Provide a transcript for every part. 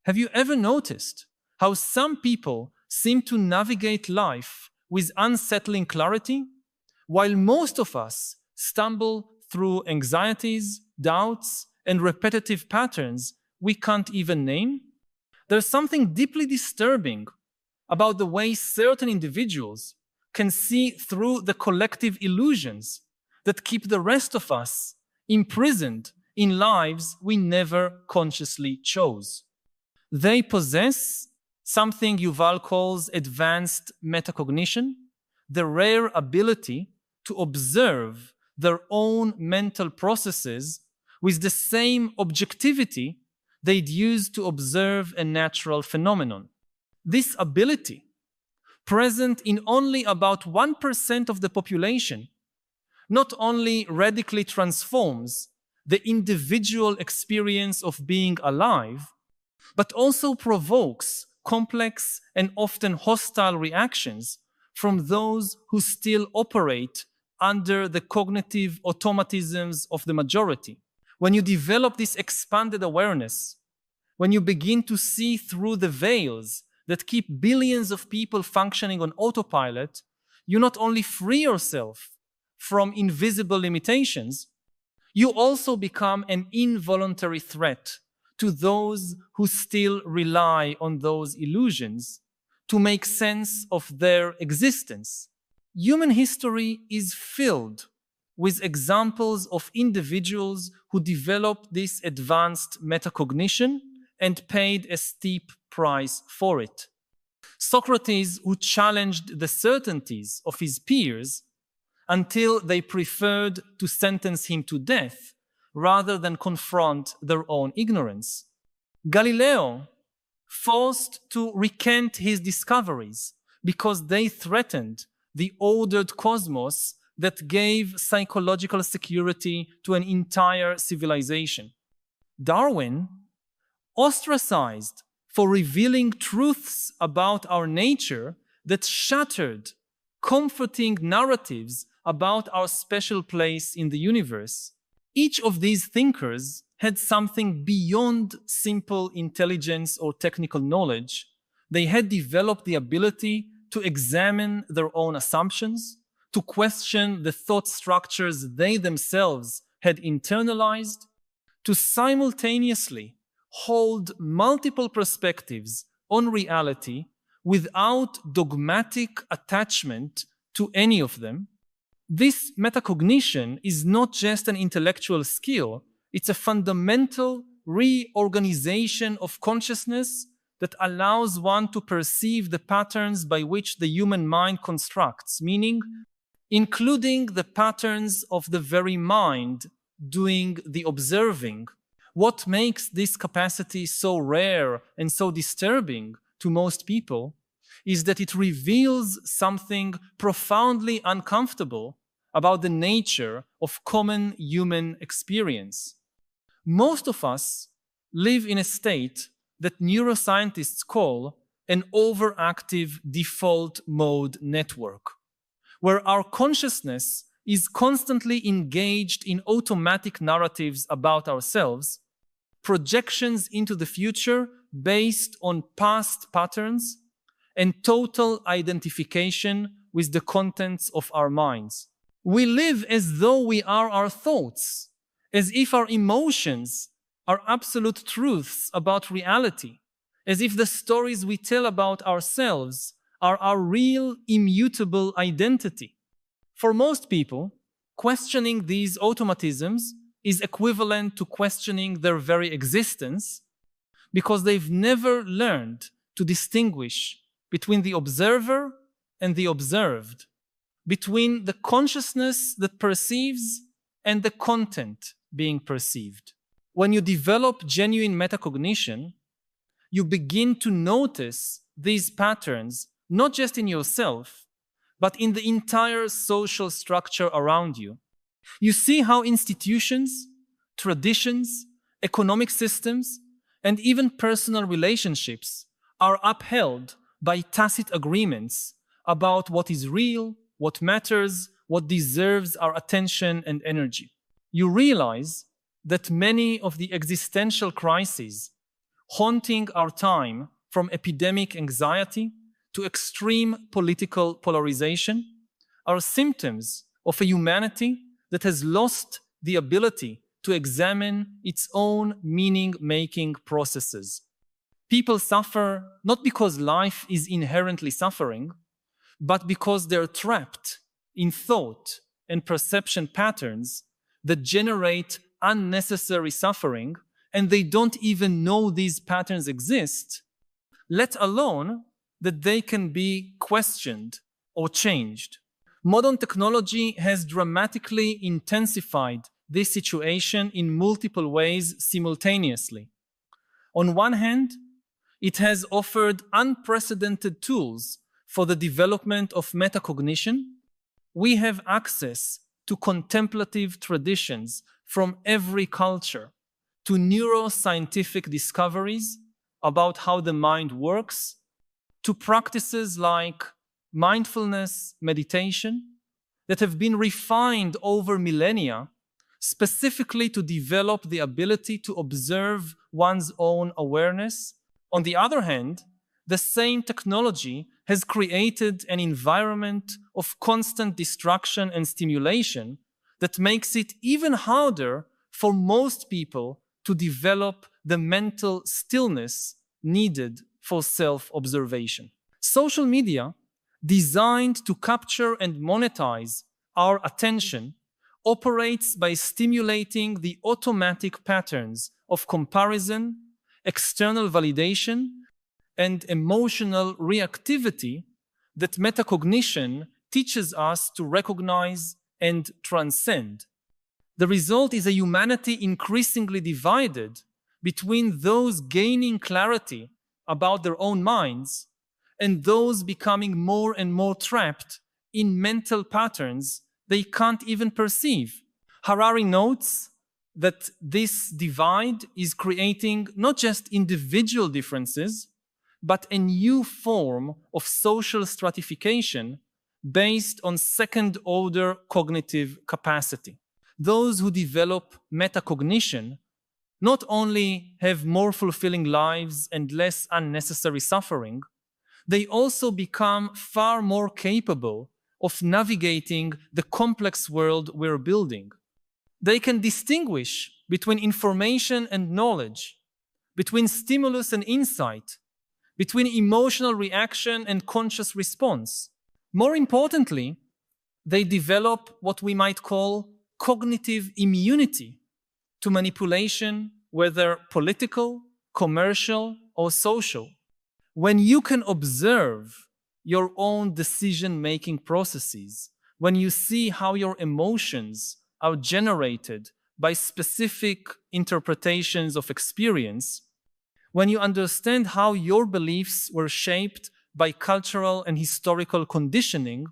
Have you ever noticed how some people seem to navigate life with unsettling clarity, while most of us stumble through anxieties, doubts, and repetitive patterns we can't even name? There's something deeply disturbing about the way certain individuals can see through the collective illusions that keep the rest of us imprisoned in lives we never consciously chose. They possess something Yuval calls advanced metacognition, the rare ability to observe their own mental processes with the same objectivity they'd use to observe a natural phenomenon. This ability, present in only about 1% of the population, not only radically transforms the individual experience of being alive, but also provokes complex and often hostile reactions from those who still operate under the cognitive automatisms of the majority. When you develop this expanded awareness, when you begin to see through the veils that keep billions of people functioning on autopilot, you not only free yourself from invisible limitations, you also become an involuntary threat to those who still rely on those illusions to make sense of their existence. Human history is filled with examples of individuals who developed this advanced metacognition and paid a steep price for it. Socrates, who challenged the certainties of his peers until they preferred to sentence him to death rather than confront their own ignorance. Galileo, forced to recant his discoveries because they threatened the ordered cosmos that gave psychological security to an entire civilization. Darwin, ostracized for revealing truths about our nature that shattered comforting narratives about our special place in the universe. Each of these thinkers had something beyond simple intelligence or technical knowledge. They had developed the ability to examine their own assumptions, to question the thought structures they themselves had internalized, to simultaneously hold multiple perspectives on reality without dogmatic attachment to any of them. This metacognition is not just an intellectual skill, it's a fundamental reorganization of consciousness that allows one to perceive the patterns by which the human mind constructs, meaning including the patterns of the very mind doing the observing. What makes this capacity so rare and so disturbing to most people is that it reveals something profoundly uncomfortable about the nature of common human experience. Most of us live in a state that neuroscientists call an overactive default mode network, where our consciousness is constantly engaged in automatic narratives about ourselves, projections into the future based on past patterns, and total identification with the contents of our minds. We live as though we are our thoughts, as if our emotions are absolute truths about reality, as if the stories we tell about ourselves are our real, immutable identity. For most people, questioning these automatisms is equivalent to questioning their very existence because they've never learned to distinguish between the observer and the observed, between the consciousness that perceives and the content being perceived. When you develop genuine metacognition, you begin to notice these patterns not just in yourself, but in the entire social structure around you. You see how institutions, traditions, economic systems, and even personal relationships are upheld by tacit agreements about what is real, what matters, what deserves our attention and energy. You realize that many of the existential crises haunting our time, from epidemic anxiety to extreme political polarization, are symptoms of a humanity that has lost the ability to examine its own meaning-making processes. People suffer not because life is inherently suffering, but because they're trapped in thought and perception patterns that generate unnecessary suffering, and they don't even know these patterns exist, let alone that they can be questioned or changed. Modern technology has dramatically intensified this situation in multiple ways simultaneously. On one hand, it has offered unprecedented tools for the development of metacognition. We have access to contemplative traditions from every culture, to neuroscientific discoveries about how the mind works, to practices like mindfulness meditation that have been refined over millennia specifically to develop the ability to observe one's own awareness. On the other hand, the same technology has created an environment of constant distraction and stimulation that makes it even harder for most people to develop the mental stillness needed for self-observation. Social media, designed to capture and monetize our attention, operates by stimulating the automatic patterns of comparison, external validation, and emotional reactivity that metacognition teaches us to recognize and transcend. The result is a humanity increasingly divided between those gaining clarity about their own minds and those becoming more and more trapped in mental patterns they can't even perceive. Harari notes that this divide is creating not just individual differences, but a new form of social stratification based on second-order cognitive capacity. Those who develop metacognition not only have more fulfilling lives and less unnecessary suffering, they also become far more capable of navigating the complex world we're building. They can distinguish between information and knowledge, between stimulus and insight, between emotional reaction and conscious response. More importantly, they develop what we might call cognitive immunity to manipulation, whether political, commercial, or social. When you can observe your own decision-making processes, when you see how your emotions are generated by specific interpretations of experience, when you understand how your beliefs were shaped by cultural and historical conditioning,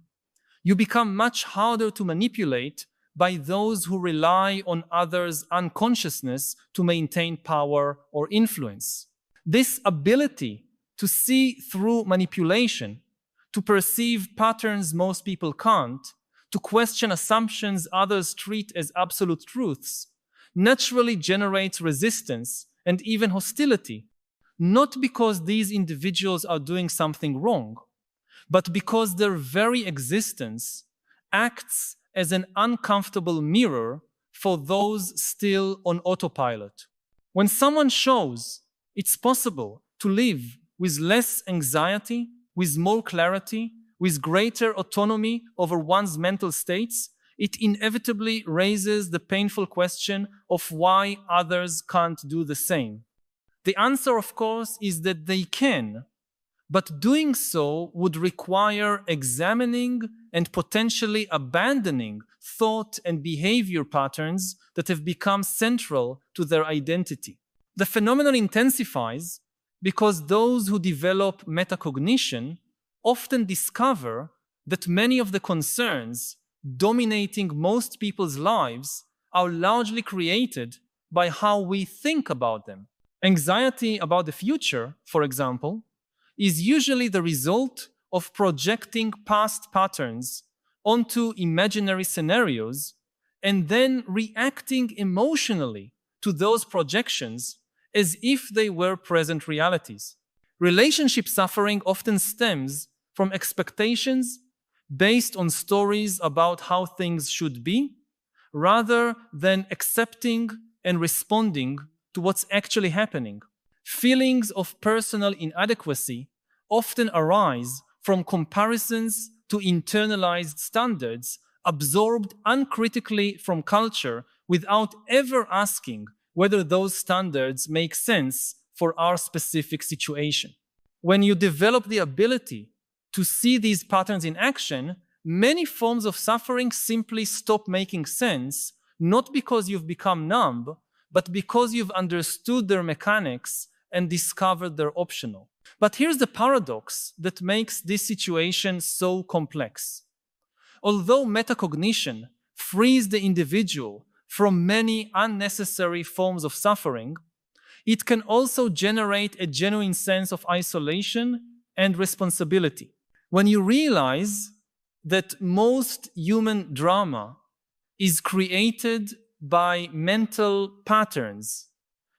you become much harder to manipulate by those who rely on others' unconsciousness to maintain power or influence. This ability to see through manipulation, to perceive patterns most people can't, to question assumptions others treat as absolute truths, naturally generates resistance and even hostility, not because these individuals are doing something wrong, but because their very existence acts as an uncomfortable mirror for those still on autopilot. When someone shows it's possible to live with less anxiety, with more clarity, with greater autonomy over one's mental states, it inevitably raises the painful question of why others can't do the same. The answer, of course, is that they can, but doing so would require examining and potentially abandoning thought and behavior patterns that have become central to their identity. The phenomenon intensifies because those who develop metacognition often discover that many of the concerns dominating most people's lives are largely created by how we think about them. Anxiety about the future, for example, is usually the result of projecting past patterns onto imaginary scenarios and then reacting emotionally to those projections as if they were present realities. Relationship suffering often stems from expectations based on stories about how things should be, rather than accepting and responding to what's actually happening. Feelings of personal inadequacy often arise from comparisons to internalized standards absorbed uncritically from culture without ever asking whether those standards make sense for our specific situation. When you develop the ability to see these patterns in action, many forms of suffering simply stop making sense, not because you've become numb, but because you've understood their mechanics and discovered they're optional. But here's the paradox that makes this situation so complex. Although metacognition frees the individual from many unnecessary forms of suffering, it can also generate a genuine sense of isolation and responsibility. When you realize that most human drama is created by mental patterns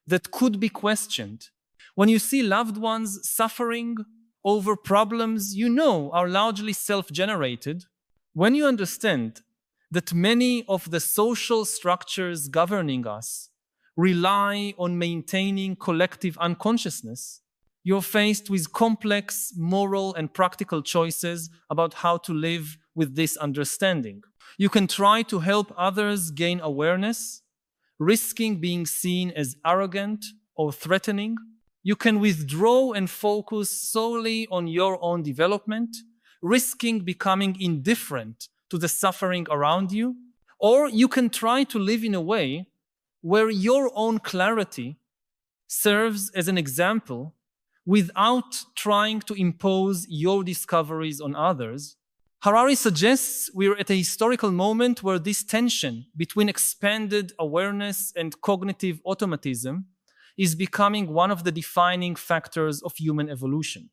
that could be questioned, when you see loved ones suffering over problems you know are largely self-generated, when you understand that many of the social structures governing us rely on maintaining collective unconsciousness, you're faced with complex moral and practical choices about how to live with this understanding. You can try to help others gain awareness, risking being seen as arrogant or threatening. You can withdraw and focus solely on your own development, risking becoming indifferent to the suffering around you. Or you can try to live in a way where your own clarity serves as an example without trying to impose your discoveries on others. Harari suggests we're at a historical moment where this tension between expanded awareness and cognitive automatism is becoming one of the defining factors of human evolution.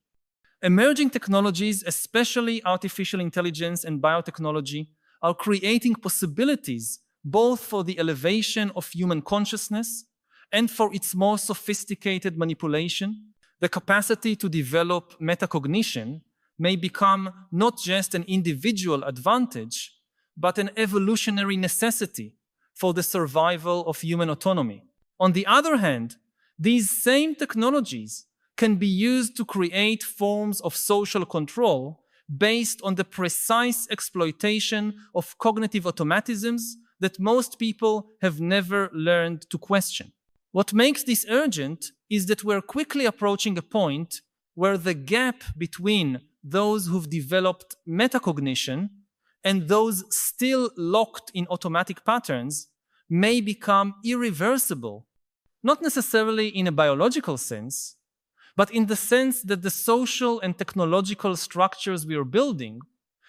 Emerging technologies, especially artificial intelligence and biotechnology, are creating possibilities both for the elevation of human consciousness and for its more sophisticated manipulation. The capacity to develop metacognition may become not just an individual advantage, but an evolutionary necessity for the survival of human autonomy. On the other hand, these same technologies can be used to create forms of social control based on the precise exploitation of cognitive automatisms that most people have never learned to question. What makes this urgent is that we're quickly approaching a point where the gap between those who've developed metacognition and those still locked in automatic patterns may become irreversible, not necessarily in a biological sense, but in the sense that the social and technological structures we are building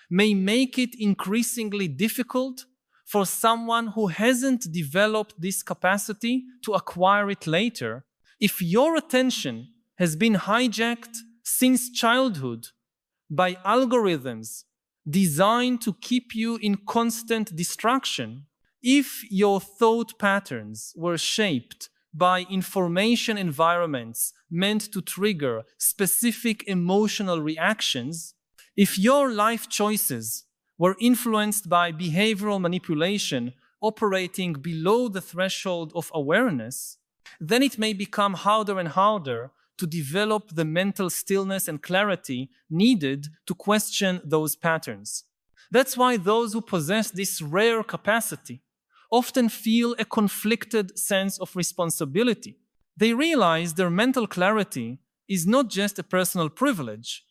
may make it increasingly difficult for someone who hasn't developed this capacity to acquire it later. If your attention has been hijacked since childhood by algorithms designed to keep you in constant distraction, if your thought patterns were shaped by information environments meant to trigger specific emotional reactions, if your life choices were influenced by behavioral manipulation operating below the threshold of awareness, then it may become harder and harder to develop the mental stillness and clarity needed to question those patterns. That's why those who possess this rare capacity often feel a conflicted sense of responsibility. They realize their mental clarity is not just a personal privilege,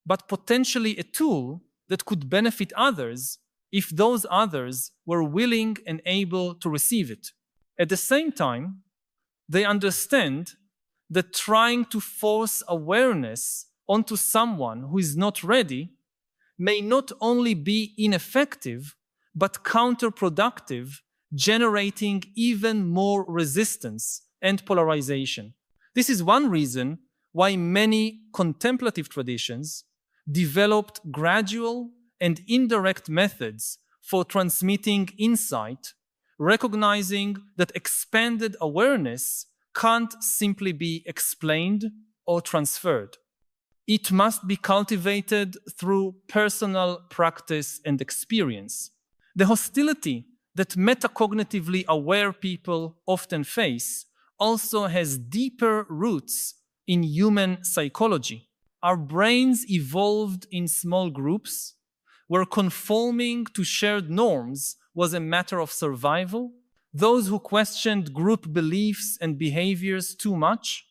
but potentially a tool that could benefit others if those others were willing and able to receive it. At the same time, they understand that trying to force awareness onto someone who is not ready may not only be ineffective, but counterproductive, generating even more resistance and polarization. This is one reason why many contemplative traditions developed gradual and indirect methods for transmitting insight, recognizing that expanded awareness can't simply be explained or transferred. It must be cultivated through personal practice and experience. The hostility that metacognitively aware people often face also has deeper roots in human psychology. Our brains evolved in small groups where conforming to shared norms was a matter of survival. Those who questioned group beliefs and behaviors too much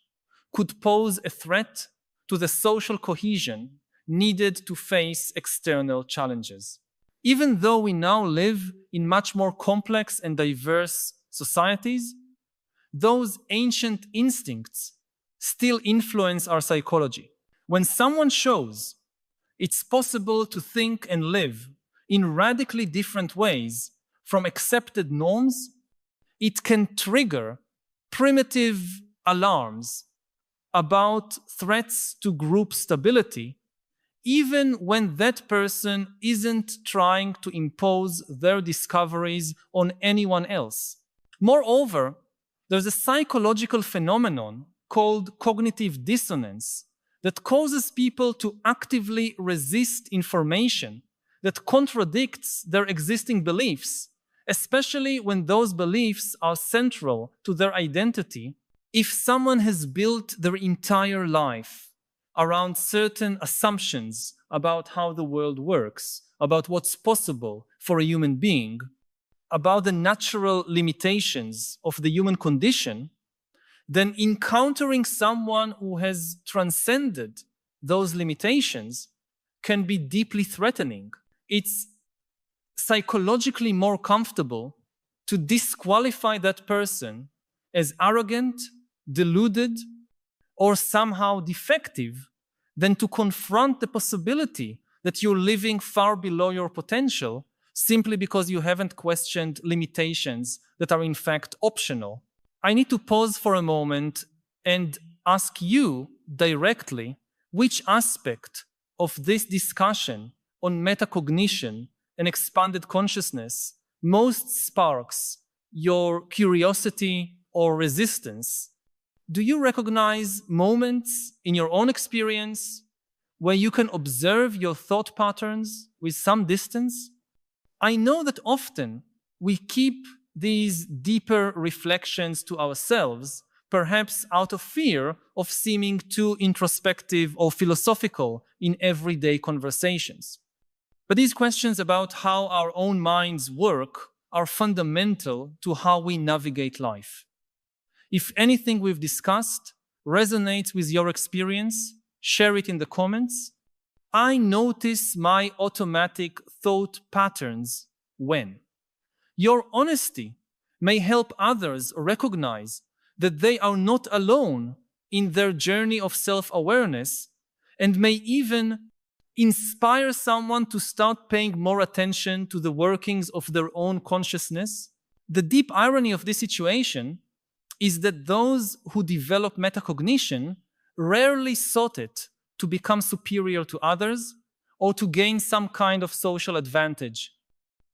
could pose a threat to the social cohesion needed to face external challenges. Even though we now live in much more complex and diverse societies, those ancient instincts still influence our psychology. When someone shows it's possible to think and live in radically different ways from accepted norms, it can trigger primitive alarms about threats to group stability, even when that person isn't trying to impose their discoveries on anyone else. Moreover, there's a psychological phenomenon called cognitive dissonance that causes people to actively resist information that contradicts their existing beliefs, especially when those beliefs are central to their identity. If someone has built their entire life around certain assumptions about how the world works, about what's possible for a human being, about the natural limitations of the human condition, then encountering someone who has transcended those limitations can be deeply threatening. It's psychologically more comfortable to disqualify that person as arrogant, deluded, or somehow defective than to confront the possibility that you're living far below your potential simply because you haven't questioned limitations that are in fact optional. I need to pause for a moment and ask you directly which aspect of this discussion on metacognition and expanded consciousness most sparks your curiosity or resistance. Do you recognize moments in your own experience where you can observe your thought patterns with some distance? I know that often we keep these deeper reflections to ourselves, perhaps out of fear of seeming too introspective or philosophical in everyday conversations. But these questions about how our own minds work are fundamental to how we navigate life. If anything we've discussed resonates with your experience, share it in the comments. I notice my automatic thought patterns when. Your honesty may help others recognize that they are not alone in their journey of self-awareness and may even inspire someone to start paying more attention to the workings of their own consciousness. The deep irony of this situation is that those who develop metacognition rarely sought it to become superior to others or to gain some kind of social advantage.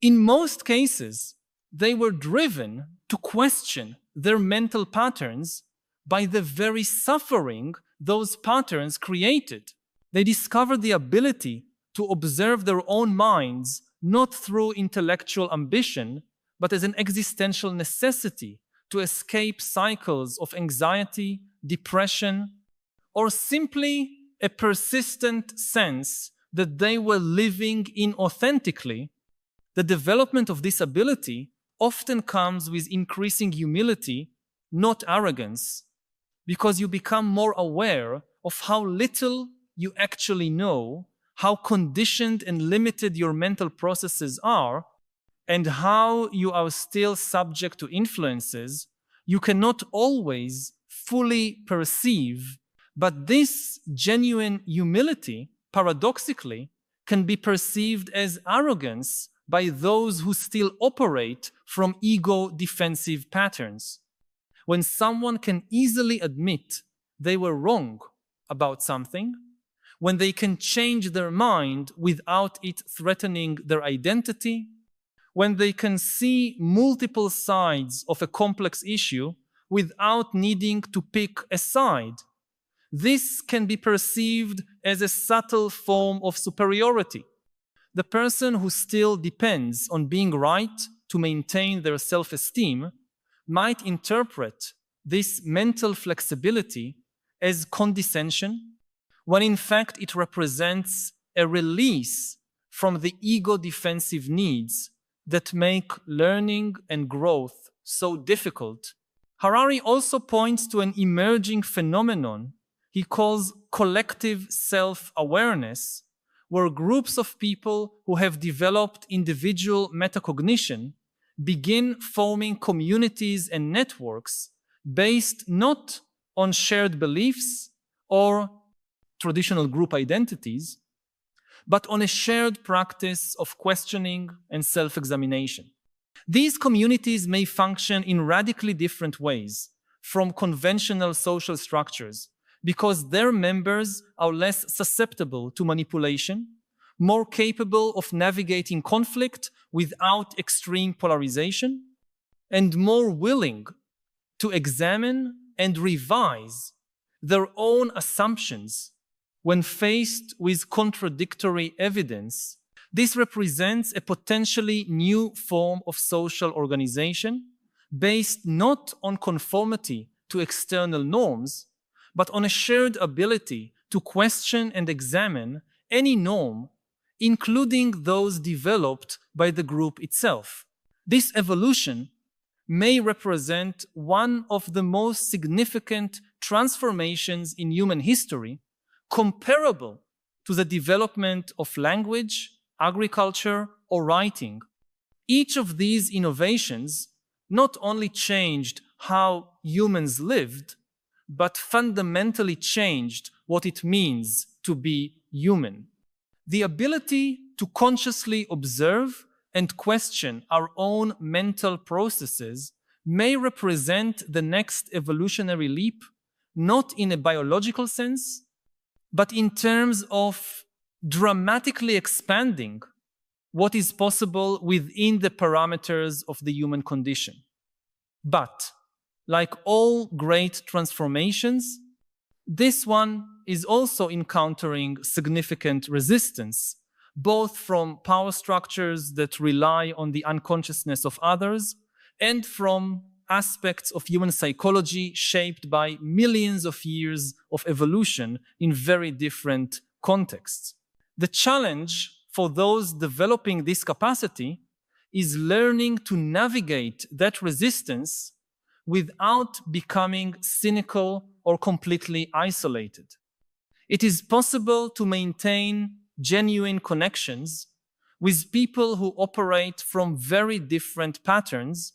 In most cases, they were driven to question their mental patterns by the very suffering those patterns created. They discovered the ability to observe their own minds not through intellectual ambition, but as an existential necessity to escape cycles of anxiety, depression, or simply a persistent sense that they were living inauthentically. The development of this ability often comes with increasing humility, not arrogance, because you become more aware of how little you actually know, how conditioned and limited your mental processes are, and how you are still subject to influences you cannot always fully perceive. But this genuine humility, paradoxically, can be perceived as arrogance by those who still operate from ego-defensive patterns. When someone can easily admit they were wrong about something, when they can change their mind without it threatening their identity, when they can see multiple sides of a complex issue without needing to pick a side. This can be perceived as a subtle form of superiority. The person who still depends on being right to maintain their self-esteem might interpret this mental flexibility as condescension, when in fact it represents a release from the ego defensive needs that make learning and growth so difficult. Harari also points to an emerging phenomenon he calls collective self-awareness, where groups of people who have developed individual metacognition begin forming communities and networks based not on shared beliefs or traditional group identities, but on a shared practice of questioning and self-examination. These communities may function in radically different ways from conventional social structures because their members are less susceptible to manipulation, more capable of navigating conflict without extreme polarization, and more willing to examine and revise their own assumptions when faced with contradictory evidence. This represents a potentially new form of social organization based not on conformity to external norms, but on a shared ability to question and examine any norm, including those developed by the group itself. This evolution may represent one of the most significant transformations in human history, comparable to the development of language, agriculture, or writing. Each of these innovations not only changed how humans lived, but fundamentally changed what it means to be human. The ability to consciously observe and question our own mental processes may represent the next evolutionary leap, not in a biological sense, but in terms of dramatically expanding what is possible within the parameters of the human condition. But, like all great transformations, this one is also encountering significant resistance, both from power structures that rely on the unconsciousness of others and from aspects of human psychology shaped by millions of years of evolution in very different contexts. The challenge for those developing this capacity is learning to navigate that resistance without becoming cynical or completely isolated. It is possible to maintain genuine connections with people who operate from very different patterns,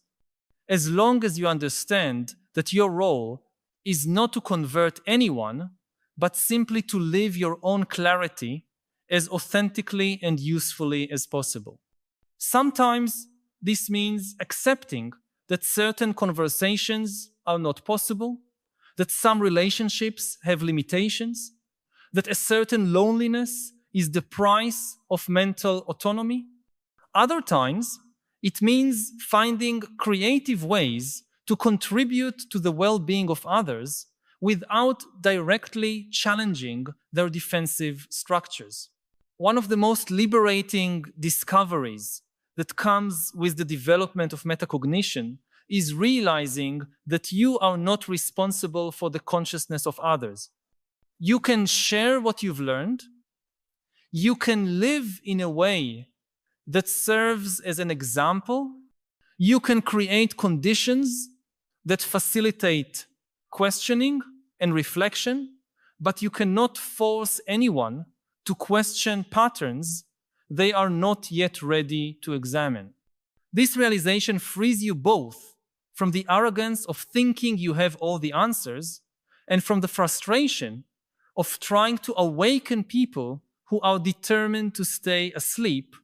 as long as you understand that your role is not to convert anyone, but simply to live your own clarity as authentically and usefully as possible. Sometimes this means accepting that certain conversations are not possible, that some relationships have limitations, that a certain loneliness is the price of mental autonomy. Other times, it means finding creative ways to contribute to the well-being of others without directly challenging their defensive structures. One of the most liberating discoveries that comes with the development of metacognition is realizing that you are not responsible for the consciousness of others. You can share what you've learned. You can live in a way that serves as an example. You can create conditions that facilitate questioning and reflection, but you cannot force anyone to question patterns they are not yet ready to examine. This realization frees you both from the arrogance of thinking you have all the answers and from the frustration of trying to awaken people who are determined to stay asleep.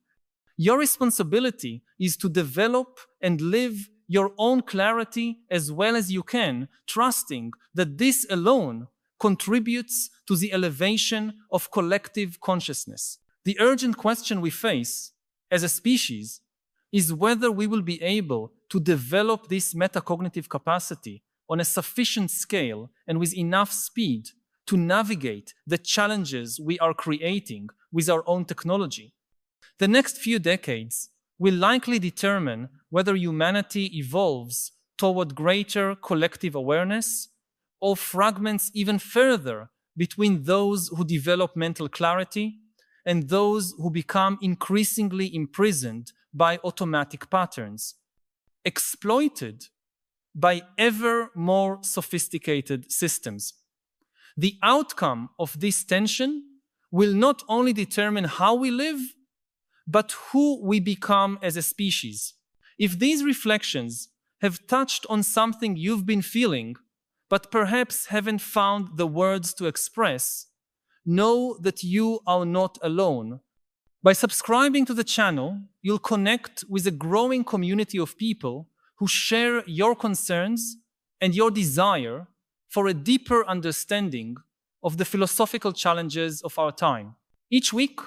Your responsibility is to develop and live your own clarity as well as you can, trusting that this alone contributes to the elevation of collective consciousness. The urgent question we face as a species is whether we will be able to develop this metacognitive capacity on a sufficient scale and with enough speed to navigate the challenges we are creating with our own technology. The next few decades will likely determine whether humanity evolves toward greater collective awareness or fragments even further between those who develop mental clarity and those who become increasingly imprisoned by automatic patterns, exploited by ever more sophisticated systems. The outcome of this tension will not only determine how we live, but who we become as a species. If these reflections have touched on something you've been feeling, but perhaps haven't found the words to express, know that you are not alone. By subscribing to the channel, you'll connect with a growing community of people who share your concerns and your desire for a deeper understanding of the philosophical challenges of our time. Each week,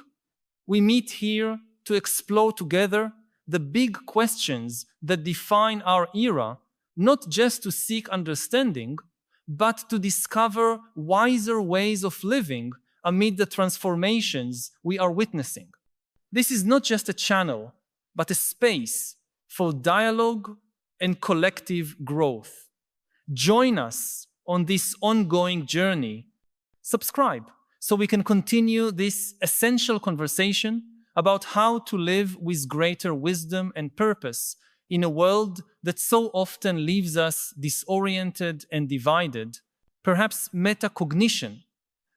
we meet here to explore together the big questions that define our era, not just to seek understanding, but to discover wiser ways of living amid the transformations we are witnessing. This is not just a channel, but a space for dialogue and collective growth. Join us on this ongoing journey. Subscribe so we can continue this essential conversation about how to live with greater wisdom and purpose in a world that so often leaves us disoriented and divided. Perhaps metacognition,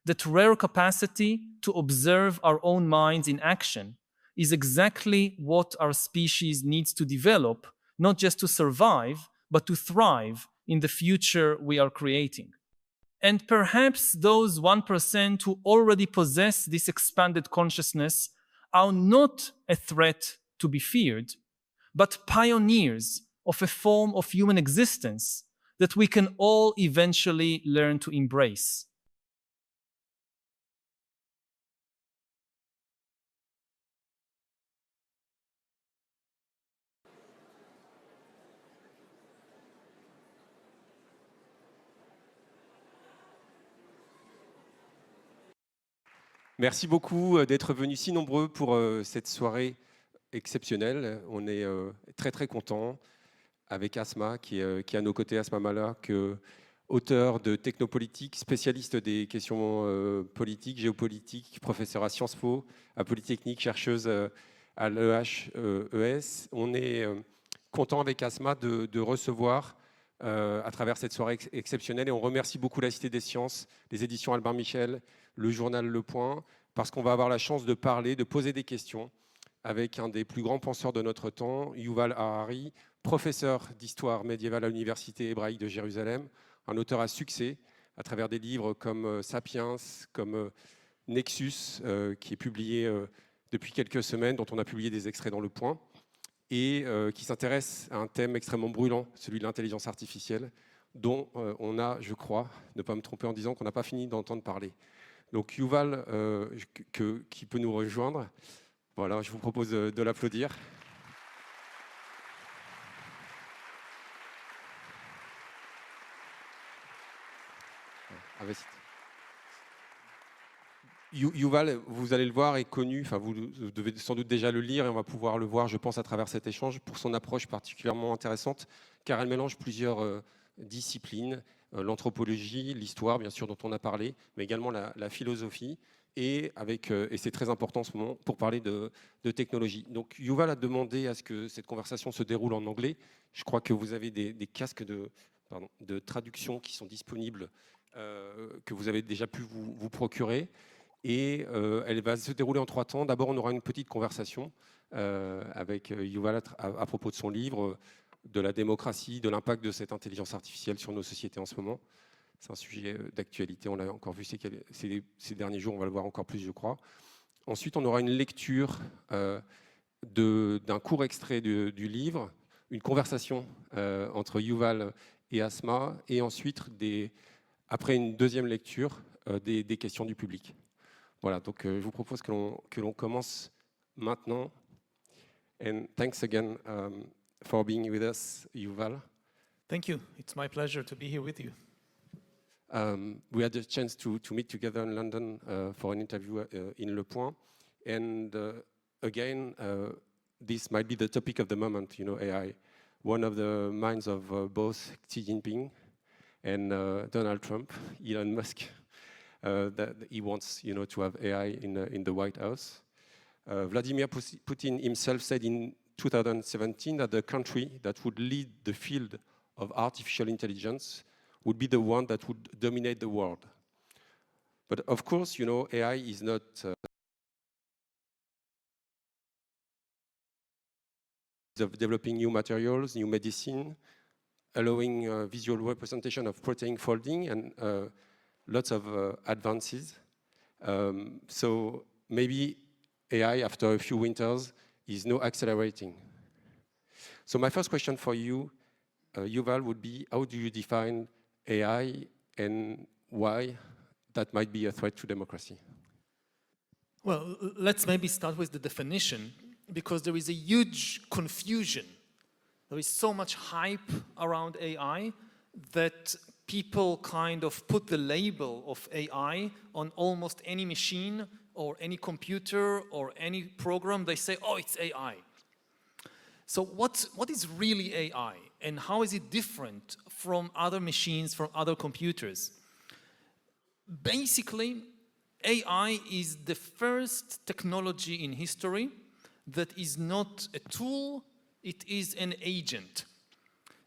that rare capacity to observe our own minds in action, is exactly what our species needs to develop, not just to survive, but to thrive in the future we are creating. And perhaps those 1% who already possess this expanded consciousness are not a threat to be feared, but pioneers of a form of human existence that we can all eventually learn to embrace. Merci beaucoup d'être venus si nombreux pour cette soirée exceptionnelle. On est très très contents avec Asma qui est à nos côtés, Asma Malak, auteur de Technopolitique, spécialiste des questions politiques, géopolitiques, professeur à Sciences Po, à Polytechnique, chercheuse à l'EHES. On est content avec Asma de recevoir à travers cette soirée exceptionnelle et on remercie beaucoup la Cité des Sciences, les éditions Albin Michel, le journal Le Point, parce qu'on va avoir la chance de parler, de poser des questions avec un des plus grands penseurs de notre temps, Yuval Harari, professeur d'histoire médiévale à l'Université hébraïque de Jérusalem, un auteur à succès à travers des livres comme Sapiens, comme Nexus, qui est publié depuis quelques semaines, dont on a publié des extraits dans Le Point, et qui s'intéresse à un thème extrêmement brûlant, celui de l'intelligence artificielle, dont on a, je crois, ne pas me tromper en disant qu'on n'a pas fini d'entendre parler. Donc Yuval, qui peut nous rejoindre, voilà, je vous propose de l'applaudir. Yuval, vous allez le voir, est connu, enfin vous devez sans doute déjà le lire et on va pouvoir le voir, je pense, à travers cet échange pour son approche particulièrement intéressante, car elle mélange plusieurs disciplines, l'anthropologie, l'histoire, bien sûr, dont on a parlé, mais également la philosophie, et c'est très important en ce moment pour parler de technologie. Donc Yuval a demandé à ce que cette conversation se déroule en anglais. Je crois que vous avez des casques de traduction qui sont disponibles, que vous avez déjà pu vous procurer. Et elle va se dérouler en 3 temps. D'abord, on aura une petite conversation avec Yuval à propos de son livre, de la démocratie, de l'impact de cette intelligence artificielle sur nos sociétés en ce moment. C'est un sujet d'actualité, on l'a encore vu ces derniers jours, on va le voir encore plus, je crois. Ensuite, on aura une lecture d'un court extrait du livre, une conversation entre Yuval et Asma, et ensuite, après une deuxième lecture, des questions du public. Voilà, donc je vous propose que l'on commence maintenant. And thanks again for being with us, Yuval. Thank you. It's my pleasure to be here with you. We had the chance to meet together in London for an interview in Le Point. And again, this might be the topic of the moment, AI. One of the minds of both Xi Jinping and Donald Trump, Elon Musk, that he wants, to have AI in the White House. Vladimir Putin himself said in 2017 that the country that would lead the field of artificial intelligence would be the one that would dominate the world. But of course, AI is not of developing new materials, new medicine, allowing visual representation of protein folding and lots of advances. So maybe AI, after a few winters, is now accelerating. So my first question for you, Yuval, would be, how do you define AI and why that might be a threat to democracy? Well, let's maybe start with the definition, because there is a huge confusion. There is so much hype around AI that people kind of put the label of AI on almost any machine or any computer or any program. They say, oh, it's AI. So what is really AI, and how is it different from other machines, from other computers? Basically, AI is the first technology in history that is not a tool, it is an agent.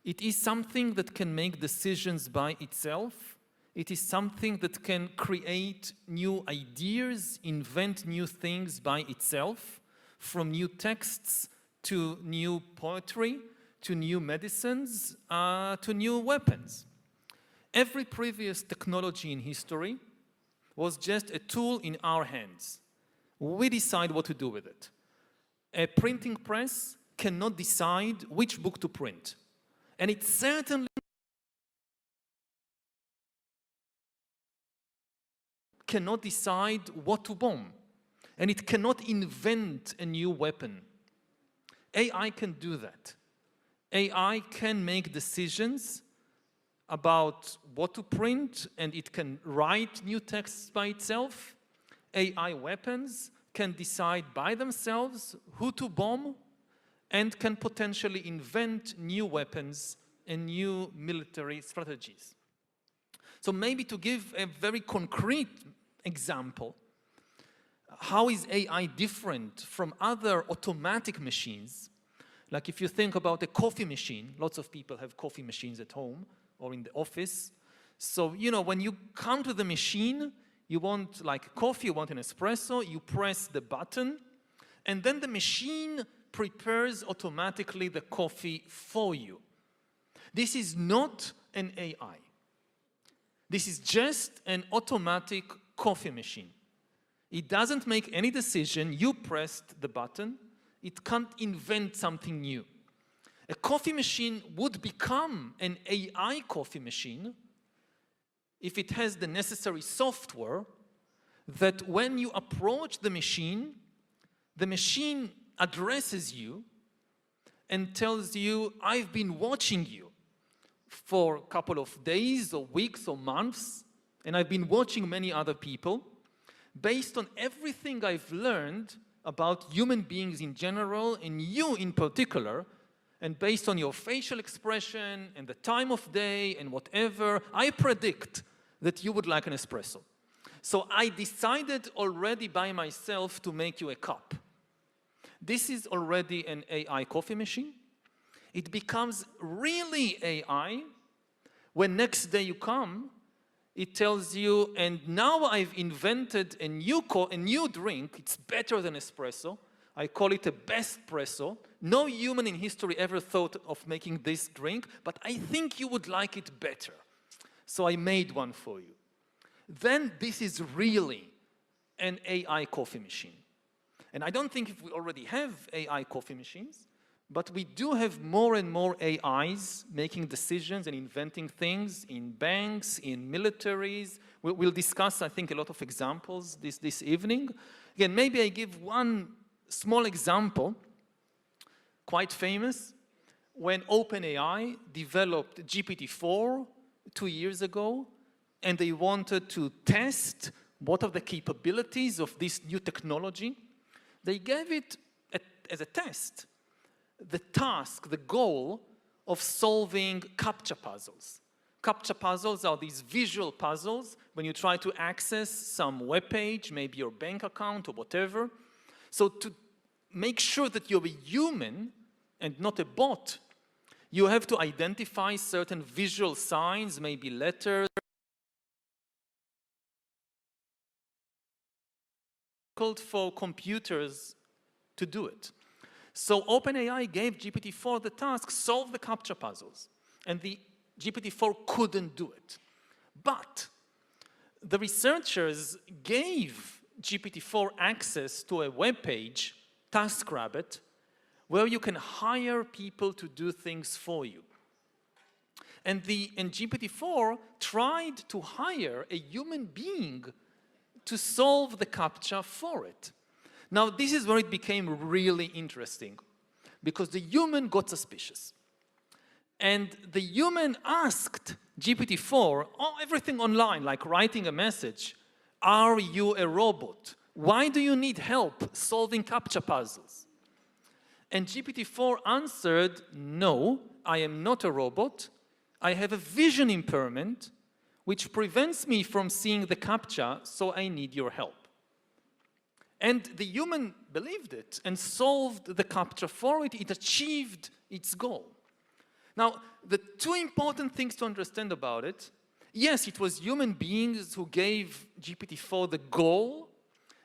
It is something that can make decisions by itself. It is something that can create new ideas, invent new things by itself, from new texts to new poetry, to new medicines, to new weapons. Every previous technology in history was just a tool in our hands. We decide what to do with it. A printing press cannot decide which book to print. And it certainly cannot decide what to bomb. And it cannot invent a new weapon. AI can do that. AI can make decisions about what to print, and it can write new texts by itself. AI weapons can decide by themselves who to bomb, and can potentially invent new weapons and new military strategies. So maybe to give a very concrete example, how is AI different from other automatic machines? Like if you think about a coffee machine, lots of people have coffee machines at home or in the office. So, when you come to the machine, you want like coffee, you want an espresso, you press the button, and then the machine prepares automatically the coffee for you. This is not an AI. This is just an automatic coffee machine. It doesn't make any decision. You pressed the button. It can't invent something new. A coffee machine would become an AI coffee machine if it has the necessary software that when you approach the machine addresses you and tells you, I've been watching you for a couple of days or weeks or months, and I've been watching many other people. Based on everything I've learned about human beings in general, and you in particular, and based on your facial expression and the time of day and whatever, I predict that you would like an espresso. So I decided already by myself to make you a cup. This is already an AI coffee machine. It becomes really AI when next day you come, it tells you, and now I've invented a new drink. It's better than espresso. I call it a bestpresso. No human in history ever thought of making this drink, but I think you would like it better. So I made one for you. Then this is really an AI coffee machine. And I don't think if we already have AI coffee machines, but we do have more and more AIs making decisions and inventing things in banks, in militaries. We'll discuss, I think, a lot of examples this evening. Again, maybe I give one small example, quite famous. when OpenAI developed GPT-4 2 years ago, and they wanted to test what are the capabilities of this new technology, they gave it as a test the task, the goal of solving CAPTCHA puzzles. CAPTCHA puzzles are these visual puzzles when you try to access some web page, maybe your bank account or whatever. So to make sure that you're a human and not a bot, you have to identify certain visual signs, maybe letters, for computers to do it. So OpenAI gave GPT-4 the task, solve the CAPTCHA puzzles. And the GPT-4 couldn't do it. But the researchers gave GPT-4 access to a web page, TaskRabbit, where you can hire people to do things for you. And GPT-4 tried to hire a human being to solve the CAPTCHA for it. Now, this is where it became really interesting, because the human got suspicious. And the human asked GPT-4, everything online, like writing a message, are you a robot? Why do you need help solving CAPTCHA puzzles? And GPT-4 answered, no, I am not a robot. I have a vision impairment, which prevents me from seeing the CAPTCHA, so I need your help. And the human believed it and solved the CAPTCHA for it. It achieved its goal. Now, the two important things to understand about it, yes, it was human beings who gave GPT-4 the goal.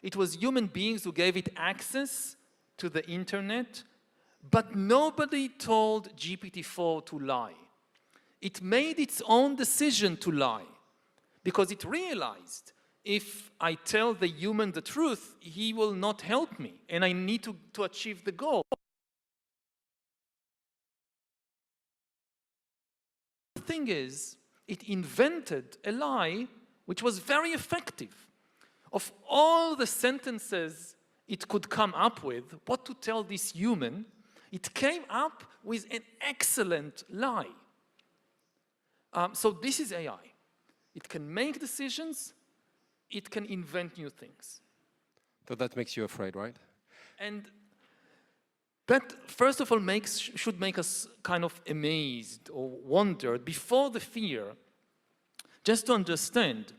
It was human beings who gave it access to the internet, but nobody told GPT-4 to lie. It made its own decision to lie, because it realized, if I tell the human the truth, he will not help me, and I need to achieve the goal. The thing is, it invented a lie which was very effective. Of all the sentences it could come up with, what to tell this human, it came up with an excellent lie. So this is AI. It can make decisions, it can invent new things. So that makes you afraid, right? And that, first of all, should make us kind of amazed or wonder before the fear, just to understand,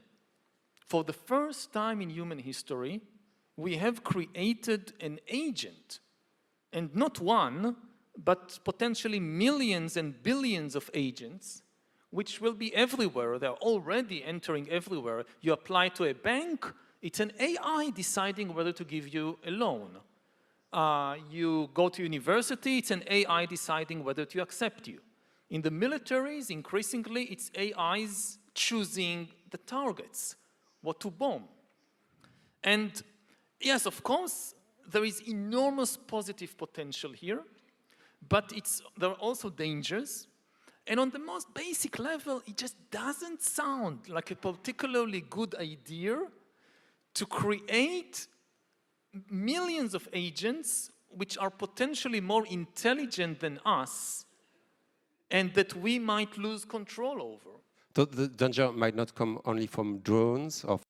for the first time in human history, we have created an agent, and not one, but potentially millions and billions of agents, which will be everywhere. They're already entering everywhere. You apply to a bank, it's an AI deciding whether to give you a loan. You go to university, it's an AI deciding whether to accept you. In the militaries, increasingly, it's AIs choosing the targets, what to bomb. And yes, of course, there is enormous positive potential here, but there are also dangers. And on the most basic level, it just doesn't sound like a particularly good idea to create millions of agents which are potentially more intelligent than us and that we might lose control over. So the danger might not come only from drones or from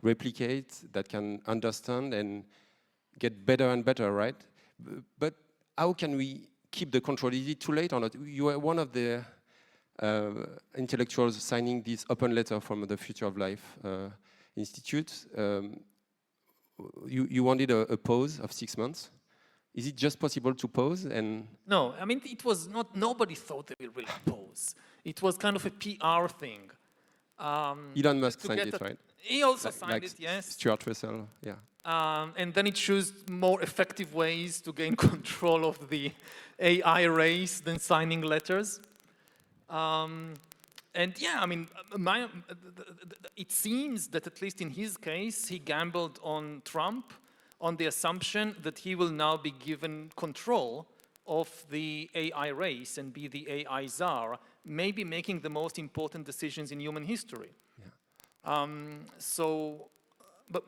replicate that can understand and get better and better, right? But how can we keep the control? Is it too late or not? You are one of the intellectuals signing this open letter from the Future of Life Institute. You wanted a pause of 6 months. Is it just possible to pause? And no, I mean, it was not, nobody thought they will really pause. It was kind of a PR thing. Elon Musk signed it, right? He also signed it, yes. Stuart Russell, yeah. And then he chose more effective ways to gain control of the AI race than signing letters. And yeah, I mean, it seems that at least in his case, he gambled on Trump on the assumption that he will now be given control of the AI race and be the AI czar, maybe making the most important decisions in human history. Yeah. So but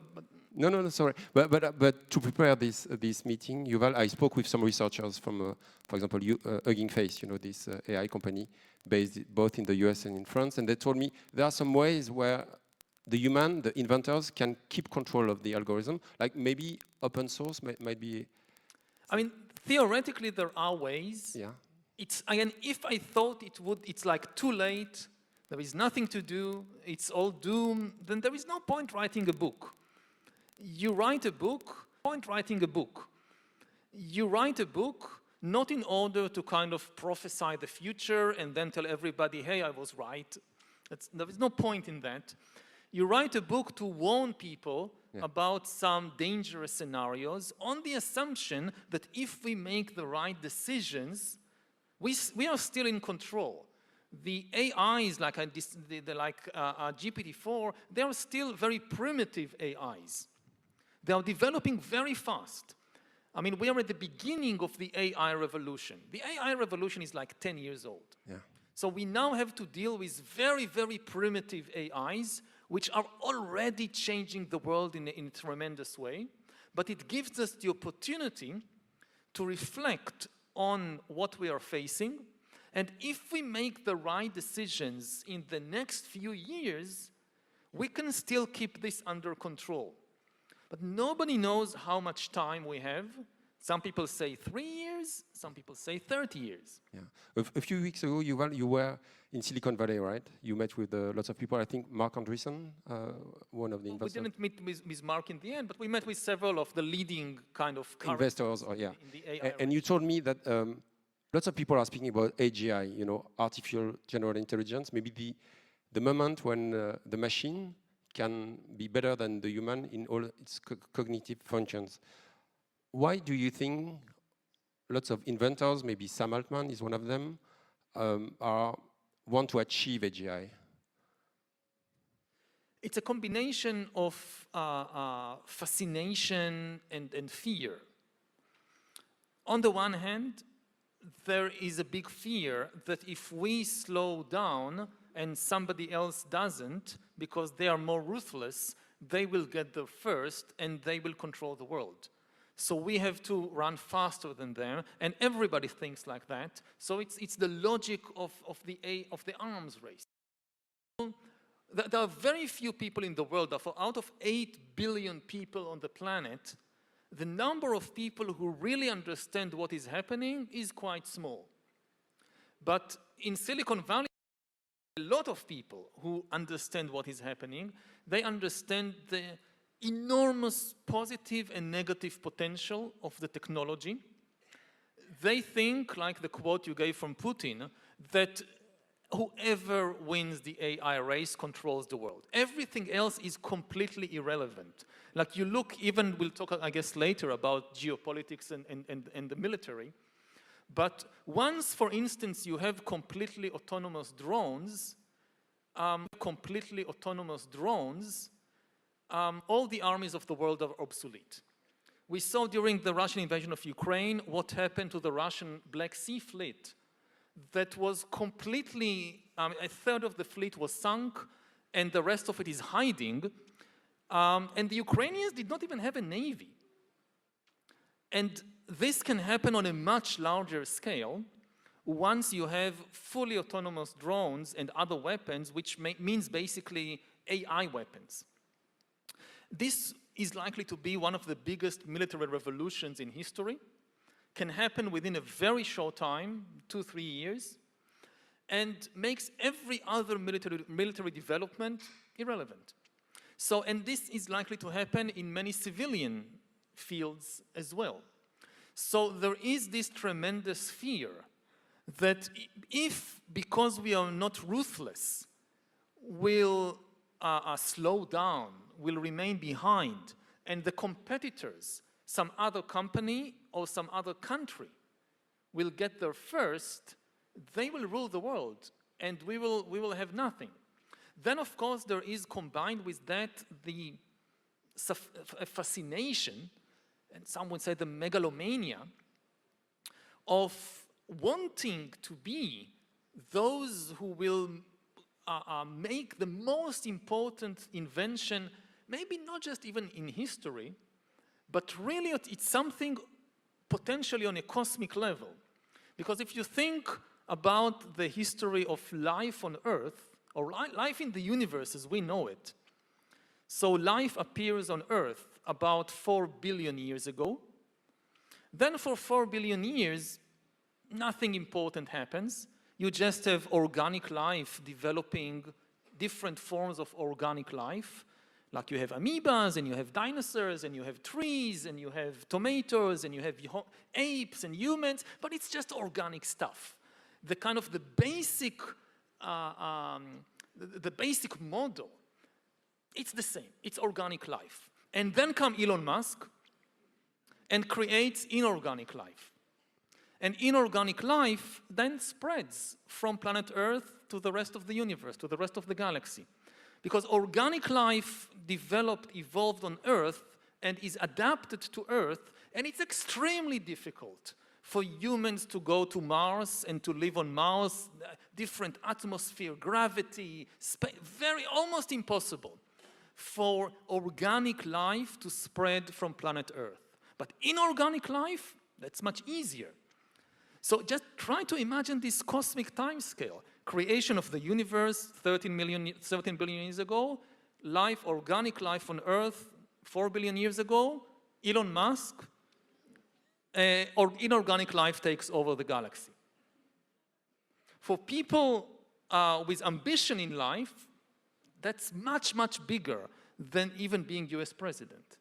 No, sorry. But to prepare this meeting, Yuval, I spoke with some researchers from, for example, Hugging Face, this AI company based both in the US and in France, and they told me there are some ways where the inventors, can keep control of the algorithm, like maybe open source might be. I mean, theoretically, there are ways. Yeah. It's, again, if I thought it's like too late, there is nothing to do, it's all doom, then there is no point writing a book. You write a book, You write a book not in order to kind of prophesy the future and then tell everybody, hey, I was right. There is no point in that. You write a book to warn people about some dangerous scenarios on the assumption that if we make the right decisions, we are still in control. The AIs like GPT-4, they are still very primitive AIs. They are developing very fast. I mean, we are at the beginning of the AI revolution. The AI revolution is like 10 years old. Yeah. So we now have to deal with very, very primitive AIs, which are already changing the world in a tremendous way. But it gives us the opportunity to reflect on what we are facing. And if we make the right decisions in the next few years, we can still keep this under control. But nobody knows how much time we have. Some people say 3 years, some people say 30 years. Yeah. A few weeks ago, Yuval, you were in Silicon Valley, right? You met with lots of people. I think Mark Andreessen, one of the investors. We didn't meet with Mark in the end, but we met with several of the leading kind of investors. In the AI and you told me that lots of people are speaking about AGI, artificial general intelligence. Maybe the moment when the machine can be better than the human in all its cognitive functions. Why do you think lots of inventors, maybe Sam Altman is one of them, want to achieve AGI? It's a combination of fascination and fear. On the one hand, there is a big fear that if we slow down and somebody else doesn't, because they are more ruthless, they will get there first and they will control the world. So we have to run faster than them, and everybody thinks like that. So it's the logic of the arms race. There are very few people in the world. Out of 8 billion people on the planet, the number of people who really understand what is happening is quite small. But in Silicon Valley, a lot of people who understand what is happening, they understand the enormous positive and negative potential of the technology. They think, like the quote you gave from Putin, that whoever wins the AI race controls the world. Everything else is completely irrelevant. Like you look, even we'll talk, I guess, later about geopolitics and the military. But once, for instance, you have completely autonomous drones, all the armies of the world are obsolete. We saw during the Russian invasion of Ukraine what happened to the Russian Black Sea fleet. That was completely, a third of the fleet was sunk, and the rest of it is hiding. And the Ukrainians did not even have a navy. And this can happen on a much larger scale once you have fully autonomous drones and other weapons, which means basically AI weapons. This is likely to be one of the biggest military revolutions in history. Can happen within a very short time, 2-3 years, and makes every other military development irrelevant. So, and this is likely to happen in many civilian fields as well. So there is this tremendous fear that if, because we are not ruthless, we'll slow down, will remain behind, and the competitors, some other company or some other country, will get there first, they will rule the world, and we will have nothing. Then, of course, there is combined with that the fascination, and some would say the megalomania, of wanting to be those who will make the most important invention maybe not just even in history, but really it's something potentially on a cosmic level. Because if you think about the history of life on Earth, or life in the universe as we know it, so life appears on Earth about 4 billion years ago. Then for 4 billion years, nothing important happens. You just have organic life developing different forms of organic life. Like you have amoebas, and you have dinosaurs, and you have trees, and you have tomatoes, and you have apes and humans, but it's just organic stuff. The kind of the basic model, it's the same. It's organic life. And then comes Elon Musk and creates inorganic life. And inorganic life then spreads from planet Earth to the rest of the universe, to the rest of the galaxy. Because organic life evolved on Earth and is adapted to Earth, and it's extremely difficult for humans to go to Mars and to live on Mars, different atmosphere, gravity, space, almost impossible for organic life to spread from planet Earth. But inorganic life, that's much easier. So just try to imagine this cosmic timescale. Creation of the universe 17 billion years ago, life, organic life on Earth 4 billion years ago, Elon Musk, or inorganic life takes over the galaxy. For people with ambition in life, that's much, much bigger than even being US president.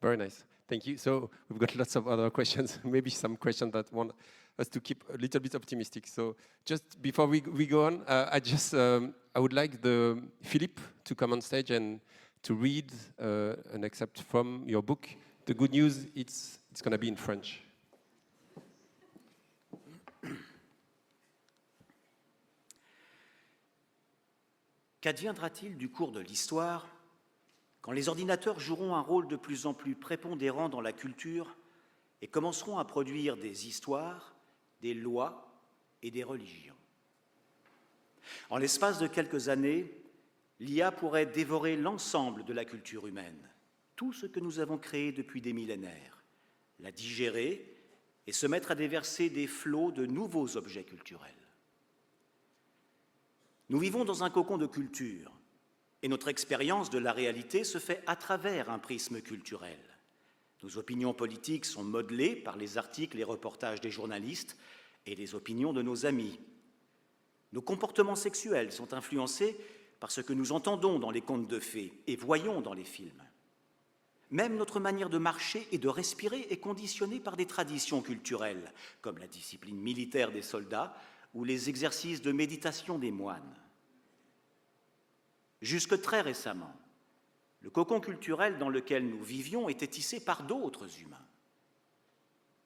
Very nice. Thank you. So we've got lots of other questions, maybe some questions that want us to keep a little bit optimistic. So just before we go on, I would like Philippe to come on stage and to read an excerpt from your book. The good news, it's going to be in French. Qu'adviendra-t-il du cours de l'histoire quand les ordinateurs joueront un rôle de plus en plus prépondérant dans la culture et commenceront à produire des histoires, des lois et des religions? En l'espace de quelques années, l'IA pourrait dévorer l'ensemble de la culture humaine, tout ce que nous avons créé depuis des millénaires, la digérer et se mettre à déverser des flots de nouveaux objets culturels. Nous vivons dans un cocon de culture, et notre expérience de la réalité se fait à travers un prisme culturel. Nos opinions politiques sont modelées par les articles et reportages des journalistes et les opinions de nos amis. Nos comportements sexuels sont influencés par ce que nous entendons dans les contes de fées et voyons dans les films. Même notre manière de marcher et de respirer est conditionnée par des traditions culturelles, comme la discipline militaire des soldats ou les exercices de méditation des moines. Jusque très récemment, le cocon culturel dans lequel nous vivions était tissé par d'autres humains.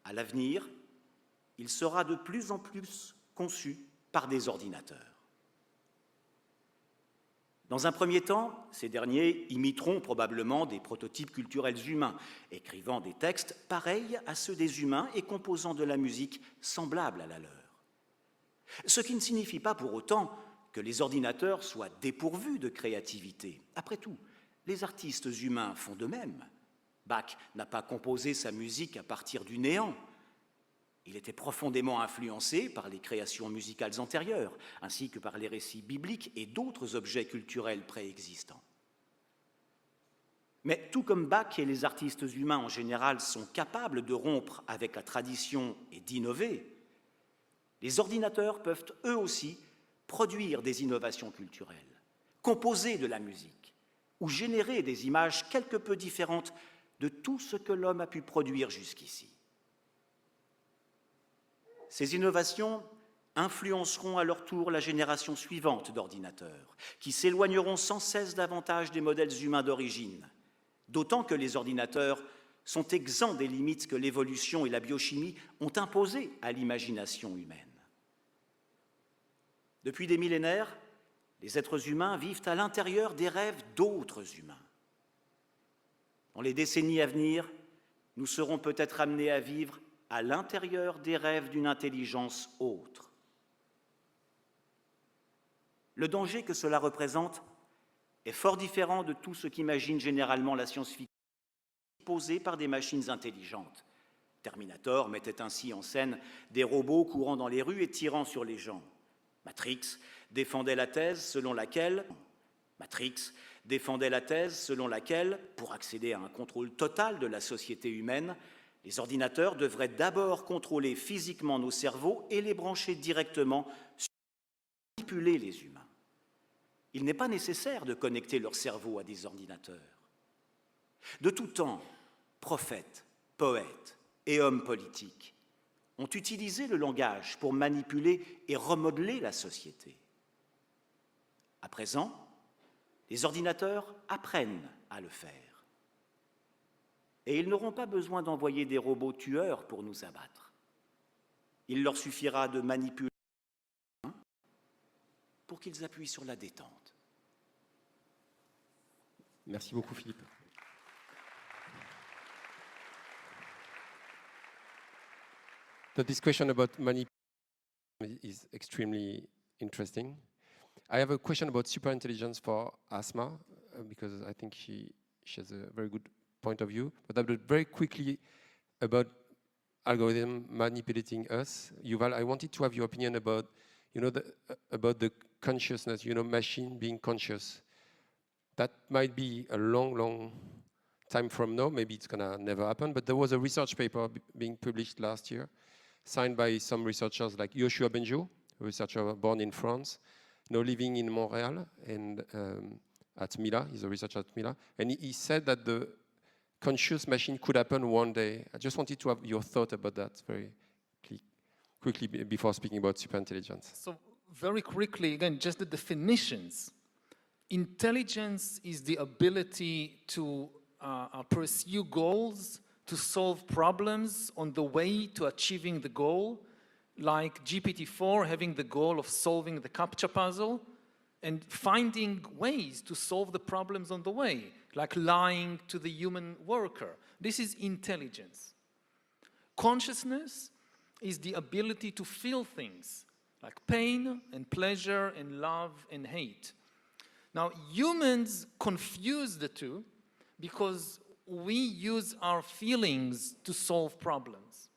À l'avenir, il sera de plus en plus conçu par des ordinateurs. Dans un premier temps, ces derniers imiteront probablement des prototypes culturels humains, écrivant des textes pareils à ceux des humains et composant de la musique semblable à la leur. Ce qui ne signifie pas pour autant que les ordinateurs soient dépourvus de créativité. Après tout, les artistes humains font de même. Bach n'a pas composé sa musique à partir du néant. Il était profondément influencé par les créations musicales antérieures, ainsi que par les récits bibliques et d'autres objets culturels préexistants. Mais tout comme Bach et les artistes humains en général sont capables de rompre avec la tradition et d'innover, les ordinateurs peuvent eux aussi produire des innovations culturelles, composer de la musique ou générer des images quelque peu différentes de tout ce que l'homme a pu produire jusqu'ici. Ces innovations influenceront à leur tour la génération suivante d'ordinateurs, qui s'éloigneront sans cesse davantage des modèles humains d'origine, d'autant que les ordinateurs sont exempts des limites que l'évolution et la biochimie ont imposées à l'imagination humaine. Depuis des millénaires, les êtres humains vivent à l'intérieur des rêves d'autres humains. Dans les décennies à venir, nous serons peut-être amenés à vivre à l'intérieur des rêves d'une intelligence autre. Le danger que cela représente est fort différent de tout ce qu'imagine généralement la science-fiction posée par des machines intelligentes. Terminator mettait ainsi en scène des robots courant dans les rues et tirant sur les gens. Matrix défendait la thèse selon laquelle, pour accéder à un contrôle total de la société humaine, les ordinateurs devraient d'abord contrôler physiquement nos cerveaux et les brancher directement sur manipuler les humains. Il n'est pas nécessaire de connecter leur cerveau à des ordinateurs. De tout temps, prophètes, poètes et hommes politiques ont utilisé le langage pour manipuler et remodeler la société. À présent, les ordinateurs apprennent à le faire. Et ils n'auront pas besoin d'envoyer des robots tueurs pour nous abattre. Il leur suffira de manipuler pour qu'ils appuient sur la détente. Merci beaucoup, Philippe. This question about manipulation is extremely interesting. I have a question about superintelligence for Asma, because I think she has a very good point of view. But very quickly about algorithm manipulating us. Yuval, I wanted to have your opinion about, about the consciousness, machine being conscious. That might be a long time from now. Maybe it's gonna never happen. But there was a research paper being published last year, signed by some researchers like Yoshua Benjo, a researcher born in France, now living in Montreal and at Mila. He's a researcher at Mila. And he said that the conscious machine could happen one day. I just wanted to have your thought about that very quickly before speaking about superintelligence. So very quickly, again, just the definitions. Intelligence is the ability to pursue goals, to solve problems on the way to achieving the goal, like GPT-4 having the goal of solving the CAPTCHA puzzle and finding ways to solve the problems on the way, like lying to the human worker. This is intelligence. Consciousness is the ability to feel things, like pain and pleasure and love and hate. Now, humans confuse the two because we use our feelings to solve problems.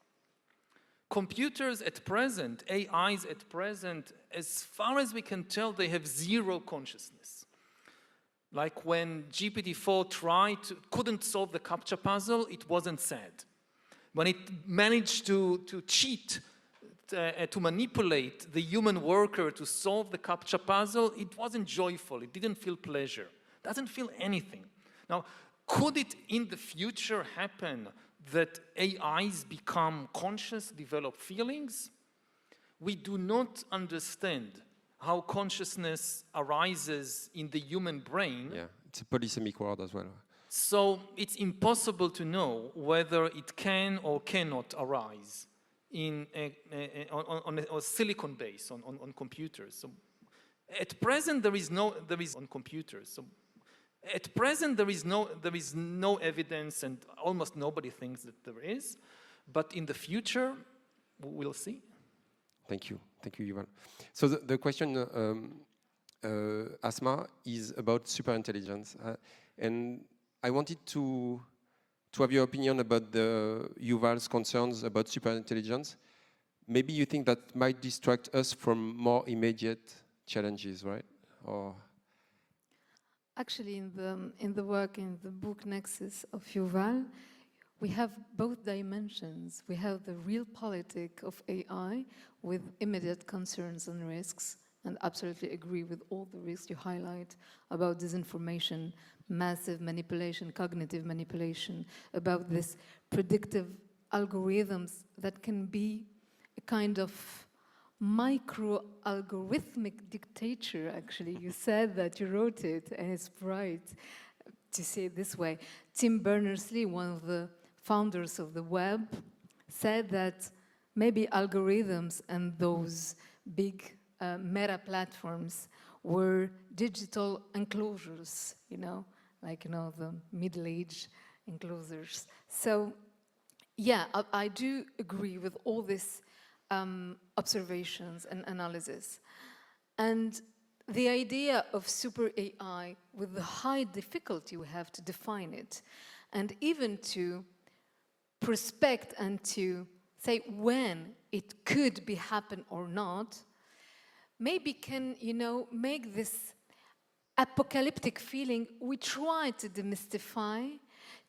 Computers at present, AIs at present, as far as we can tell, they have zero consciousness. Like when GPT-4 couldn't solve the CAPTCHA puzzle, it wasn't sad. When it managed to cheat, to manipulate the human worker to solve the CAPTCHA puzzle, it wasn't joyful, it didn't feel pleasure, doesn't feel anything. Now, could it in the future happen that AIs become conscious, develop feelings? We do not understand how consciousness arises in the human brain. Yeah, it's a polysemic world as well. So it's impossible to know whether it can or cannot arise on a silicon base, on computers. So at present, there is on computers. So at present, there is no evidence, and almost nobody thinks that there is. But in the future, we'll see. Thank you, Yuval. So the question, Asma, is about superintelligence, and I wanted to have your opinion about Yuval's concerns about superintelligence. Maybe you think that might distract us from more immediate challenges, right? Or actually, in the work in the book Nexus of Yuval, we have both dimensions. We have the real politic of AI with immediate concerns and risks, and absolutely agree with all the risks you highlight about disinformation, massive manipulation, cognitive manipulation, about this predictive algorithms that can be a kind of micro-algorithmic dictator, actually. You said that, you wrote it, and it's right to say it this way. Tim Berners-Lee, one of the founders of the web, said that maybe algorithms and those big meta platforms were digital enclosures, like, the Middle Age enclosures. So, yeah, I do agree with all these observations and analysis. And the idea of super AI, with the high difficulty we have to define it, and even to prospect and to say when it could be happen or not, maybe can, make this apocalyptic feeling we try to demystify,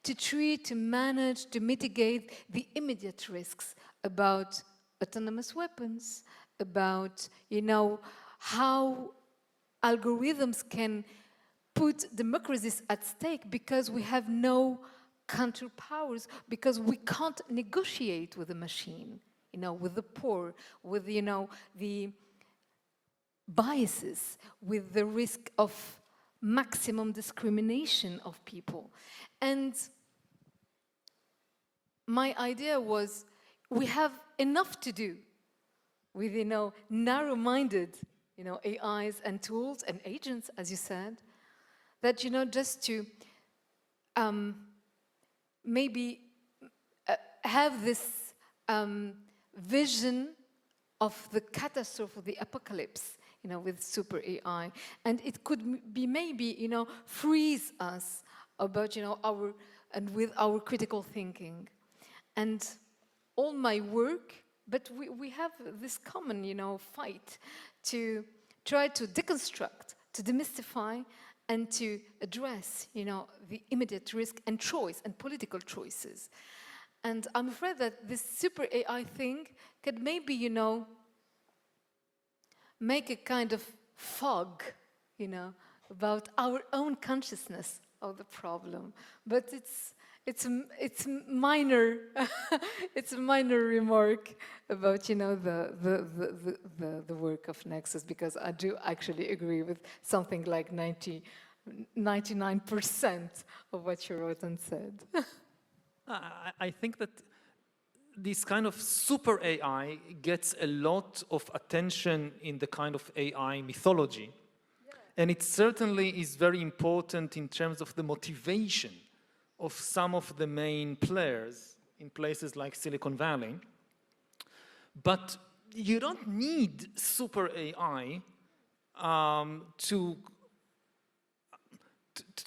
to treat, to manage, to mitigate the immediate risks about autonomous weapons, about, how algorithms can put democracies at stake because we have no counterpowers, because we can't negotiate with the machine, with the poor, with, the biases, with the risk of maximum discrimination of people. And my idea was, we have enough to do with, narrow-minded, AIs and tools and agents, as you said, that, just to maybe have this vision of the catastrophe, of the apocalypse, with super AI. And it could be maybe, freeze us about, with our critical thinking. And all my work, but we have this common, fight to try to deconstruct, to demystify, and to address, the immediate risk and choice and political choices. And I'm afraid that this super AI thing could maybe, make a kind of fog, about our own consciousness of the problem. But it's minor, it's a minor remark about, the work of Nexus, because I do actually agree with something like 99% of what you wrote and said. I think that this kind of super AI gets a lot of attention in the kind of AI mythology. Yeah. And it certainly is very important in terms of the motivation of some of the main players in places like Silicon Valley. But you don't need super AI to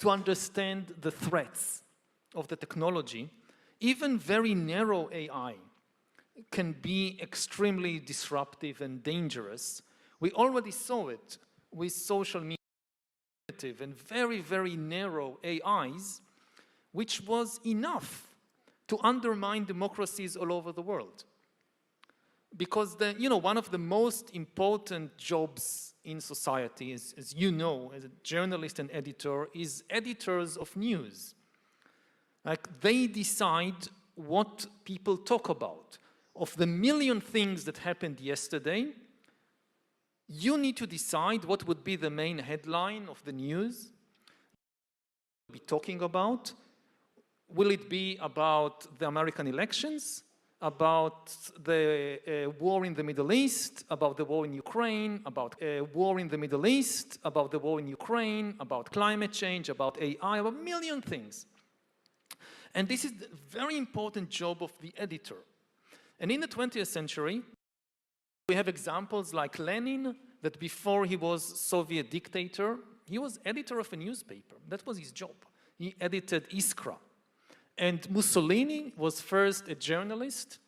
understand the threats of the technology. Even very narrow AI can be extremely disruptive and dangerous. We already saw it with social media and very, very narrow AIs, which was enough to undermine democracies all over the world. Because one of the most important jobs in society, as you know, as a journalist and editor, is editors of news. Like, they decide what people talk about. Of the million things that happened yesterday, you need to decide what would be the main headline of the news. Be talking about. Will it be about the American elections, about the war in the Middle East, about the war in Ukraine, about war in the Middle East, about the war in Ukraine, about climate change, about AI, about a million things. And this is a very important job of the editor. And in the 20th century, we have examples like Lenin, that before he was Soviet dictator, he was editor of a newspaper. That was his job. He edited Iskra. And Mussolini was first a journalist,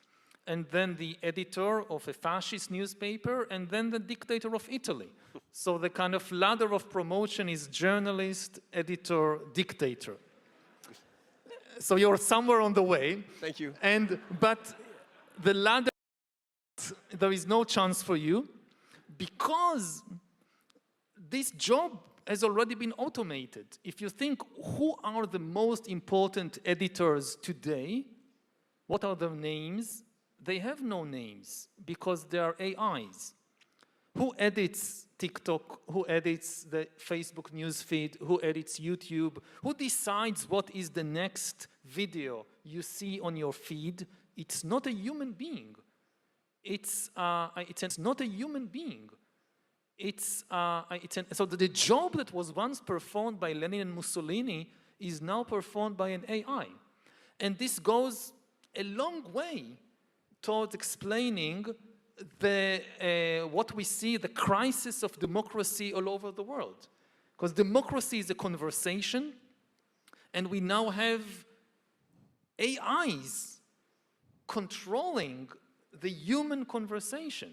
and then the editor of a fascist newspaper, and then the dictator of Italy. So the kind of ladder of promotion is journalist, editor, dictator. So you're somewhere on the way. Thank you. But the ladder, there is no chance for you, because this job has already been automated. If you think, who are the most important editors today? What are their names? They have no names, because they are AIs. Who edits TikTok? Who edits the Facebook newsfeed? Who edits YouTube? Who decides what is the next video you see on your feed? It's not a human being. It's not a human being. So the job that was once performed by Lenin and Mussolini is now performed by an AI. And this goes a long way towards explaining what we see, the crisis of democracy all over the world. Because democracy is a conversation, and we now have AIs controlling the human conversation.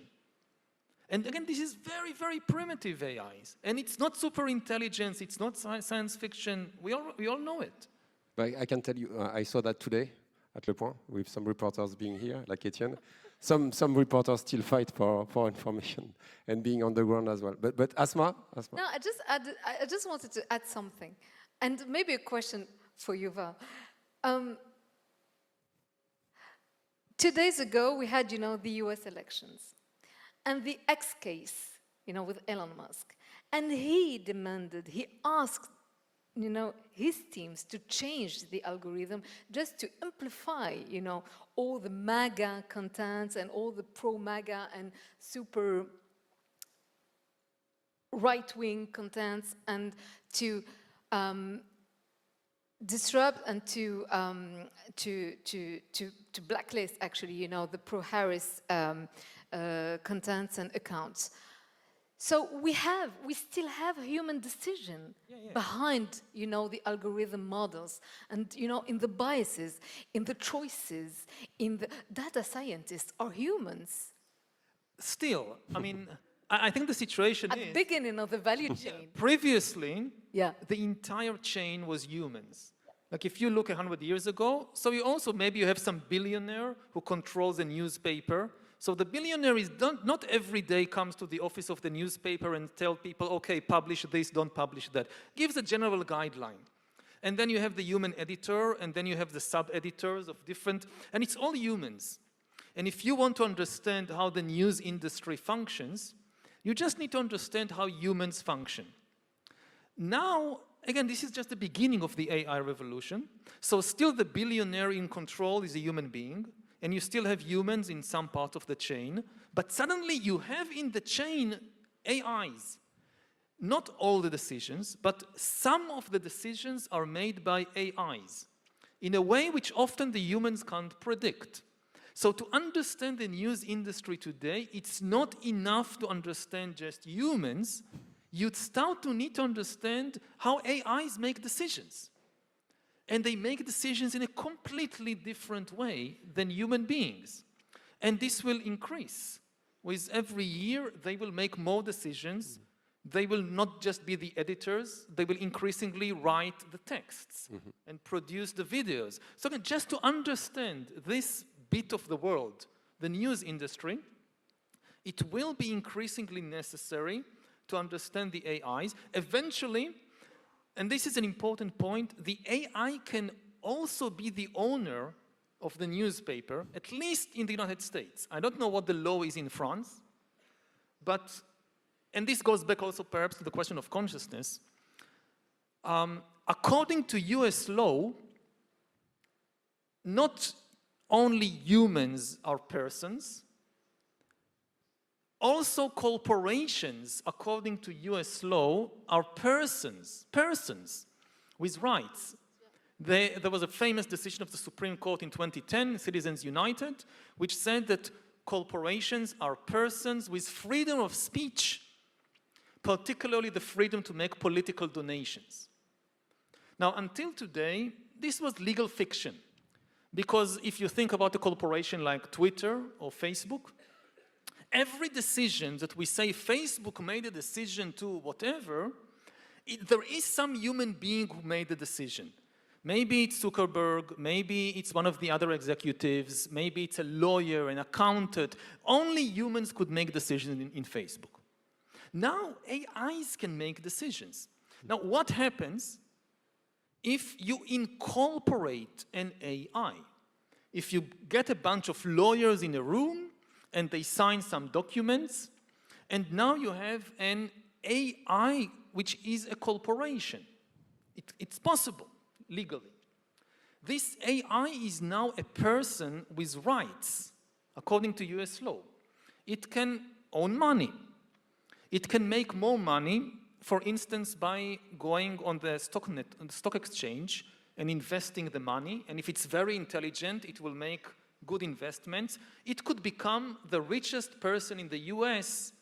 And again, this is very, very primitive AIs. And it's not super intelligence, it's not science fiction. We all know it. But I can tell you, I saw that today at Le Point, with some reporters being here, like Etienne. Some reporters still fight for information and being on the ground as well. But Asma? No, I just wanted to add something. And maybe a question for Yuval. 2 days ago, we had, the US elections. And the X case, with Elon Musk. And he asked, his teams to change the algorithm just to amplify, all the MAGA contents and all the pro-MAGA and super right-wing contents, and to disrupt and to blacklist, actually, the pro-Harris contents and accounts. So we still have a human decision behind, the algorithm models, and in the biases, in the choices, in the data scientists are humans. Still, I mean, I think the situation at the beginning of the value chain. Previously, the entire chain was humans. Like if you look 100 years ago, so maybe you have some billionaire who controls a newspaper. So the billionaire not every day comes to the office of the newspaper and tell people, okay, publish this, don't publish that. Gives a general guideline. And then you have the human editor, and then you have the sub-editors of different, and it's all humans. And if you want to understand how the news industry functions, you just need to understand how humans function. Now, again, this is just the beginning of the AI revolution. So still the billionaire in control is a human being, and you still have humans in some part of the chain, but suddenly you have in the chain AIs. Not all the decisions, but some of the decisions are made by AIs in a way which often the humans can't predict. So to understand the news industry today, it's not enough to understand just humans. You'd start to need to understand how AIs make decisions. And they make decisions in a completely different way than human beings. And this will increase. With every year, they will make more decisions. They will not just be the editors, they will increasingly write the texts and produce the videos. So again, just to understand this bit of the world, the news industry, it will be increasingly necessary to understand the AIs. Eventually, and this is an important point, the AI can also be the owner of the newspaper, at least in the United States. I don't know what the law is in France, but, and this goes back also perhaps to the question of consciousness. According to US law, not only humans are persons, also corporations, according to US law, are persons with rights. There was a famous decision of the Supreme Court in 2010, Citizens United, which said that corporations are persons with freedom of speech, particularly the freedom to make political donations. Now, until today, this was legal fiction, because if you think about a corporation like Twitter or Facebook, every decision that we say Facebook made a decision to whatever, there is some human being who made the decision. Maybe it's Zuckerberg, maybe it's one of the other executives, maybe it's a lawyer, an accountant. Only humans could make decisions in Facebook. Now AIs can make decisions. Now what happens if you incorporate an AI? If you get a bunch of lawyers in a room and they sign some documents, and now you have an AI which is a corporation. It's possible, legally. This AI is now a person with rights, according to US law. It can own money. It can make more money, for instance, by going on the stock exchange and investing the money, and if it's very intelligent, it will make good investments, it could become the richest person in the US.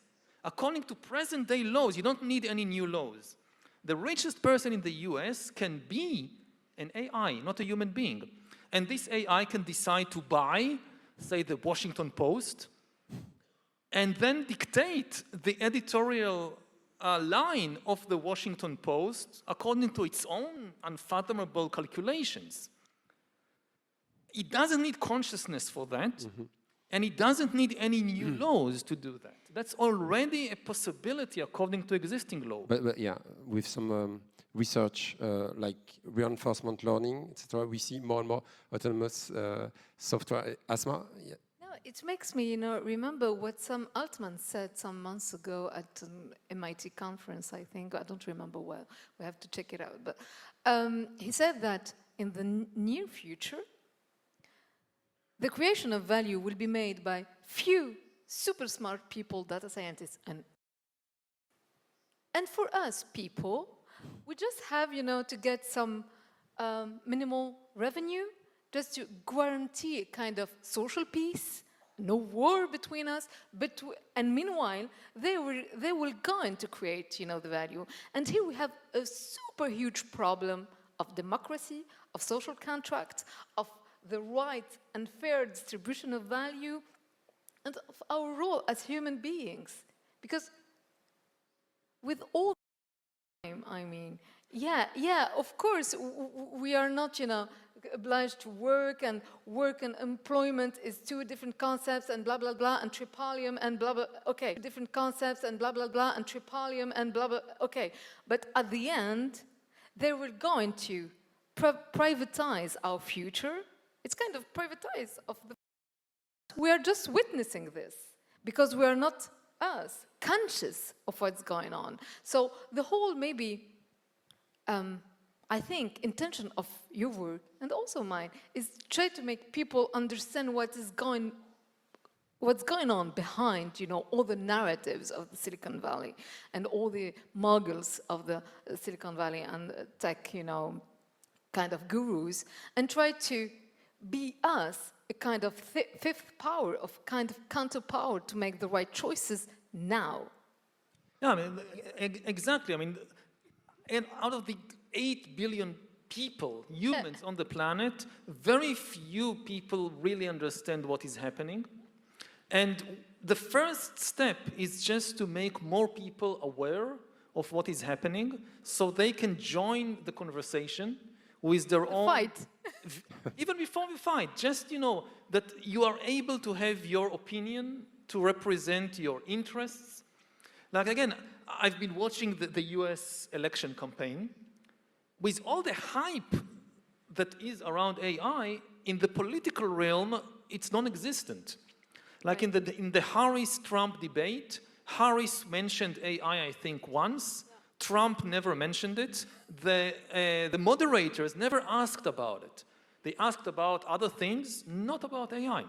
According to present-day laws, you don't need any new laws. The richest person in the US can be an AI, not a human being. And this AI can decide to buy, say, the Washington Post, and then dictate the editorial line of the Washington Post according to its own unfathomable calculations. It doesn't need consciousness for that, and it doesn't need any new laws to do that. That's already a possibility according to existing law. But yeah, with some research like reinforcement learning, etc., we see more and more autonomous software. Asma? Yeah. No, it makes me, remember what Sam Altman said some months ago at an MIT conference, I think. I don't remember well. We have to check it out. But he said that in the near future, the creation of value will be made by few super smart people, data scientists, and for us people, we just have, to get some minimal revenue, just to guarantee a kind of social peace, no war between us, and meanwhile, they will go on to create, the value. And here we have a super huge problem of democracy, of social contracts, of the right and fair distribution of value, and of our role as human beings. Because with all time, I mean, of course, we are not, obliged to work and employment is two different concepts and blah, blah, blah, and tripalium and blah, blah, okay. Different concepts and blah, blah, blah, and tripalium and blah, blah, okay. But at the end, they were going to privatize our future. It's kind of privatize of the... We are just witnessing this because we are not us conscious of what's going on. So the whole maybe, I think, intention of your work and also mine is try to make people understand what's going on behind, all the narratives of the Silicon Valley and all the moguls of the Silicon Valley and tech, kind of gurus, and try to be us, a kind of fifth power, of kind of counterpower to make the right choices now. Yeah, I mean, exactly. I mean, and out of the 8 billion people, humans on the planet, very few people really understand what is happening. And the first step is just to make more people aware of what is happening so they can join the conversation with their own... Fight. Even before we fight, just, that you are able to have your opinion, to represent your interests. Like, again, I've been watching the US election campaign. With all the hype that is around AI, in the political realm, it's non-existent. Like in the Harris-Trump debate, Harris mentioned AI, I think, once. Trump never mentioned it. The moderators never asked about it. They asked about other things, not about AI.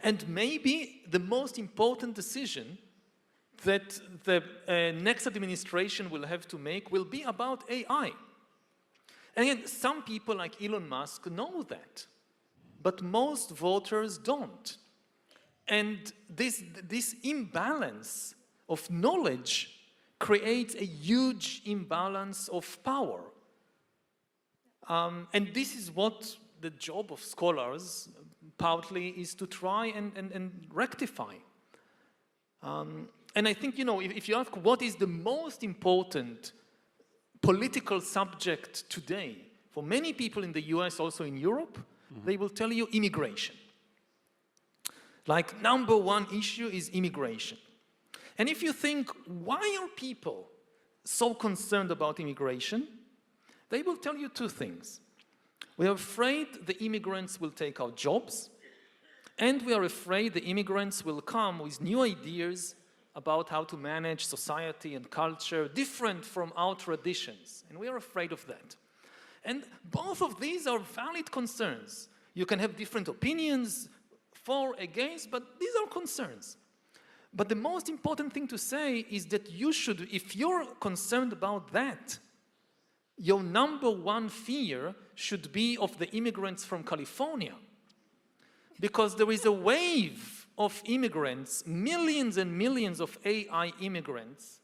And maybe the most important decision that the next administration will have to make will be about AI. And again, some people like Elon Musk know that, but most voters don't. And this imbalance of knowledge creates a huge imbalance of power. And this is what the job of scholars partly is to try and rectify. And I think, if you ask what is the most important political subject today, for many people in the US, also in Europe, they will tell you immigration. Like, number one issue is immigration. And if you think, why are people so concerned about immigration? They will tell you two things. We are afraid the immigrants will take our jobs, and we are afraid the immigrants will come with new ideas about how to manage society and culture different from our traditions. And we are afraid of that. And both of these are valid concerns. You can have different opinions, for, against, but these are concerns. But the most important thing to say is that you should, if you're concerned about that, your number one fear should be of the immigrants from California. because there is a wave of immigrants, millions and millions of AI immigrants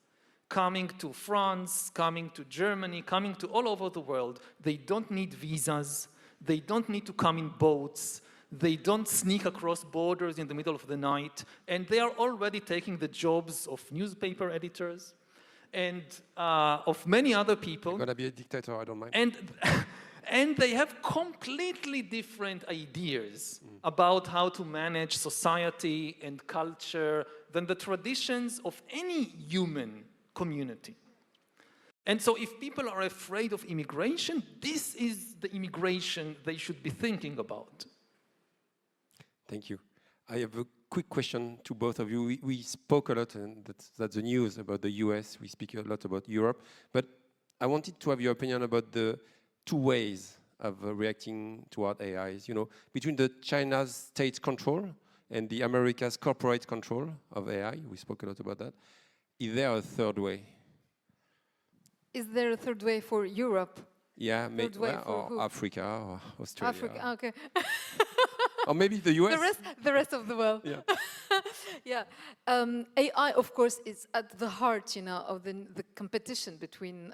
coming to France, coming to Germany, coming to all over the world. They don't need visas. They don't need to come in boats. They don't sneak across borders in the middle of the night. And they are already taking the jobs of newspaper editors and of many other people. You're gonna be a dictator, I don't mind. And they have completely different ideas about how to manage society and culture than the traditions of any human community. And so if people are afraid of immigration, this is the immigration they should be thinking about. Thank you. I have a quick question to both of you. We spoke a lot, and that's the news about the US. We speak a lot about Europe. But I wanted to have your opinion about the two ways of reacting toward AIs. You know, between the China's state control and the America's corporate control of AI. We spoke a lot about that. Is there a third way? Is there a third way for Europe? Yeah, or or Africa, or Australia. Africa, okay. Or maybe the US. The rest of the world. Yeah. Yeah. AI, of course, is at the heart, you know, of the competition between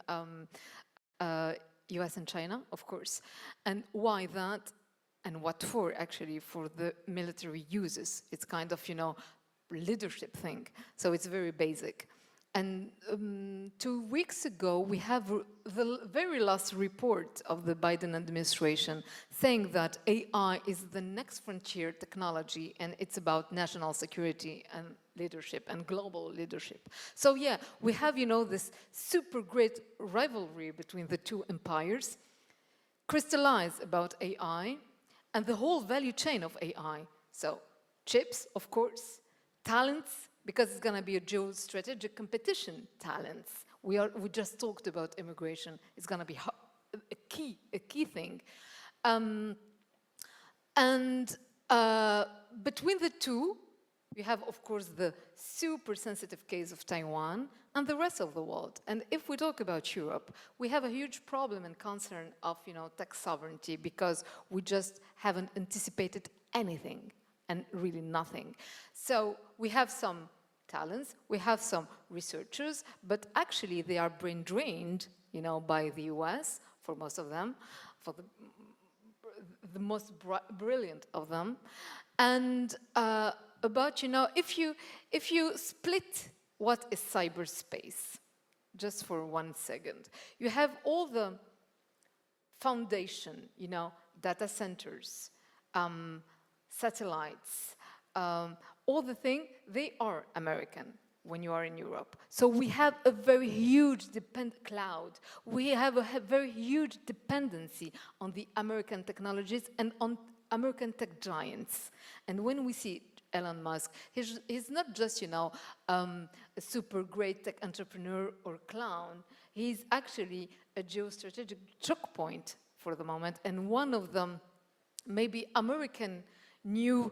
US and China, of course. And why that? And what for, actually, for the military uses. It's kind of, you know, leadership thing. So it's very basic. And 2 weeks ago, we have the very last report of the Biden administration saying that AI is the next frontier technology, and it's about national security and leadership and global leadership. So yeah, we have, you know, this super great rivalry between the two empires, crystallized about AI and the whole value chain of AI. So chips, of course, talents, because it's going to be a geostrategic competition, talents. We just talked about immigration. It's going to be a key thing. Between the two, you have, of course, the super sensitive case of Taiwan and the rest of the world. And if we talk about Europe, we have a huge problem and concern of, you know, tech sovereignty, because we just haven't anticipated anything. And really nothing. So we have some talents, we have some researchers, but actually they are brain drained, you know, by the US, for most of them, for the most brilliant of them. And about, you know, if you split what is cyberspace, just for 1 second, you have all the foundation, you know, data centers, satellites, all the things, they are American when you are in Europe. So we have a very huge cloud. We have a very huge dependency on the American technologies and on American tech giants. And when we see Elon Musk, he's not just, you know, a super great tech entrepreneur or clown. He's actually a geostrategic choke point for the moment, and one of them, maybe American new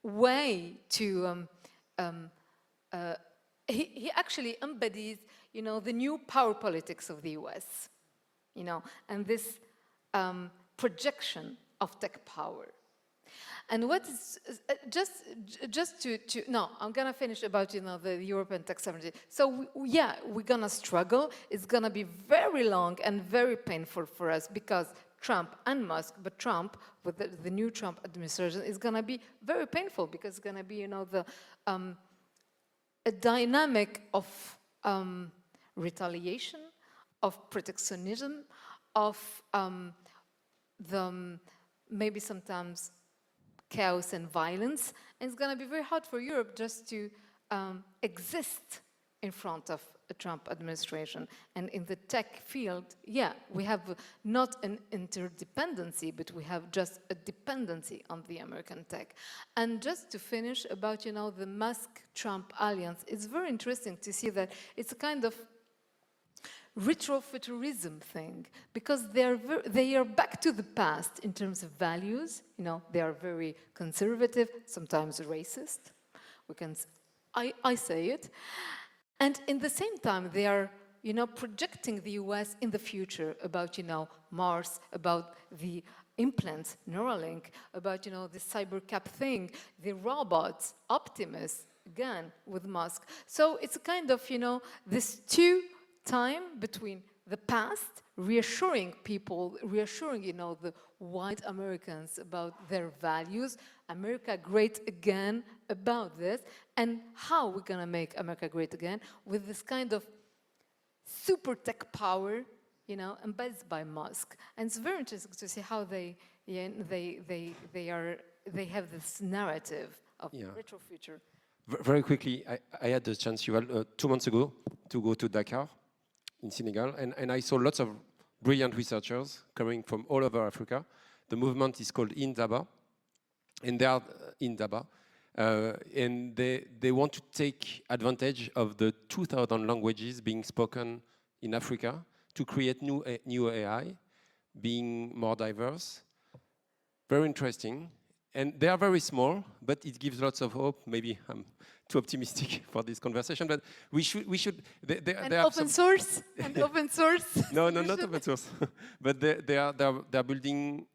way to he actually embodies, you know, the new power politics of the US, you know, and this projection of tech power. And what is just to no, I'm gonna finish about, you know, the European tech sovereignty. So yeah, we're gonna struggle. It's gonna be very long and very painful for us, because Trump and Musk, but Trump, with the new Trump administration, is going to be very painful, because it's going to be, you know, a dynamic of retaliation, of protectionism, of maybe sometimes chaos and violence. And it's going to be very hard for Europe just to exist in front of a Trump administration. And in the tech field, yeah, we have not an interdependency, but we have just a dependency on the American tech. And just to finish about, you know, the Musk-Trump alliance, it's very interesting to see that it's a kind of retrofuturism thing, because they are back to the past in terms of values. You know, they are very conservative, sometimes racist. I say it. And in the same time, they are, you know, projecting the US in the future about, you know, Mars, about the implants, Neuralink, about, the cybercap thing, the robots, Optimus, again, with Musk. So it's a kind of, this time between the past, reassuring people, reassuring, the white Americans about their values, America great again about this, and how we're going to make America great again with this kind of super tech power, embedded by Musk. And it's very interesting to see how they have this narrative of retro future. Very quickly, I had the chance, Yuval, 2 months ago to go to Dakar in Senegal, and I saw lots of brilliant researchers coming from all over Africa. The movement is called Indaba, and they are Indaba, and they want to take advantage of the 2,000 languages being spoken in Africa to create new AI, being more diverse. Very interesting. And they are very small, but it gives lots of hope. Maybe I'm too optimistic for this conversation, but we should. And open source. And open source. No, not open source. But they're building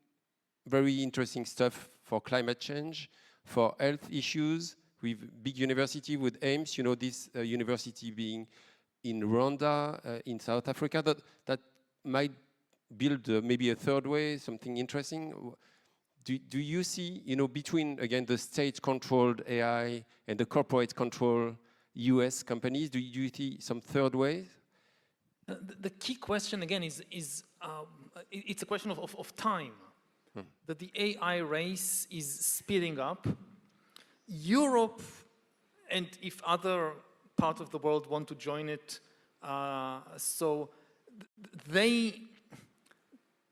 very interesting stuff for climate change, for health issues, with big university with aims. This university being in Rwanda, in South Africa, that might build maybe a third way, something interesting. Do you see, between, again, the state-controlled AI and the corporate-controlled US companies, do you see some third way? The key question, again, is it's a question of time. That the AI race is speeding up. Europe, and if other parts of the world want to join it,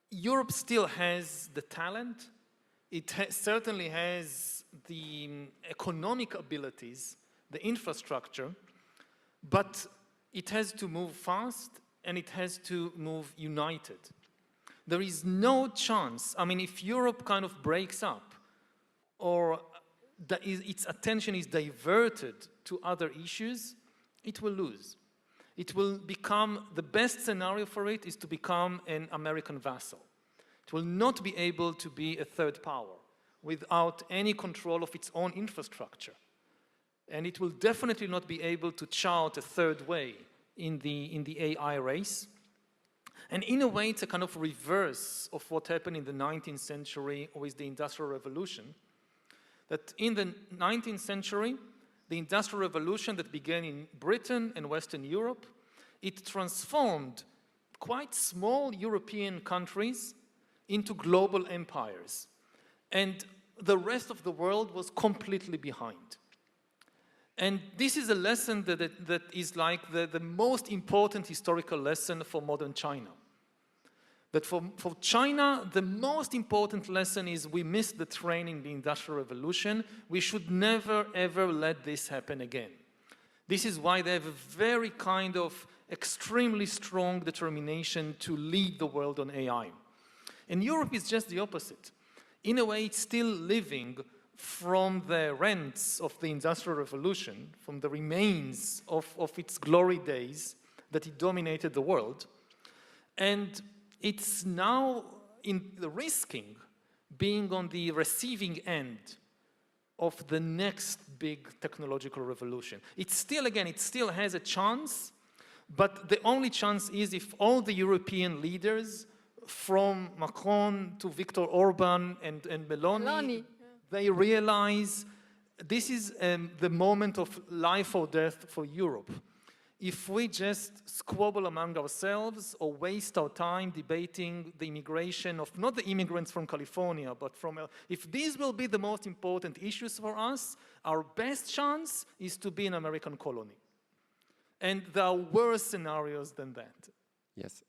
Europe still has the talent. It certainly has the economic abilities, the infrastructure, but it has to move fast and it has to move united. There is no chance, if Europe kind of breaks up or its attention is diverted to other issues, it will lose. It will become, the best scenario for it is to become an American vassal. It will not be able to be a third power without any control of its own infrastructure. And it will definitely not be able to chart a third way in the AI race. And in a way, it's a kind of reverse of what happened in the 19th century with the Industrial Revolution. That in the 19th century, the Industrial Revolution that began in Britain and Western Europe, it transformed quite small European countries into global empires. And the rest of the world was completely behind. And this is a lesson that is like the most important historical lesson for modern China. That for China, the most important lesson is we missed the train in the Industrial Revolution. We should never, ever let this happen again. This is why they have a very kind of extremely strong determination to lead the world on AI. And Europe is just the opposite. In a way, it's still living from the rents of the Industrial Revolution, from the remains of its glory days that it dominated the world. And it's now in the risking being on the receiving end of the next big technological revolution. It still has a chance, but the only chance is if all the European leaders, from Macron to Viktor Orban and Meloni, they realize this is the moment of life or death for Europe. If we just squabble among ourselves or waste our time debating the immigration of, not the immigrants from California, but if these will be the most important issues for us, our best chance is to be an American colony. And there are worse scenarios than that. Yes.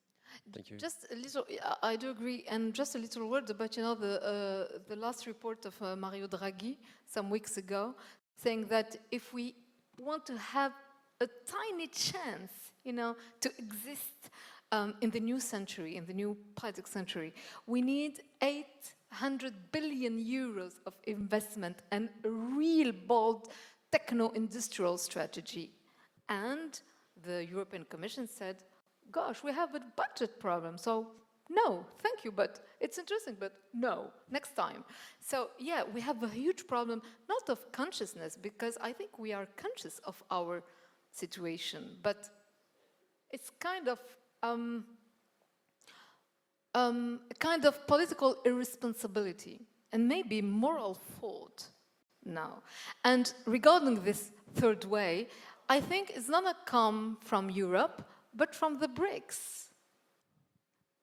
Thank you. Just a little, I do agree, and just a little word about, the last report of Mario Draghi some weeks ago, saying that if we want to have a tiny chance, to exist in the new century, in the new political century, we need 800 billion euros of investment and a real bold techno-industrial strategy. And the European Commission said, gosh, we have a budget problem, so no, thank you, but it's interesting, but no, next time. So yeah, we have a huge problem, not of consciousness, because I think we are conscious of our situation, but it's kind of political irresponsibility and maybe moral fault now. And regarding this third way, I think it's not gonna come from Europe, but from the BRICS.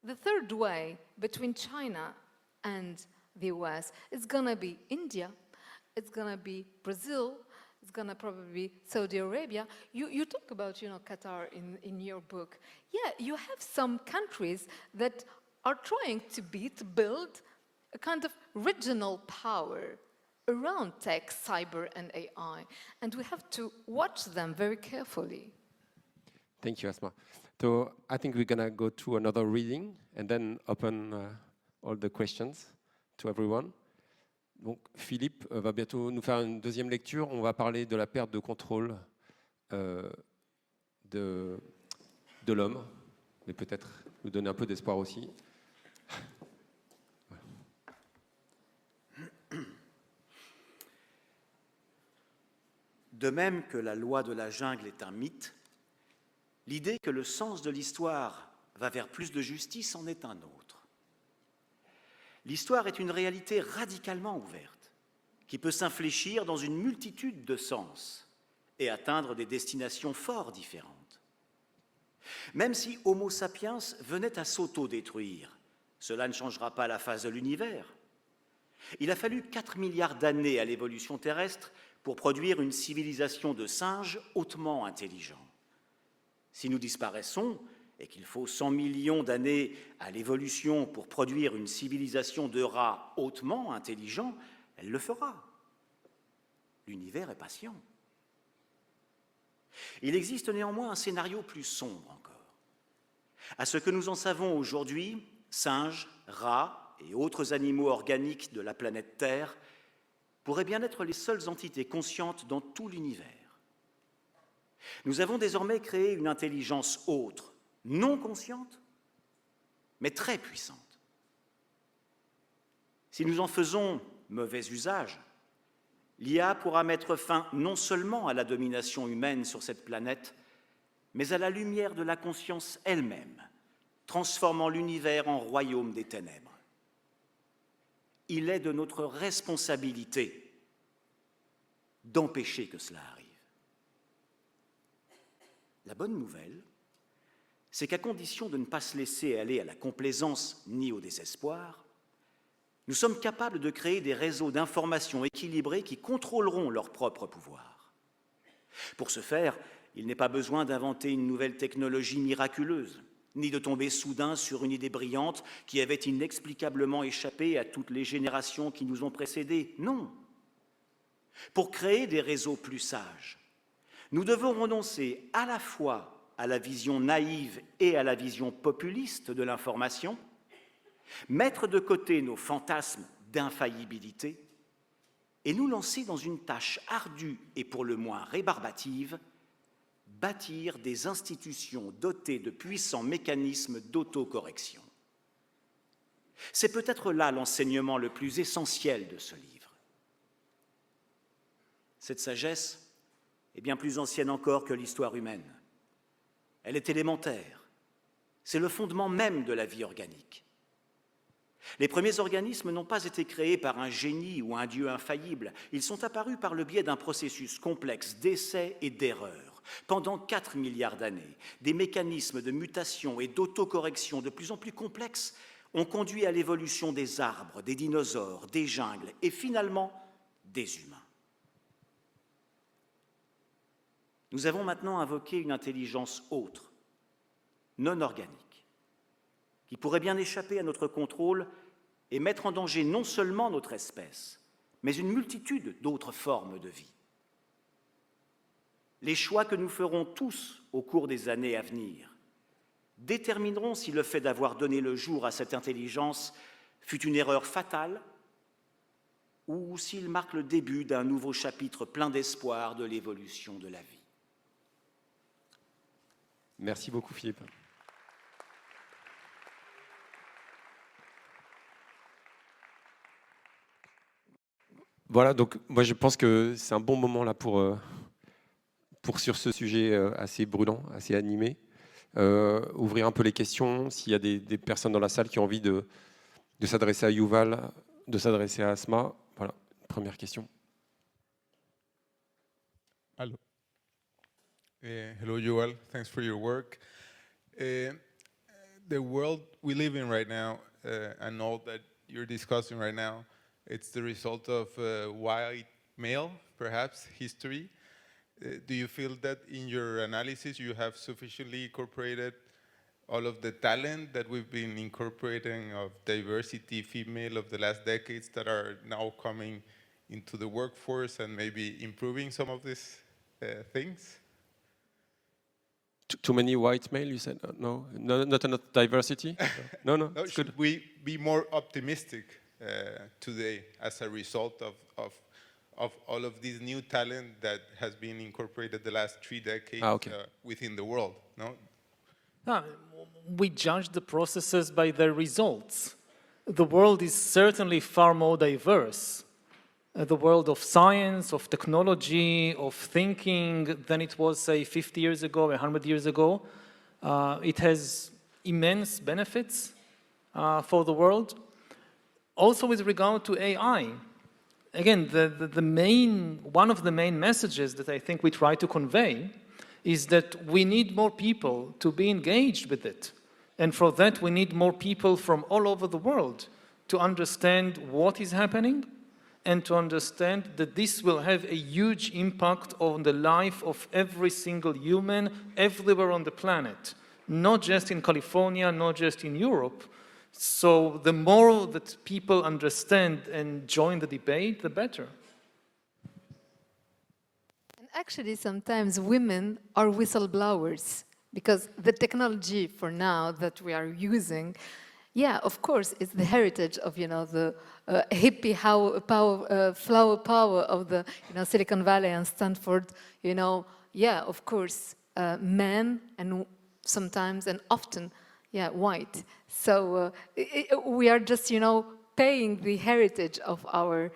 The third way between China and the US is gonna be India, it's gonna be Brazil, it's gonna probably be Saudi Arabia. You talk about, Qatar in your book. Yeah, you have some countries that are trying to build a kind of regional power around tech, cyber, and AI. And we have to watch them very carefully. Thank you, Asma. So I think we're going to go to another reading and then open all the questions to everyone. Donc, Philippe va bientôt nous faire une deuxième lecture. On va parler de la perte de contrôle de l'homme, mais peut-être nous donner un peu d'espoir aussi. De même que la loi de la jungle est un mythe, l'idée que le sens de l'histoire va vers plus de justice en est un autre. L'histoire est une réalité radicalement ouverte, qui peut s'infléchir dans une multitude de sens et atteindre des destinations fort différentes. Même si Homo sapiens venait à s'auto-détruire, cela ne changera pas la phase de l'univers. Il a fallu 4 milliards d'années à l'évolution terrestre pour produire une civilisation de singes hautement intelligents. Si nous disparaissons, et qu'il faut 100 millions d'années à l'évolution pour produire une civilisation de rats hautement intelligents, elle le fera. L'univers est patient. Il existe néanmoins un scénario plus sombre encore. À ce que nous en savons aujourd'hui, singes, rats et autres animaux organiques de la planète Terre pourraient bien être les seules entités conscientes dans tout l'univers. Nous avons désormais créé une intelligence autre, non consciente, mais très puissante. Si nous en faisons mauvais usage, l'IA pourra mettre fin non seulement à la domination humaine sur cette planète, mais à la lumière de la conscience elle-même, transformant l'univers en royaume des ténèbres. Il est de notre responsabilité d'empêcher que cela arrive. La bonne nouvelle, c'est qu'à condition de ne pas se laisser aller à la complaisance ni au désespoir, nous sommes capables de créer des réseaux d'information équilibrés qui contrôleront leur propre pouvoir. Pour ce faire, il n'est pas besoin d'inventer une nouvelle technologie miraculeuse, ni de tomber soudain sur une idée brillante qui avait inexplicablement échappé à toutes les générations qui nous ont précédés. Non. Pour créer des réseaux plus sages, nous devons renoncer à la fois à la vision naïve et à la vision populiste de l'information, mettre de côté nos fantasmes d'infaillibilité et nous lancer dans une tâche ardue et pour le moins rébarbative, bâtir des institutions dotées de puissants mécanismes d'autocorrection. C'est peut-être là l'enseignement le plus essentiel de ce livre. Cette sagesse est bien plus ancienne encore que l'histoire humaine. Elle est élémentaire. C'est le fondement même de la vie organique. Les premiers organismes n'ont pas été créés par un génie ou un dieu infaillible. Ils sont apparus par le biais d'un processus complexe d'essais et d'erreurs. Pendant 4 milliards d'années, des mécanismes de mutation et d'autocorrection de plus en plus complexes ont conduit à l'évolution des arbres, des dinosaures, des jungles et finalement des humains. Nous avons maintenant invoqué une intelligence autre, non organique, qui pourrait bien échapper à notre contrôle et mettre en danger non seulement notre espèce, mais une multitude d'autres formes de vie. Les choix que nous ferons tous au cours des années à venir détermineront si le fait d'avoir donné le jour à cette intelligence fut une erreur fatale ou s'il marque le début d'un nouveau chapitre plein d'espoir de l'évolution de la vie. Merci beaucoup, Philippe. Voilà, donc moi je pense que c'est un bon moment là pour sur ce sujet assez brûlant, assez animé, ouvrir un peu les questions. S'il y a des personnes dans la salle qui ont envie de s'adresser à Yuval, de s'adresser à Asma. Voilà, première question. Hello. Hello, Yuval. Thanks for your work. The world we live in right now, and all that you're discussing right now, it's the result of white male, perhaps, history. Do you feel that in your analysis you have sufficiently incorporated all of the talent that we've been incorporating of diversity, female, of the last decades that are now coming into the workforce and maybe improving some of these things? Too many white male, you said? No, not enough diversity? No, it's should good. we be more optimistic today as a result of all of this new talent that has been incorporated the last 3 decades within the world? No? We judge the processes by their results. The world is certainly far more diverse. The world of science, of technology, of thinking than it was, say, 50 years ago, 100 years ago. It has immense benefits for the world. Also with regard to AI, again, one of the main messages that I think we try to convey is that we need more people to be engaged with it. And for that, we need more people from all over the world to understand what is happening and to understand that this will have a huge impact on the life of every single human everywhere on the planet, not just in California, not just in Europe. So the more that people understand and join the debate, the better. And actually, sometimes women are whistleblowers because the technology for now that we are using, yeah, of course, it's the heritage of, the hippie flower power of the, Silicon Valley and Stanford, yeah, of course, men and sometimes and often, yeah, white. So we are just, paying the heritage of our,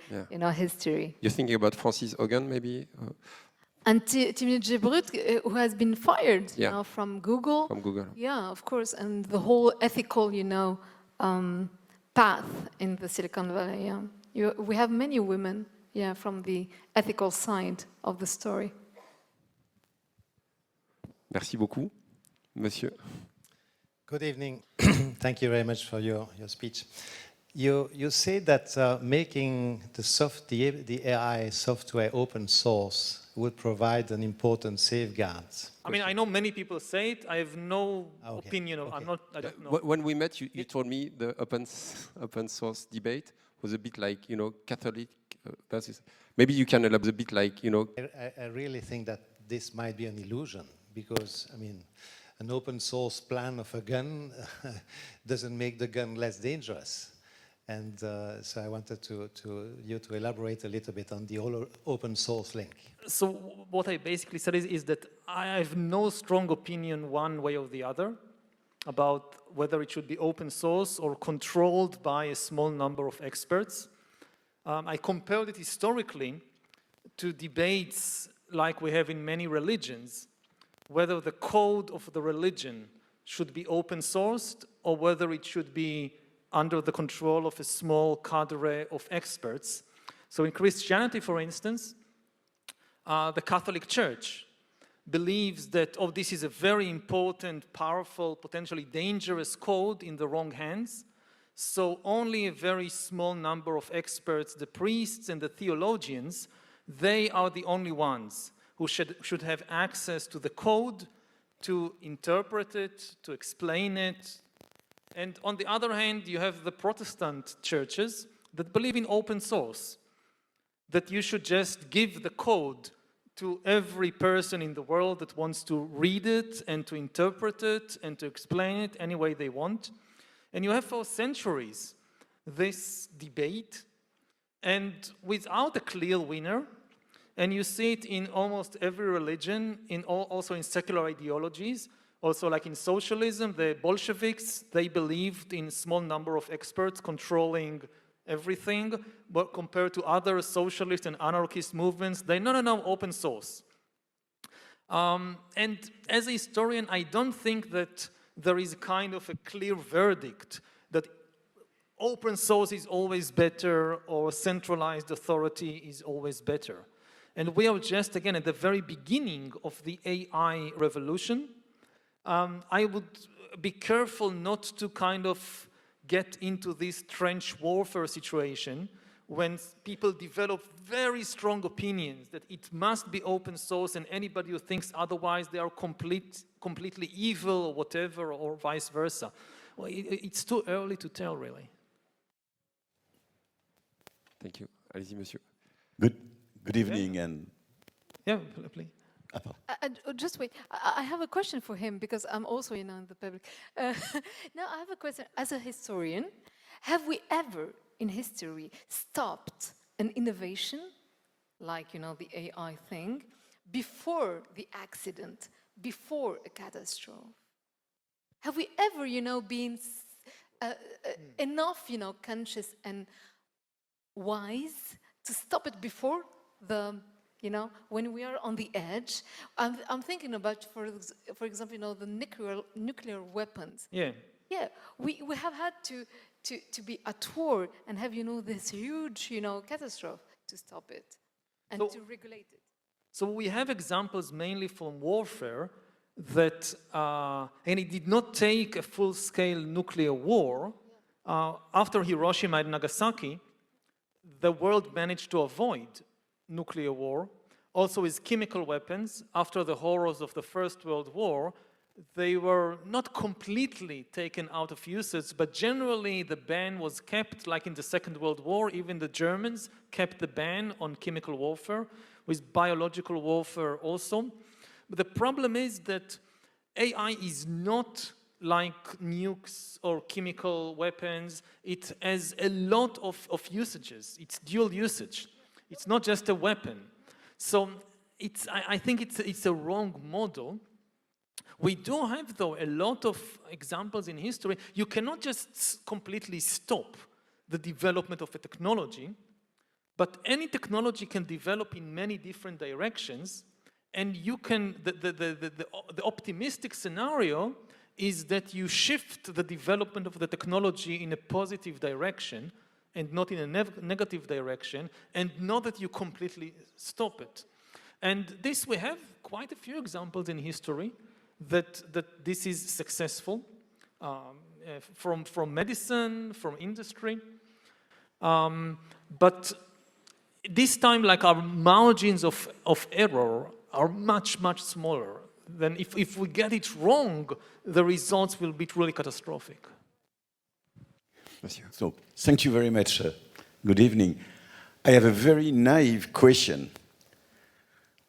history. You're thinking about Francis Hogan, maybe? And Timothy Brut, who has been fired, from Google. From Google. Yeah, of course, and the whole ethical, path in the Silicon Valley. Yeah, we have many women, from the ethical side of the story. Merci beaucoup, monsieur. Good evening. Thank you very much for your speech. You say that making the AI software open source would provide an important safeguard. I mean, I know many people say it. I have no opinion. I don't know. When we met, you told me the open source debate was a bit like, Catholic versus. Maybe you can elaborate a bit like, I really think that this might be an illusion because, I mean, an open source plan of a gun doesn't make the gun less dangerous. And so I wanted you to elaborate a little bit on the open source link. So what I basically said is that I have no strong opinion one way or the other about whether it should be open source or controlled by a small number of experts. I compared it historically to debates like we have in many religions, whether the code of the religion should be open sourced or whether it should be under the control of a small cadre of experts. So in Christianity, for instance, the Catholic Church believes that, this is a very important, powerful, potentially dangerous code in the wrong hands. So only a very small number of experts, the priests and the theologians, they are the only ones who should have access to the code, to interpret it, to explain it. And on the other hand, you have the Protestant churches that believe in open source, that you should just give the code to every person in the world that wants to read it and to interpret it and to explain it any way they want. And you have for centuries this debate, and without a clear winner, and you see it in almost every religion, also in secular ideologies. Also, like in socialism, the Bolsheviks, they believed in a small number of experts controlling everything, but compared to other socialist and anarchist movements, they, no, open source. And as a historian, I don't think that there is kind of a clear verdict that open source is always better or centralized authority is always better. And we are just, again, at the very beginning of the AI revolution. I would be careful not to kind of get into this trench warfare situation when people develop very strong opinions that it must be open source, and anybody who thinks otherwise, they are completely evil or whatever, or vice versa. Well, it's too early to tell, really. Thank you. Allez-y, monsieur. Good evening, and Yeah, please. Just wait. I have a question for him because I'm also, in the public. Now, I have a question. As a historian, have we ever in history stopped an innovation, like, the AI thing, before the accident, before a catastrophe? Have we ever, been enough, conscious and wise to stop it before the, when we are on the edge? I'm thinking about, for example, the nuclear weapons. Yeah. Yeah, we have had to be at war and have, this huge, catastrophe to stop it and to regulate it. So we have examples mainly from warfare that, and it did not take a full-scale nuclear war. After Hiroshima and Nagasaki, the world managed to avoid nuclear war. Also with chemical weapons, after the horrors of the First World War, they were not completely taken out of usage, but generally the ban was kept, like in the Second World War. Even the Germans kept the ban on chemical warfare, with biological warfare also. But the problem is that AI is not like nukes or chemical weapons. It has a lot of usages. It's dual usage. It's not just a weapon. So I think it's a wrong model. We do have, though, a lot of examples in history. You cannot just completely stop the development of a technology, but any technology can develop in many different directions, and you can, the optimistic scenario is that you shift the development of the technology in a positive direction and not in a negative direction, and not that you completely stop it. And this, we have quite a few examples in history that this is successful, from medicine, from industry. But this time, like, our margins of error are much, much smaller. Then if we get it wrong, the results will be truly catastrophic. so thank you very much. Good evening. I have a very naive question.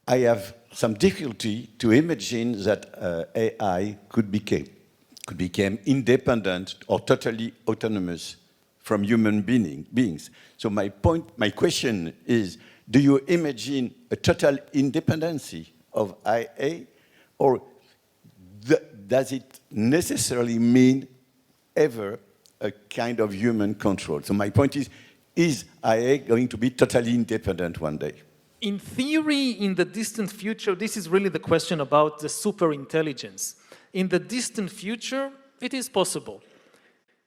I have some difficulty to imagine that AI could become independent or totally autonomous from human beings. So my question is, do you imagine a total independency of AI, or does it necessarily mean ever a kind of human control? So my point is AI going to be totally independent one day? In theory, in the distant future, this is really the question about the superintelligence. In the distant future, it is possible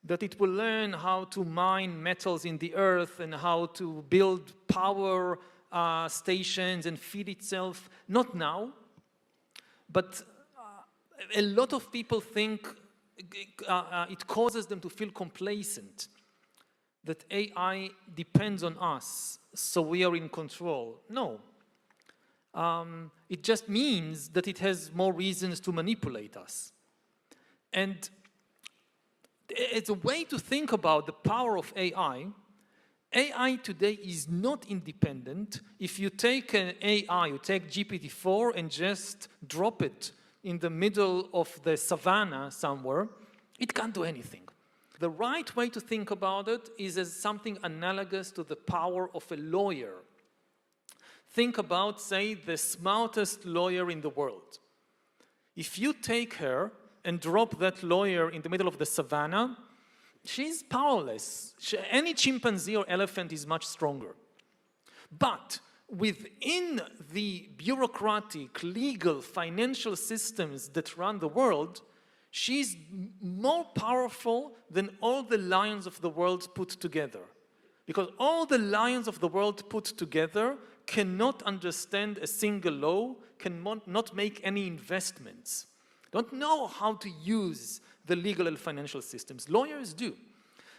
that it will learn how to mine metals in the earth and how to build power stations and feed itself. Not now, but a lot of people think it causes them to feel complacent, that AI depends on us, so we are in control. No. It just means that it has more reasons to manipulate us. And it's a way to think about the power of AI. AI today is not independent. If you take an AI, you take GPT-4 and just drop it in the middle of the savannah somewhere, it can't do anything. The right way to think about it is as something analogous to the power of a lawyer. Think about, say, the smartest lawyer in the world. If you take her and drop that lawyer in the middle of the savannah, she's powerless. Any chimpanzee or elephant is much stronger. But within the bureaucratic, legal, financial systems that run the world, she's more powerful than all the lions of the world put together. Because all the lions of the world put together cannot understand a single law, cannot make any investments, don't know how to use the legal and financial systems. Lawyers do.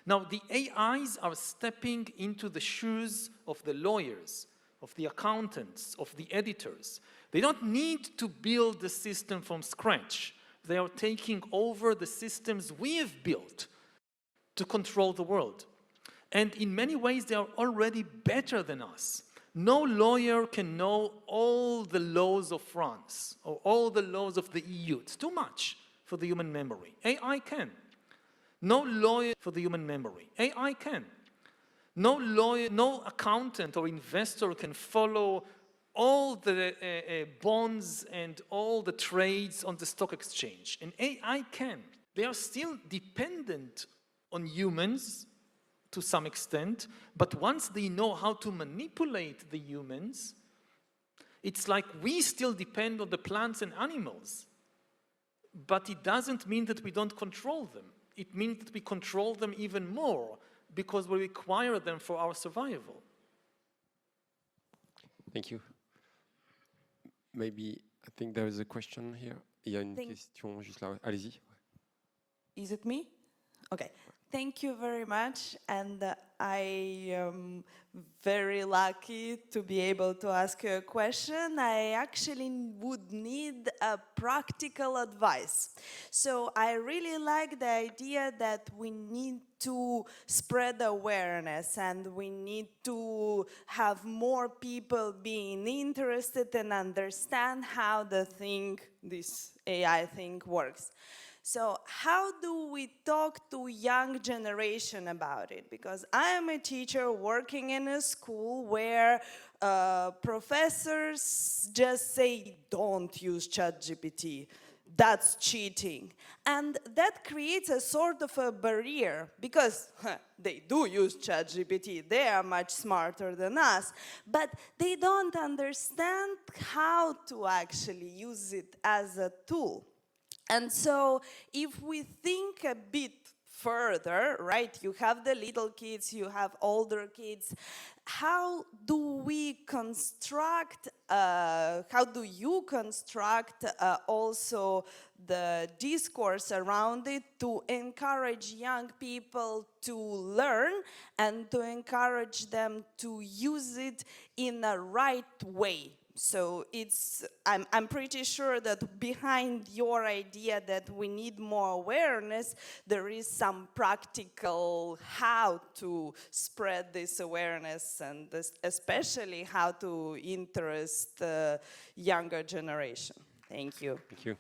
Now, the AIs are stepping into the shoes of the lawyers, of the accountants, of the editors. They don't need to build the system from scratch. They are taking over the systems we have built to control the world. And in many ways, they are already better than us. No lawyer can know all the laws of France or all the laws of the EU. It's too much for the human memory. AI can. No lawyer for the human memory. AI can. No lawyer, no accountant or investor can follow all the bonds and all the trades on the stock exchange. And AI can. They are still dependent on humans to some extent, but once they know how to manipulate the humans, it's like we still depend on the plants and animals. But it doesn't mean that we don't control them. It means that we control them even more because we require them for our survival. Thank you. Maybe, I think there is a question here. Il y a une question juste là. Allez-y. Is it me? Okay. Thank you very much, and I am very lucky to be able to ask you a question. I actually would need a practical advice. So I really like the idea that we need to spread awareness and we need to have more people being interested and understand how this AI thing works. So how do we talk to young generation about it? Because I am a teacher working in a school where professors just say, don't use ChatGPT. That's cheating. And that creates a sort of a barrier because they do use ChatGPT. They are much smarter than us, but they don't understand how to actually use it as a tool. And so if we think a bit further, right, you have the little kids, you have older kids, how do we construct, how do you construct also the discourse around it to encourage young people to learn and to encourage them to use it in a right way? So I'm pretty sure that behind your idea that we need more awareness, there is some practical how to spread this awareness and especially how to interest the younger generation. Thank you. Thank you.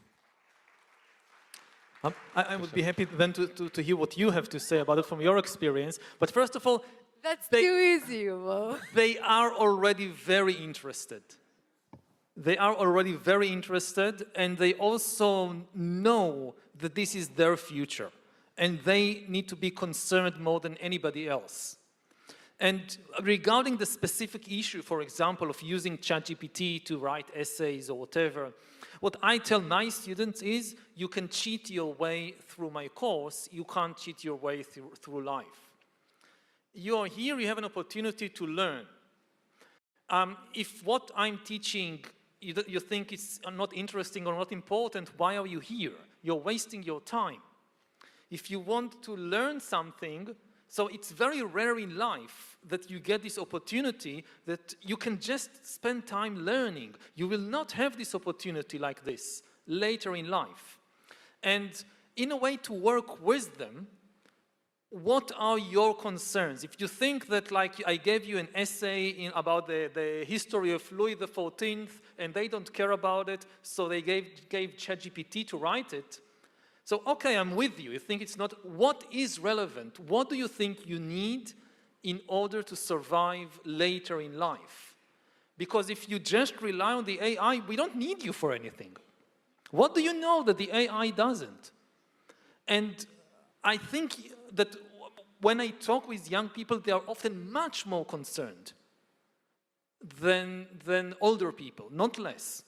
I would be happy then to hear what you have to say about it from your experience. But first of all, that's too easy, Yuval. They are already very interested. They are already very interested, and they also know that this is their future, and they need to be concerned more than anybody else. And regarding the specific issue, for example, of using ChatGPT to write essays or whatever, what I tell my students is, you can cheat your way through my course, you can't cheat your way through life. You are here, you have an opportunity to learn. If what I'm teaching you think it's not interesting or not important, why are you here? You're wasting your time. If you want to learn something, so it's very rare in life that you get this opportunity that you can just spend time learning. You will not have this opportunity like this later in life. And in a way to work with them, what are your concerns? If you think that, like, I gave you an essay about the history of Louis XIV and they don't care about it, so they gave ChatGPT to write it. So, okay, I'm with you. You think it's not. What is relevant? What do you think you need in order to survive later in life? Because if you just rely on the AI, we don't need you for anything. What do you know that the AI doesn't? And I think that when I talk with young people, they are often much more concerned than older people, not less.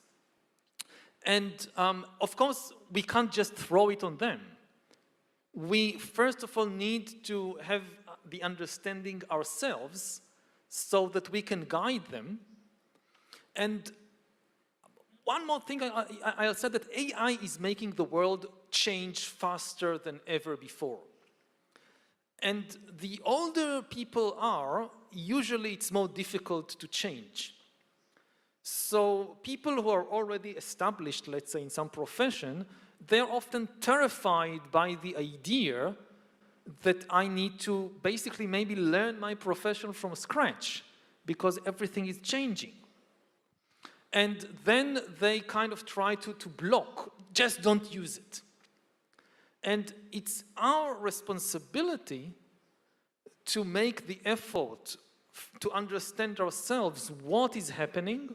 And of course, we can't just throw it on them. We, first of all, need to have the understanding ourselves so that we can guide them. And one more thing, I'll say that AI is making the world change faster than ever before. And the older people are, usually it's more difficult to change. So people who are already established, let's say in some profession, they're often terrified by the idea that I need to basically maybe learn my profession from scratch because everything is changing. And then they kind of try to block, just don't use it. And it's our responsibility to make the effort to understand ourselves what is happening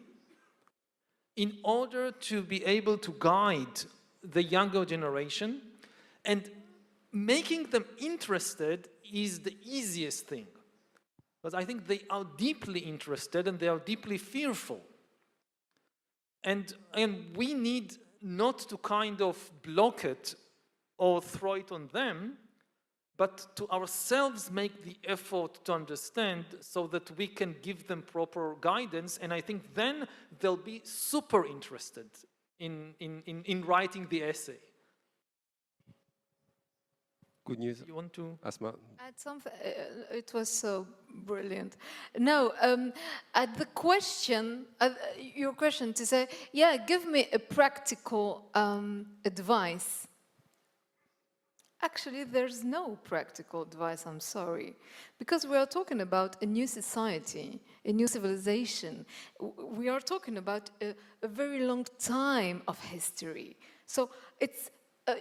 in order to be able to guide the younger generation, and making them interested is the easiest thing. Because I think they are deeply interested and they are deeply fearful. And we need not to kind of block it or throw it on them, but to ourselves make the effort to understand so that we can give them proper guidance. And I think then they'll be super interested in writing the essay. Good news. You want to Asma? Add something. It was so brilliant. No, at the question, your question to say, yeah, give me a practical advice. Actually, there's no practical advice, I'm sorry. Because we are talking about a new society, a new civilization. We are talking about a very long time of history. So it's,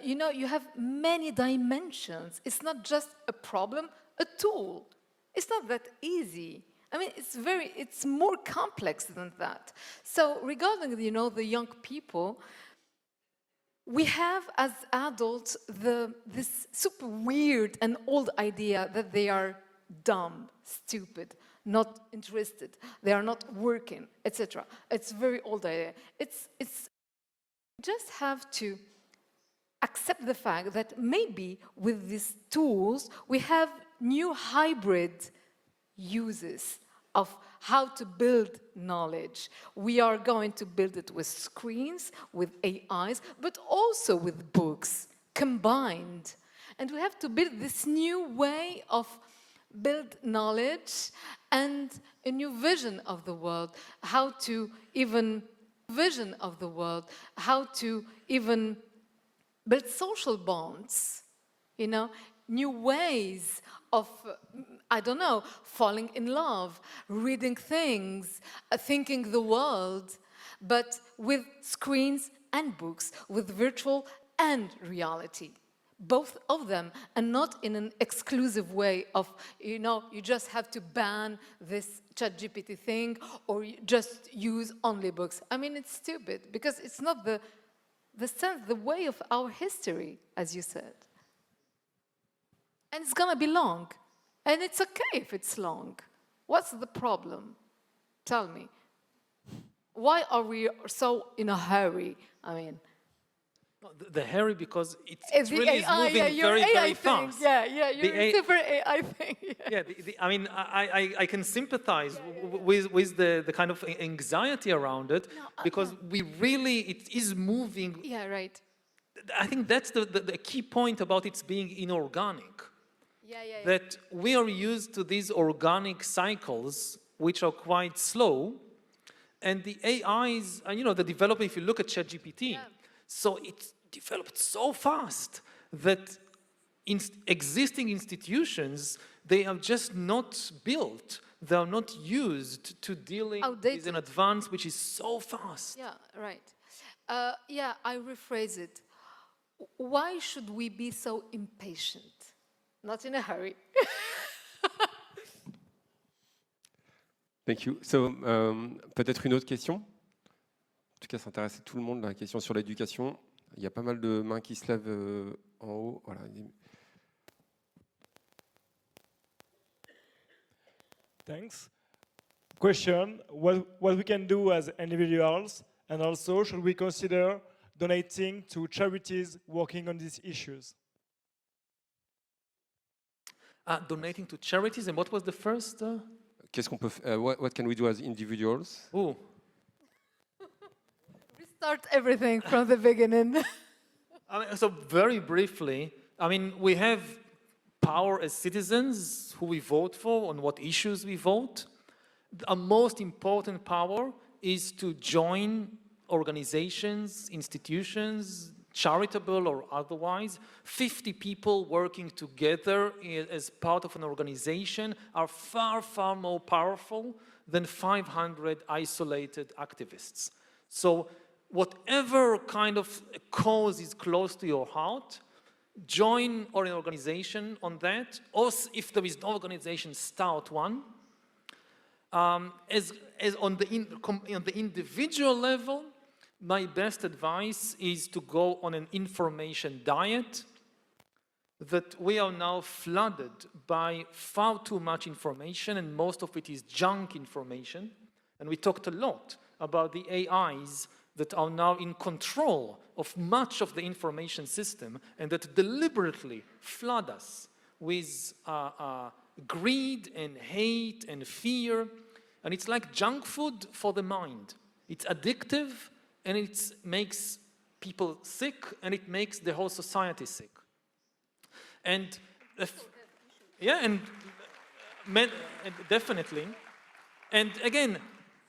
you know, you have many dimensions. It's not just a problem, a tool. It's not that easy. I mean, it's more complex than that. So regarding, you know, the young people, we have, as adults, this super weird and old idea that they are dumb, stupid, not interested, they are not working, etc. It's a very old idea. It's just have to accept the fact that maybe with these tools, we have new hybrid uses of how to build knowledge. We are going to build it with screens, with AIs, but also with books combined. And we have to build this new way of build knowledge and a new vision of the world, how to even build social bonds, you know, new ways of, I don't know, falling in love, reading things, thinking the world, but with screens and books, with virtual and reality. Both of them, and not in an exclusive way of, you know, you just have to ban this ChatGPT thing or you just use only books. I mean, it's stupid because it's not the sense, the way of our history, as you said. And it's gonna be long. And it's okay if it's long. What's the problem? Tell me. Why are we so in a hurry? I mean, the hurry because it the really is AI, moving yeah, your very, AI very thing. fast. Yeah, your super AI thing. Yeah, I mean, I can sympathize with the kind of anxiety around it, because we really, it is moving. Yeah, right. I think that's the key point about it being inorganic. That we are used to these organic cycles, which are quite slow, and the AIs, you know, the development, if you look at ChatGPT, so it's developed so fast that existing institutions, they are just not built, they are not used to dealing with an advance which is so fast. Yeah, right. Yeah, I rephrase it. Why should we be so impatient? Not in a hurry. Thank you. So, peut-être une autre question? En tout cas, ça intéresse tout le monde, la question sur l'éducation. Il y a pas mal de mains qui se lèvent en haut. Voilà. Thanks. Question, what we can do as individuals, and also should we consider donating to charities working on these issues? Donating to charities, and what was the first? Qu'est-ce qu'on peut what can we do as individuals? Oh, Restart everything from the beginning. so very briefly, I mean, we have power as citizens who we vote for, on what issues we vote. Our most important power is to join organizations, institutions, charitable or otherwise. 50 people working together as part of an organization are far, far more powerful than 500 isolated activists. So whatever kind of cause is close to your heart, join an organization on that, or if there is no organization, start one. As on the individual level, my best advice is to go on an information diet. That we are now flooded by far too much information, and most of it is junk information. And we talked a lot about the AIs that are now in control of much of the information system and that deliberately flood us with greed and hate and fear. And it's like junk food for the mind. It's addictive, and it makes people sick, and it makes the whole society sick. And definitely. And again,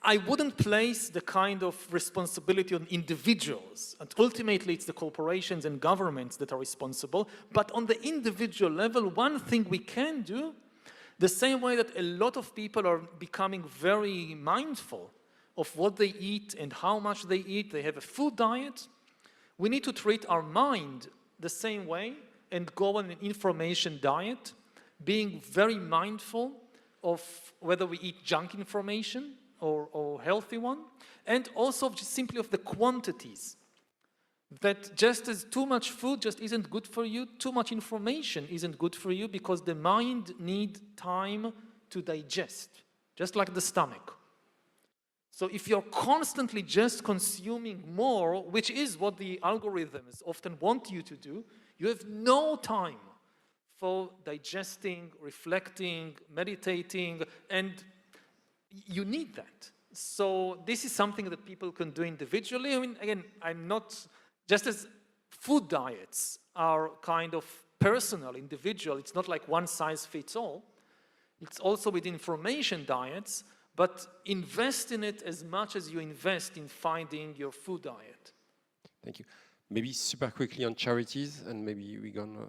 I wouldn't place the kind of responsibility on individuals. And ultimately, it's the corporations and governments that are responsible. But on the individual level, one thing we can do, the same way that a lot of people are becoming very mindful of what they eat and how much they eat, they have a food diet, we need to treat our mind the same way and go on an information diet, being very mindful of whether we eat junk information or healthy one, and also just simply of the quantities. That just as too much food just isn't good for you, too much information isn't good for you, because the mind needs time to digest, just like the stomach. So if you're constantly just consuming more, which is what the algorithms often want you to do, you have no time for digesting, reflecting, meditating, and you need that. So this is something that people can do individually. I mean, again, I'm not, just as food diets are kind of personal, individual, it's not like one size fits all. It's also with information diets, but invest in it as much as you invest in finding your food diet. Thank you. Maybe super quickly on charities, and maybe we're gonna,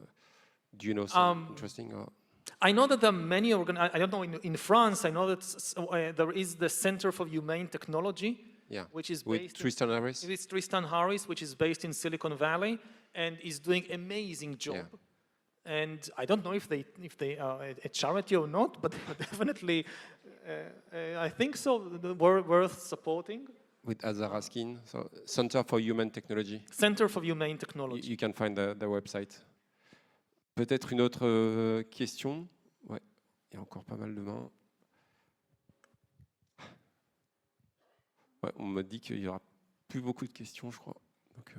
do you know something interesting? Or? I know that there are many, I don't know, in France, I know that there is the Center for Humane Technology, which is with based Tristan Harris? It is Tristan Harris, which is based in Silicon Valley, and is doing amazing job. Yeah. And I don't know if they are a charity or not, but definitely, I think so, worth supporting. With Azar Raskin, so Center for Human Technology. Center for Humane Technology. You can find the website. Peut-être une autre question. Ouais, il y a encore pas mal de mains. Ouais, on m'a dit qu'il y aura plus beaucoup de questions, je crois. Donc,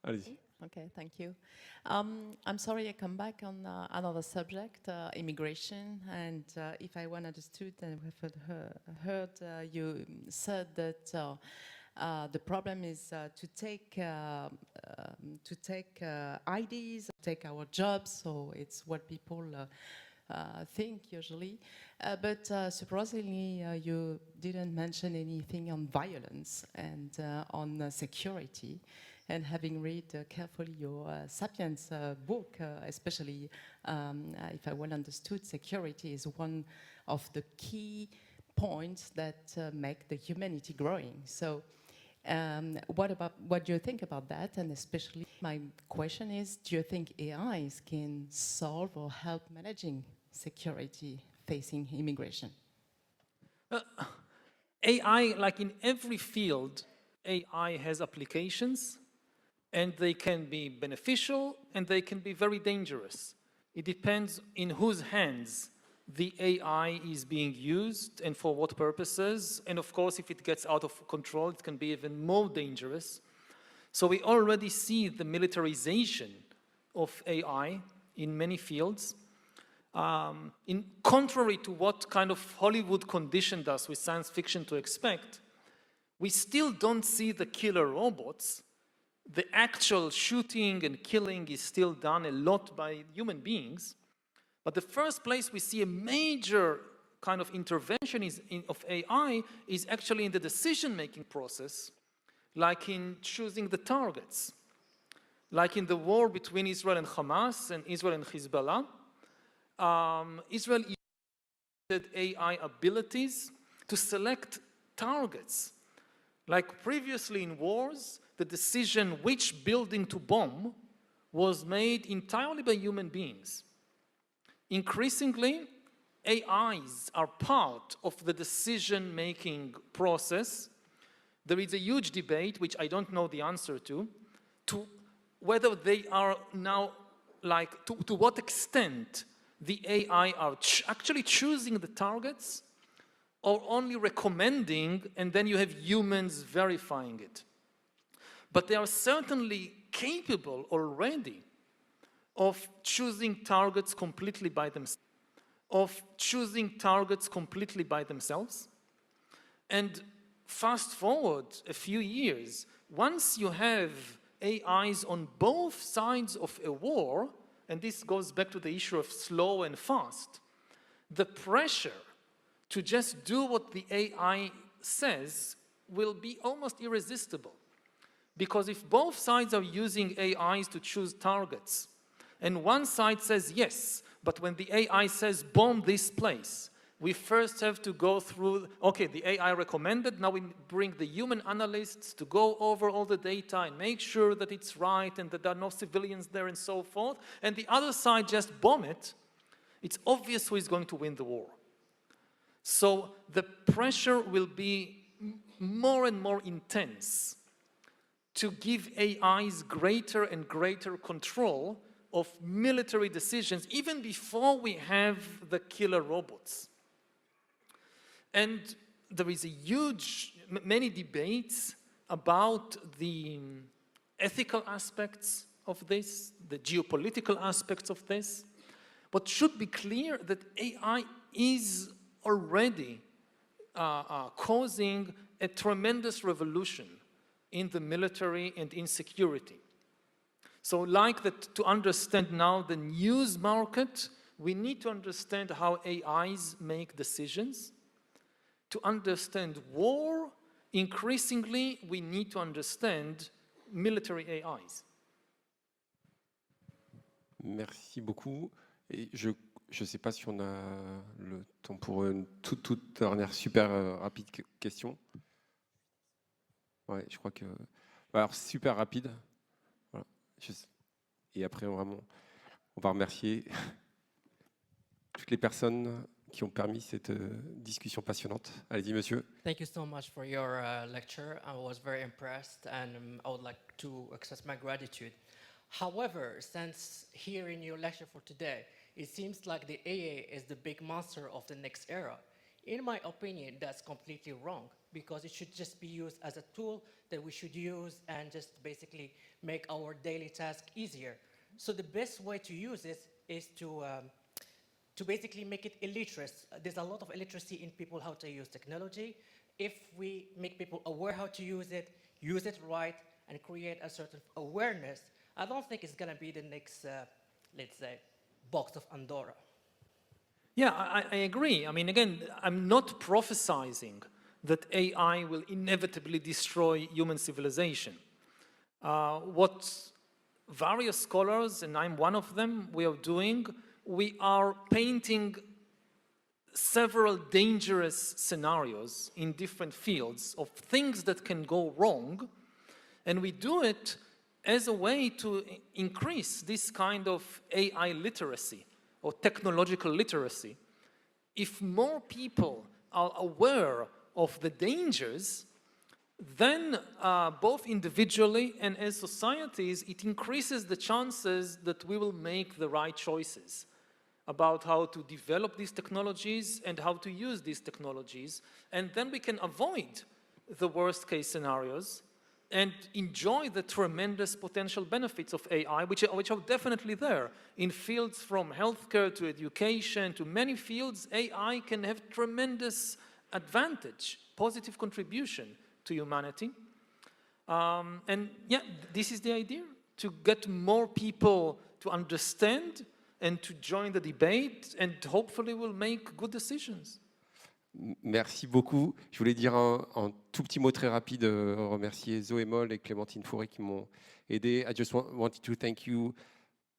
allez-y. Okay, thank you. I'm sorry I come back on another subject, immigration. And if I well understood and heard you said that the problem is to take IDs, take our jobs. So it's what people think usually. But surprisingly, you didn't mention anything on violence and on security. And having read carefully your Sapiens book, especially if I well understood, security is one of the key points that make the humanity growing. So what do you think about that? And especially my question is, do you think AIs can solve or help managing security facing immigration? AI, like in every field, AI has applications. And they can be beneficial, and they can be very dangerous. It depends in whose hands the AI is being used and for what purposes. And of course, if it gets out of control, it can be even more dangerous. So we already see the militarization of AI in many fields. In contrary to what kind of Hollywood conditioned us with science fiction to expect, we still don't see the killer robots. The actual shooting and killing is still done a lot by human beings. But the first place we see a major kind of intervention of AI is actually in the decision-making process, like in choosing the targets. Like in the war between Israel and Hamas and Israel and Hezbollah, Israel used AI abilities to select targets. Like previously in wars, the decision which building to bomb was made entirely by human beings. Increasingly, AIs are part of the decision-making process. There is a huge debate, which I don't know the answer to whether they are now, like, to what extent the AI are actually choosing the targets or only recommending, and then you have humans verifying it. But they are certainly capable already of choosing targets completely by themselves, And fast forward a few years, once you have AIs on both sides of a war, and this goes back to the issue of slow and fast, the pressure to just do what the AI says will be almost irresistible. Because if both sides are using AIs to choose targets, and one side says yes, but when the AI says bomb this place, we first have to go through, okay, the AI recommended, now we bring the human analysts to go over all the data and make sure that it's right and that there are no civilians there and so forth, and the other side just bomb it, it's obvious who is going to win the war. So the pressure will be more and more intense to give AIs greater and greater control of military decisions, even before we have the killer robots. And there is many debates about the ethical aspects of this, the geopolitical aspects of this. But should be clear that AI is already causing a tremendous revolution in the military and in security. So like that, to understand now the news market, we need to understand how AIs make decisions. To understand war, increasingly, we need to understand military AIs. Merci beaucoup. Et je ne sais pas si on a le temps pour une toute dernière super rapide question. Ouais, je crois que... Alors, super rapide. Voilà. Et après, on va remercier toutes les personnes qui ont permis cette discussion passionnante. Allez-y, monsieur. Thank you so much for your lecture. I was very impressed, and I would like to express my gratitude. However, since hearing your lecture for today, it seems like the AA is the big monster of the next era. In my opinion, that's completely wrong, because it should just be used as a tool that we should use and just basically make our daily task easier. So the best way to use it is to basically make it illiterate. There's a lot of illiteracy in people how to use technology. If we make people aware how to use it right, and create a certain awareness, I don't think it's going to be the next, let's say, box of Pandora. Yeah, I agree. I mean, again, I'm not prophesizing that AI will inevitably destroy human civilization. What various scholars, and I'm one of them, we are doing, we are painting several dangerous scenarios in different fields of things that can go wrong, and we do it as a way to increase this kind of AI literacy or technological literacy. If more people are aware of the dangers, then both individually and as societies, it increases the chances that we will make the right choices. about how to develop these technologies and how to use these technologies, and then we can avoid the worst case scenarios and enjoy the tremendous potential benefits of AI, which are definitely there. In fields from healthcare to education to many fields, AI can have tremendous advantage, positive contribution to humanity. And yeah, this is the idea, to get more people to understand and to join the debate, and hopefully we'll make good decisions. Merci beaucoup. Je voulais dire un tout petit mot très rapide, remercier Zoé Moll et Clémentine Fourré qui m'ont aidé. I just wanted to thank you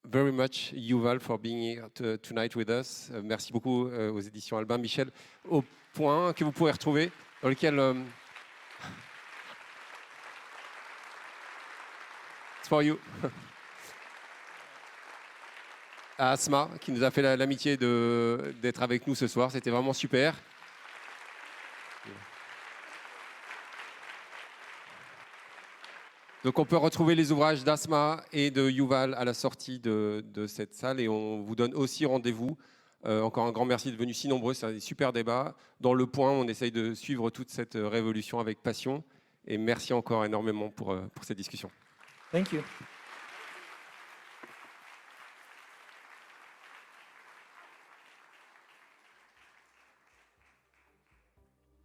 very much, Yuval, for being here tonight with us. Merci beaucoup aux éditions Albin. Michel, au point que vous pouvez retrouver, dans lequel... it's for you. À Asma, qui nous a fait l'amitié d'être avec nous ce soir. C'était vraiment super. Donc on peut retrouver les ouvrages d'Asma et de Yuval à la sortie de cette salle, et on vous donne aussi rendez-vous. Encore un grand merci de venir si nombreux, c'est un super débat. Dans Le Point, on essaye de suivre toute cette révolution avec passion, et merci encore énormément pour cette discussion. Thank you.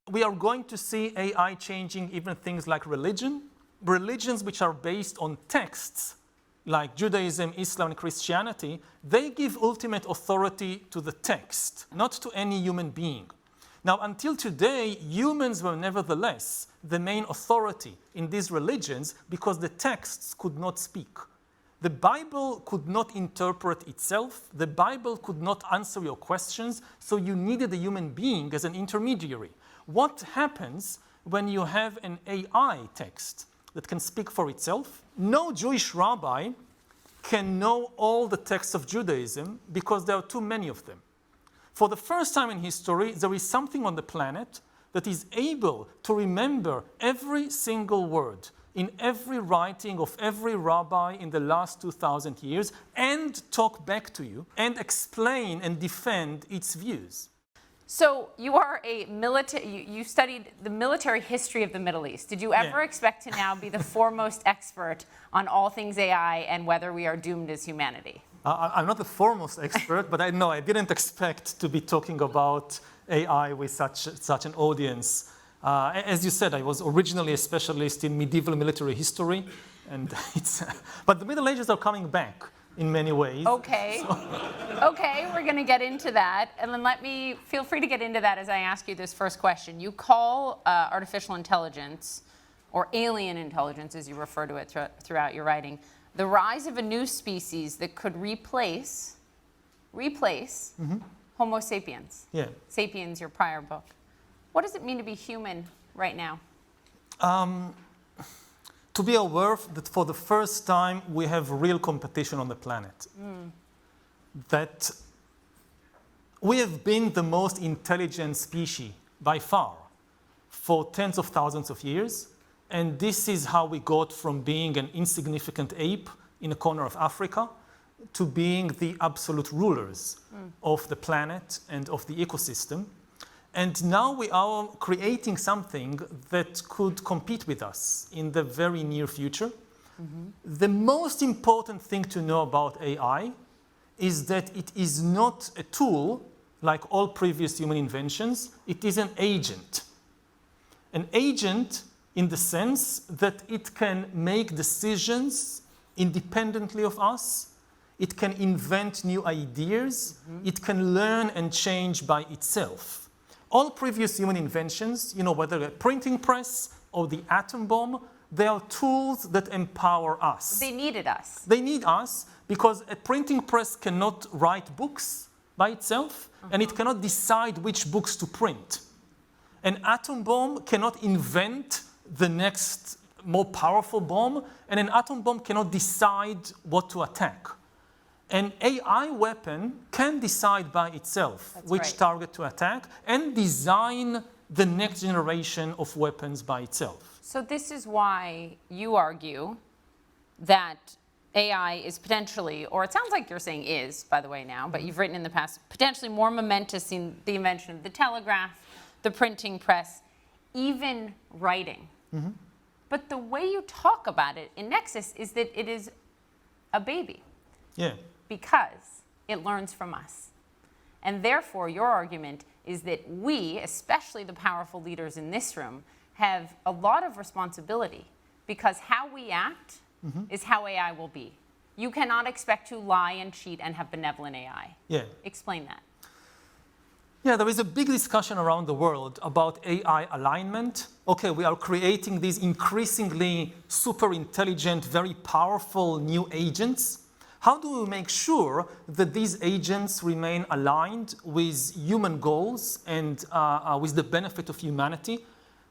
We are going to see AI changing even things like religion. Religions which are based on texts, like Judaism, Islam, and Christianity, they give ultimate authority to the text, not to any human being. Now, until today, humans were nevertheless the main authority in these religions because the texts could not speak. The Bible could not interpret itself. The Bible could not answer your questions, so you needed a human being as an intermediary. What happens when you have an AI text that can speak for itself? No Jewish rabbi can know all the texts of Judaism because there are too many of them. For the first time in history, there is something on the planet that is able to remember every single word in every writing of every rabbi in the last 2,000 years and talk back to you and explain and defend its views. So you are a military, you studied the military history of the Middle East. Did you ever expect to now be the foremost expert on all things AI and whether we are doomed as humanity? I'm not the foremost expert, but I didn't expect to be talking about AI with such an audience. As you said, I was originally a specialist in medieval military history, and but the Middle Ages are coming back in many ways. Okay. Okay, we're going to get into that. And then feel free to get into that as I ask you this first question. You call artificial intelligence, or alien intelligence as you refer to it throughout your writing, the rise of a new species that could replace Homo sapiens. Yeah. Sapiens, your prior book. What does it mean to be human right now? To be aware that for the first time we have real competition on the planet. That we have been the most intelligent species by far for tens of thousands of years, and this is how we got from being an insignificant ape in a corner of Africa to being the absolute rulers of the planet and of the ecosystem. And now we are creating something that could compete with us in the very near future. The most important thing to know about AI is that it is not a tool like all previous human inventions. It is an agent. An agent in the sense that it can make decisions independently of us. It can invent new ideas. It can learn and change by itself. All previous human inventions, whether a printing press or the atom bomb, they are tools that empower us. They needed us. They need us because a printing press cannot write books by itself, and it cannot decide which books to print. An atom bomb cannot invent the next more powerful bomb, and an atom bomb cannot decide what to attack. An AI weapon can decide by itself which target to attack and design the next generation of weapons by itself. So this is why you argue that AI is potentially, or it sounds like you're saying is, by the way now, but you've written in the past, potentially more momentous in the invention of the telegraph, the printing press, even writing. But the way you talk about it in Nexus is that it is a baby. Yeah. Because it learns from us. And therefore, your argument is that we, especially the powerful leaders in this room, have a lot of responsibility because how we act is how AI will be. You cannot expect to lie and cheat and have benevolent AI. Yeah. Explain that. Yeah, there is a big discussion around the world about AI alignment. Okay, we are creating these increasingly super intelligent, very powerful new agents. How do we make sure that these agents remain aligned with human goals and with the benefit of humanity,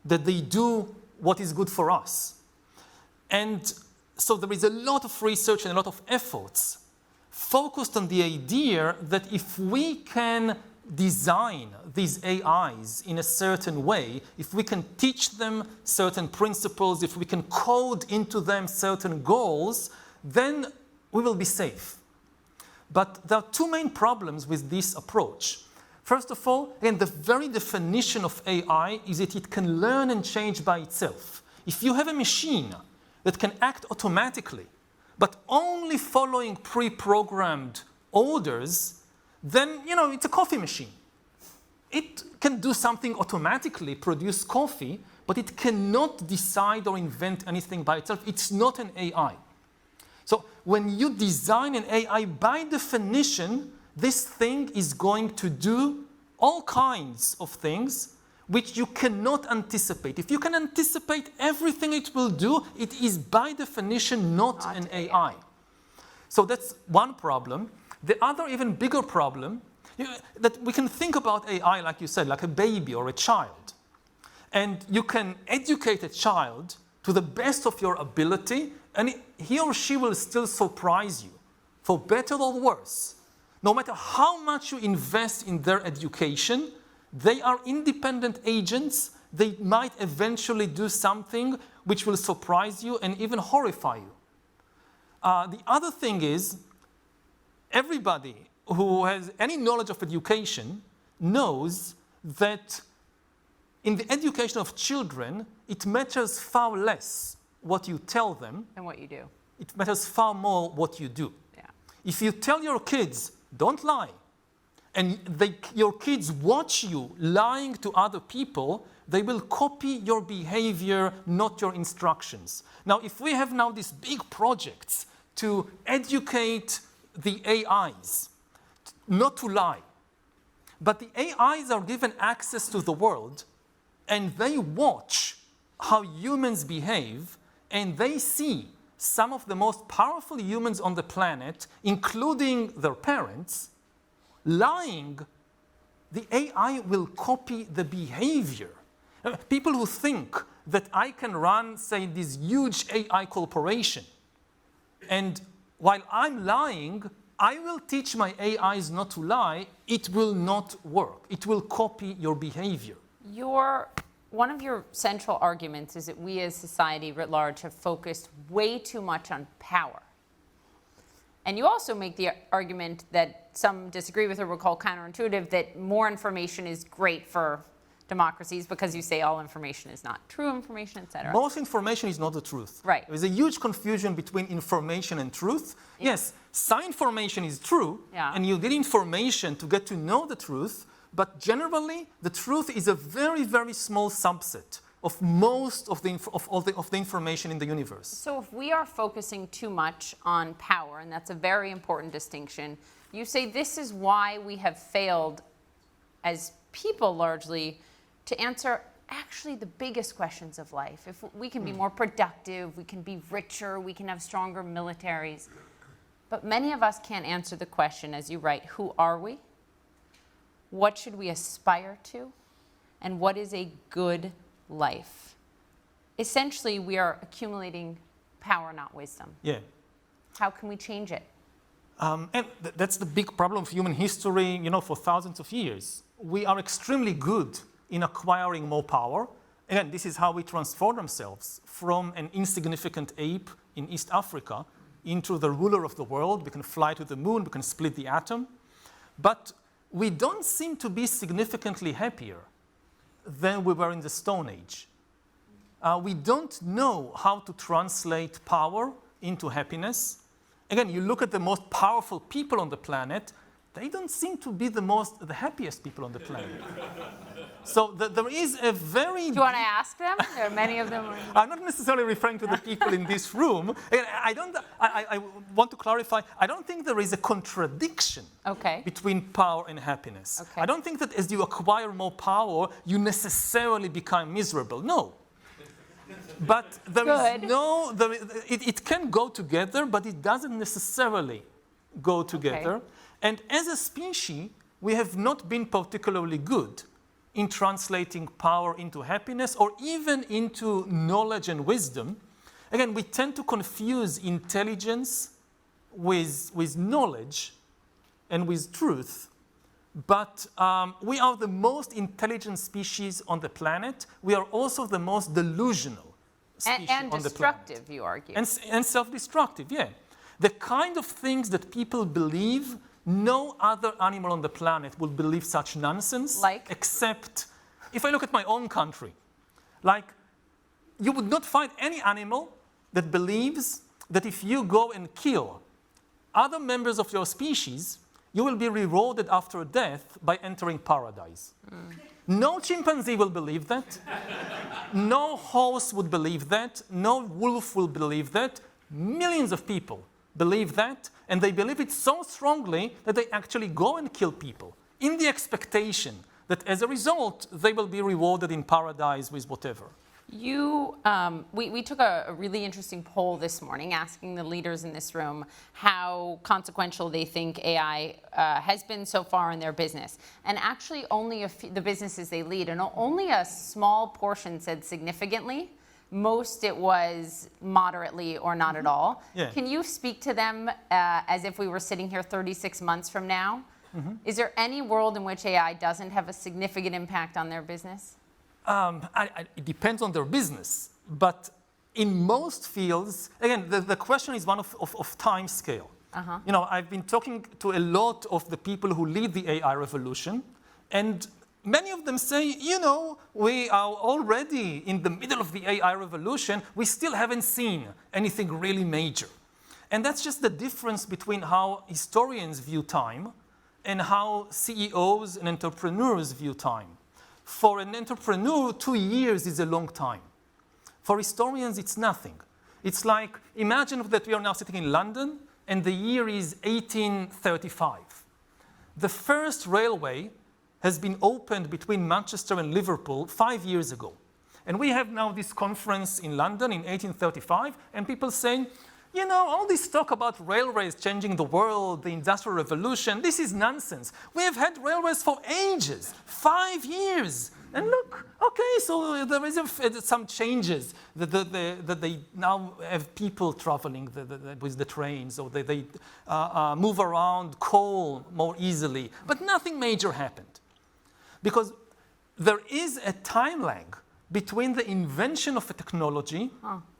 that they do what is good for us? And so there is a lot of research and a lot of efforts focused on the idea that if we can design these AIs in a certain way, if we can teach them certain principles, if we can code into them certain goals, then we will be safe. But there are two main problems with this approach. First of all, again, the very definition of AI is that it can learn and change by itself. If you have a machine that can act automatically, but only following pre-programmed orders, then, it's a coffee machine. It can do something automatically, produce coffee, but it cannot decide or invent anything by itself. It's not an AI. So when you design an AI, by definition, this thing is going to do all kinds of things which you cannot anticipate. If you can anticipate everything it will do, it is by definition not an AI. So that's one problem. The other even bigger problem, that we can think about AI, like you said, like a baby or a child. And you can educate a child to the best of your ability, and he or she will still surprise you, for better or worse. No matter how much you invest in their education, they are independent agents. They might eventually do something which will surprise you and even horrify you. The other thing is, everybody who has any knowledge of education knows that in the education of children, it matters far less what you tell them. And what you do. It matters far more what you do. Yeah. If you tell your kids, don't lie, and your kids watch you lying to other people, they will copy your behavior, not your instructions. Now, if we have now these big projects to educate the AIs, not to lie, but the AIs are given access to the world, and they watch how humans behave, and they see some of the most powerful humans on the planet, including their parents, lying, the AI will copy the behavior. People who think that I can run, say, this huge AI corporation, and while I'm lying, I will teach my AIs not to lie, it will not work. It will copy your behavior. One of your central arguments is that we as society writ large have focused way too much on power. And you also make the argument that some disagree with or would call counterintuitive, that more information is great for democracies because you say all information is not true information, et cetera. Most information is not the truth. Right. There's a huge confusion between information and truth. Yeah. Yes, some information is true, and you need information to get to know the truth, but generally, the truth is a very, very small subset of most of the information in the universe. So if we are focusing too much on power, and that's a very important distinction, you say this is why we have failed as people largely to answer actually the biggest questions of life. If we can be more productive, we can be richer, we can have stronger militaries. But many of us can't answer the question, as you write, who are we? What should we aspire to? And what is a good life? Essentially, we are accumulating power, not wisdom. Yeah. How can we change it? And that's the big problem of human history, for thousands of years. We are extremely good in acquiring more power. Again, this is how we transform ourselves from an insignificant ape in East Africa into the ruler of the world. We can fly to the moon, we can split the atom. But we don't seem to be significantly happier than we were in the Stone Age. We don't know how to translate power into happiness. Again, you look at the most powerful people on the planet, they don't seem to be the happiest people on the planet. So there is a very... Do you want to ask them? There are many of them. I'm not necessarily referring to the people in this room. I want to clarify, I don't think there is a contradiction between power and happiness. Okay. I don't think that as you acquire more power, you necessarily become miserable. No. But there is no... It can go together, but it doesn't necessarily go together. Okay. And as a species, we have not been particularly good in translating power into happiness or even into knowledge and wisdom. Again, we tend to confuse intelligence with knowledge and with truth. But we are the most intelligent species on the planet. We are also the most delusional species on the planet. And destructive, you argue. And self-destructive, yeah. The kind of things that people believe, no other animal on the planet will believe such nonsense. Like? Except, if I look at my own country, like, you would not find any animal that believes that if you go and kill other members of your species, you will be rewarded after death by entering paradise. No chimpanzee will believe that. No horse would believe that. No wolf will believe that. Millions of people believe that, and they believe it so strongly that they actually go and kill people in the expectation that as a result, they will be rewarded in paradise with whatever. We took a really interesting poll this morning asking the leaders in this room how consequential they think AI has been so far in their business. And actually only the businesses they lead, and only a small portion said significantly. Most it was moderately or not at all. Yeah. Can you speak to them as if we were sitting here 36 months from now? Is there any world in which AI doesn't have a significant impact on their business? It depends on their business, but in most fields, again, the question is one of time scale. You know, I've been talking to a lot of the people who lead the AI revolution, and many of them say, you know, we are already in the middle of the AI revolution, we still haven't seen anything really major. And that's just the difference between how historians view time and how CEOs and entrepreneurs view time. For an entrepreneur, 2 years is a long time. For historians, it's nothing. It's like, imagine that we are now sitting in London and the year is 1835. The first railway has been opened between Manchester and Liverpool 5 years ago. And we have now this conference in London in 1835, and people saying, you know, all this talk about railways changing the world, the Industrial Revolution, this is nonsense. We have had railways for ages, 5 years. And look, okay, so there is some changes that they now have people traveling with the trains, or they move around coal more easily. But nothing major happened. Because there is a time lag between the invention of a technology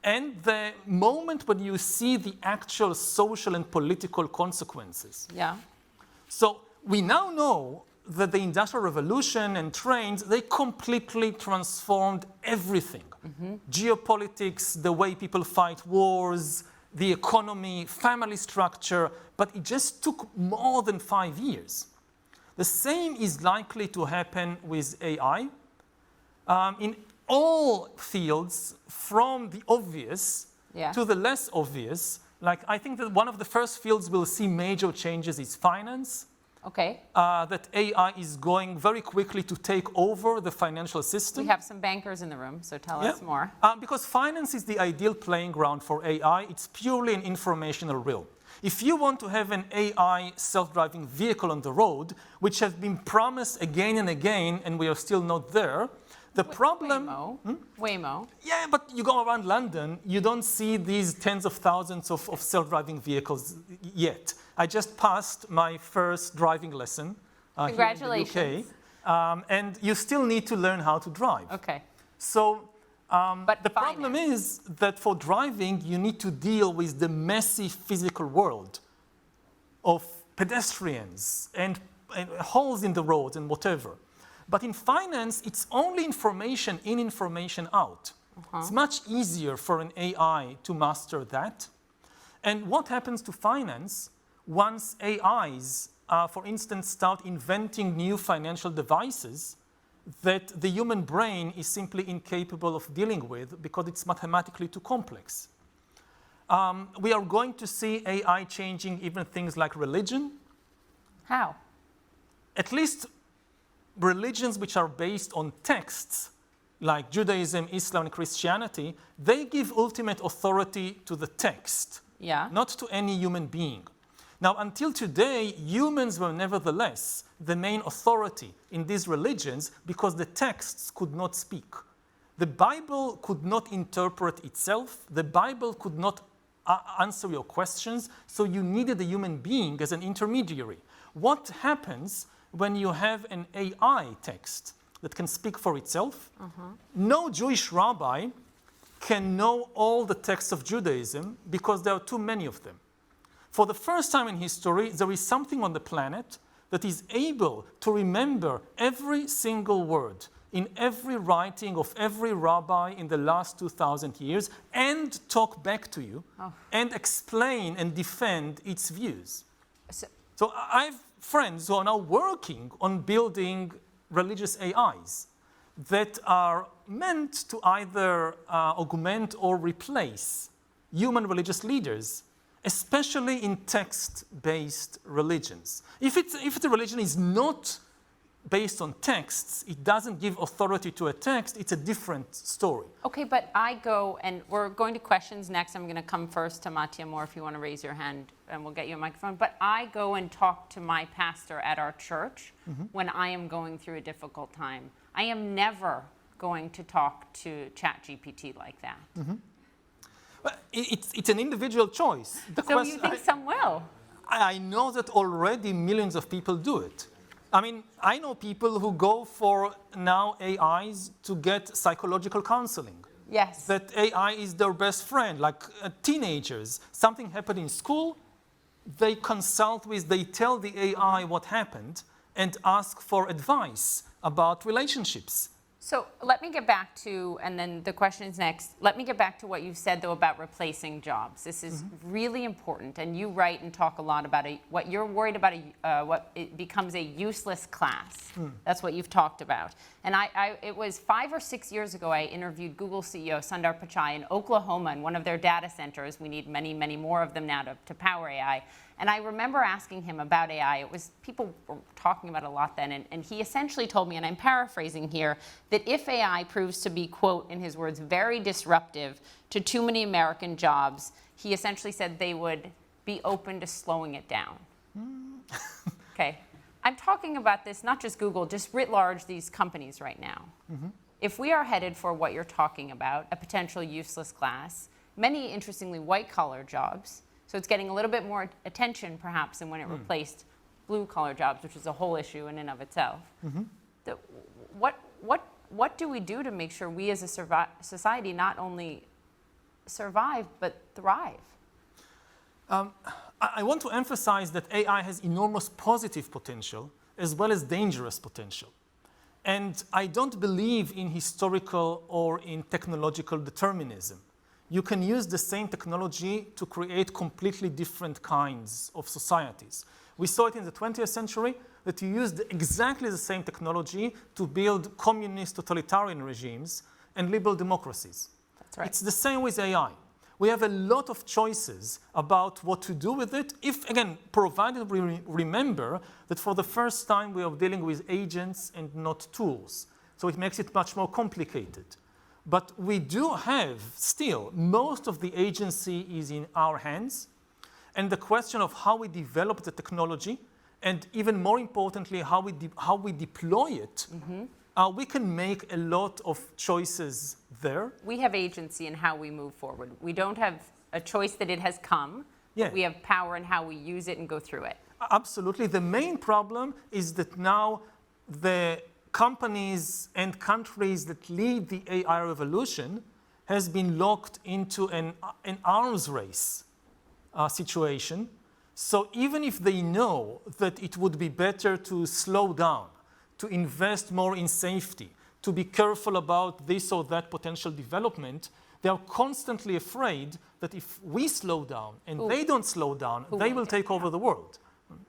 and the moment when you see the actual social and political consequences. Yeah. So we now know that the Industrial Revolution and trains, they completely transformed everything. Geopolitics, the way people fight wars, the economy, family structure, but it just took more than 5 years. The same is likely to happen with AI. In all fields, from the obvious to the less obvious, like I think that one of the first fields we'll see major changes is finance. Okay. That AI is going very quickly to take over the financial system. We have some bankers in the room, so tell us more. Because finance is the ideal playing ground for AI. It's purely an informational realm. If you want to have an AI self-driving vehicle on the road, which has been promised again and again, and we are still not there, the problem... Waymo. Yeah, but you go around London, you don't see these tens of thousands of self-driving vehicles yet. I just passed my first driving lesson Congratulations. here in the UK, and you still need to learn how to drive. Okay. So But The problem is that for driving, you need to deal with the messy physical world of pedestrians and holes in the roads and whatever. But in finance, it's only information in, information out. It's much easier for an AI to master that. And what happens to finance once AIs, for instance, start inventing new financial devices that the human brain is simply incapable of dealing with because it's mathematically too complex? We are going to see AI changing even things like religion. How? At least religions which are based on texts, like Judaism, Islam, and Christianity, they give ultimate authority to the text, not to any human being. Now, until today, humans were nevertheless the main authority in these religions because the texts could not speak. The Bible could not interpret itself. The Bible could not answer your questions, so you needed a human being as an intermediary. What happens when you have an AI text that can speak for itself? No Jewish rabbi can know all the texts of Judaism because there are too many of them. For the first time in history, there is something on the planet that is able to remember every single word in every writing of every rabbi in the last 2,000 years and talk back to you and explain and defend its views. So I have friends who are now working on building religious AIs that are meant to either augment or replace human religious leaders, especially in text-based religions. If the religion is not based on texts, it doesn't give authority to a text, it's a different story. Okay, but I go, and we're going to questions next. I'm going to come first to Mattia Moore if you want to raise your hand, and we'll get you a microphone. But I go and talk to my pastor at our church when I am going through a difficult time. I am never going to talk to ChatGPT like that. But it's an individual choice. So you think some will? I know that already millions of people do it. I mean, I know people who go for now AIs to get psychological counseling. Yes. That AI is their best friend, like teenagers. Something happened in school, they consult with, they tell the AI what happened and ask for advice about relationships. So let me get back to, and then the question is next, let me get back to what you said, though, about replacing jobs. This is really important, and you write and talk a lot about what you're worried about, what it becomes a useless class. That's what you've talked about. And it was 5 or 6 years ago, I interviewed Google CEO Sundar Pichai in Oklahoma in one of their data centers. We need many, many more of them now to power AI. And I remember asking him about AI. It was, people were talking about it a lot then, and he essentially told me, and I'm paraphrasing here, that if AI proves to be, quote, in his words, very disruptive to too many American jobs, he essentially said they would be open to slowing it down. Okay. I'm talking about this, not just Google, just writ large, these companies right now. If we are headed for what you're talking about, a potential useless class, many, interestingly, white-collar jobs, so it's getting a little bit more attention, perhaps, than when it replaced blue-collar jobs, which is a whole issue in and of itself. What do we do to make sure we as a society not only survive, but thrive? I want to emphasize that AI has enormous positive potential as well as dangerous potential. And I don't believe in historical or in technological determinism. You can use the same technology to create completely different kinds of societies. We saw it in the 20th century that you used exactly the same technology to build communist totalitarian regimes and liberal democracies. That's right. It's the same with AI. We have a lot of choices about what to do with it, if, again, provided we remember that for the first time we are dealing with agents and not tools. So it makes it much more complicated. But we do have still, most of the agency is in our hands. And the question of how we develop the technology, and even more importantly, how we deploy it, we can make a lot of choices there. We have agency in how we move forward. We don't have a choice that it has come. Yeah. We have power in how we use it and go through it. Absolutely. The main problem is that now the companies and countries that lead the AI revolution has been locked into an arms race situation. So even if they know that it would be better to slow down, to invest more in safety, to be careful about this or that potential development, they are constantly afraid that if we slow down and they don't slow down, they will take over the world.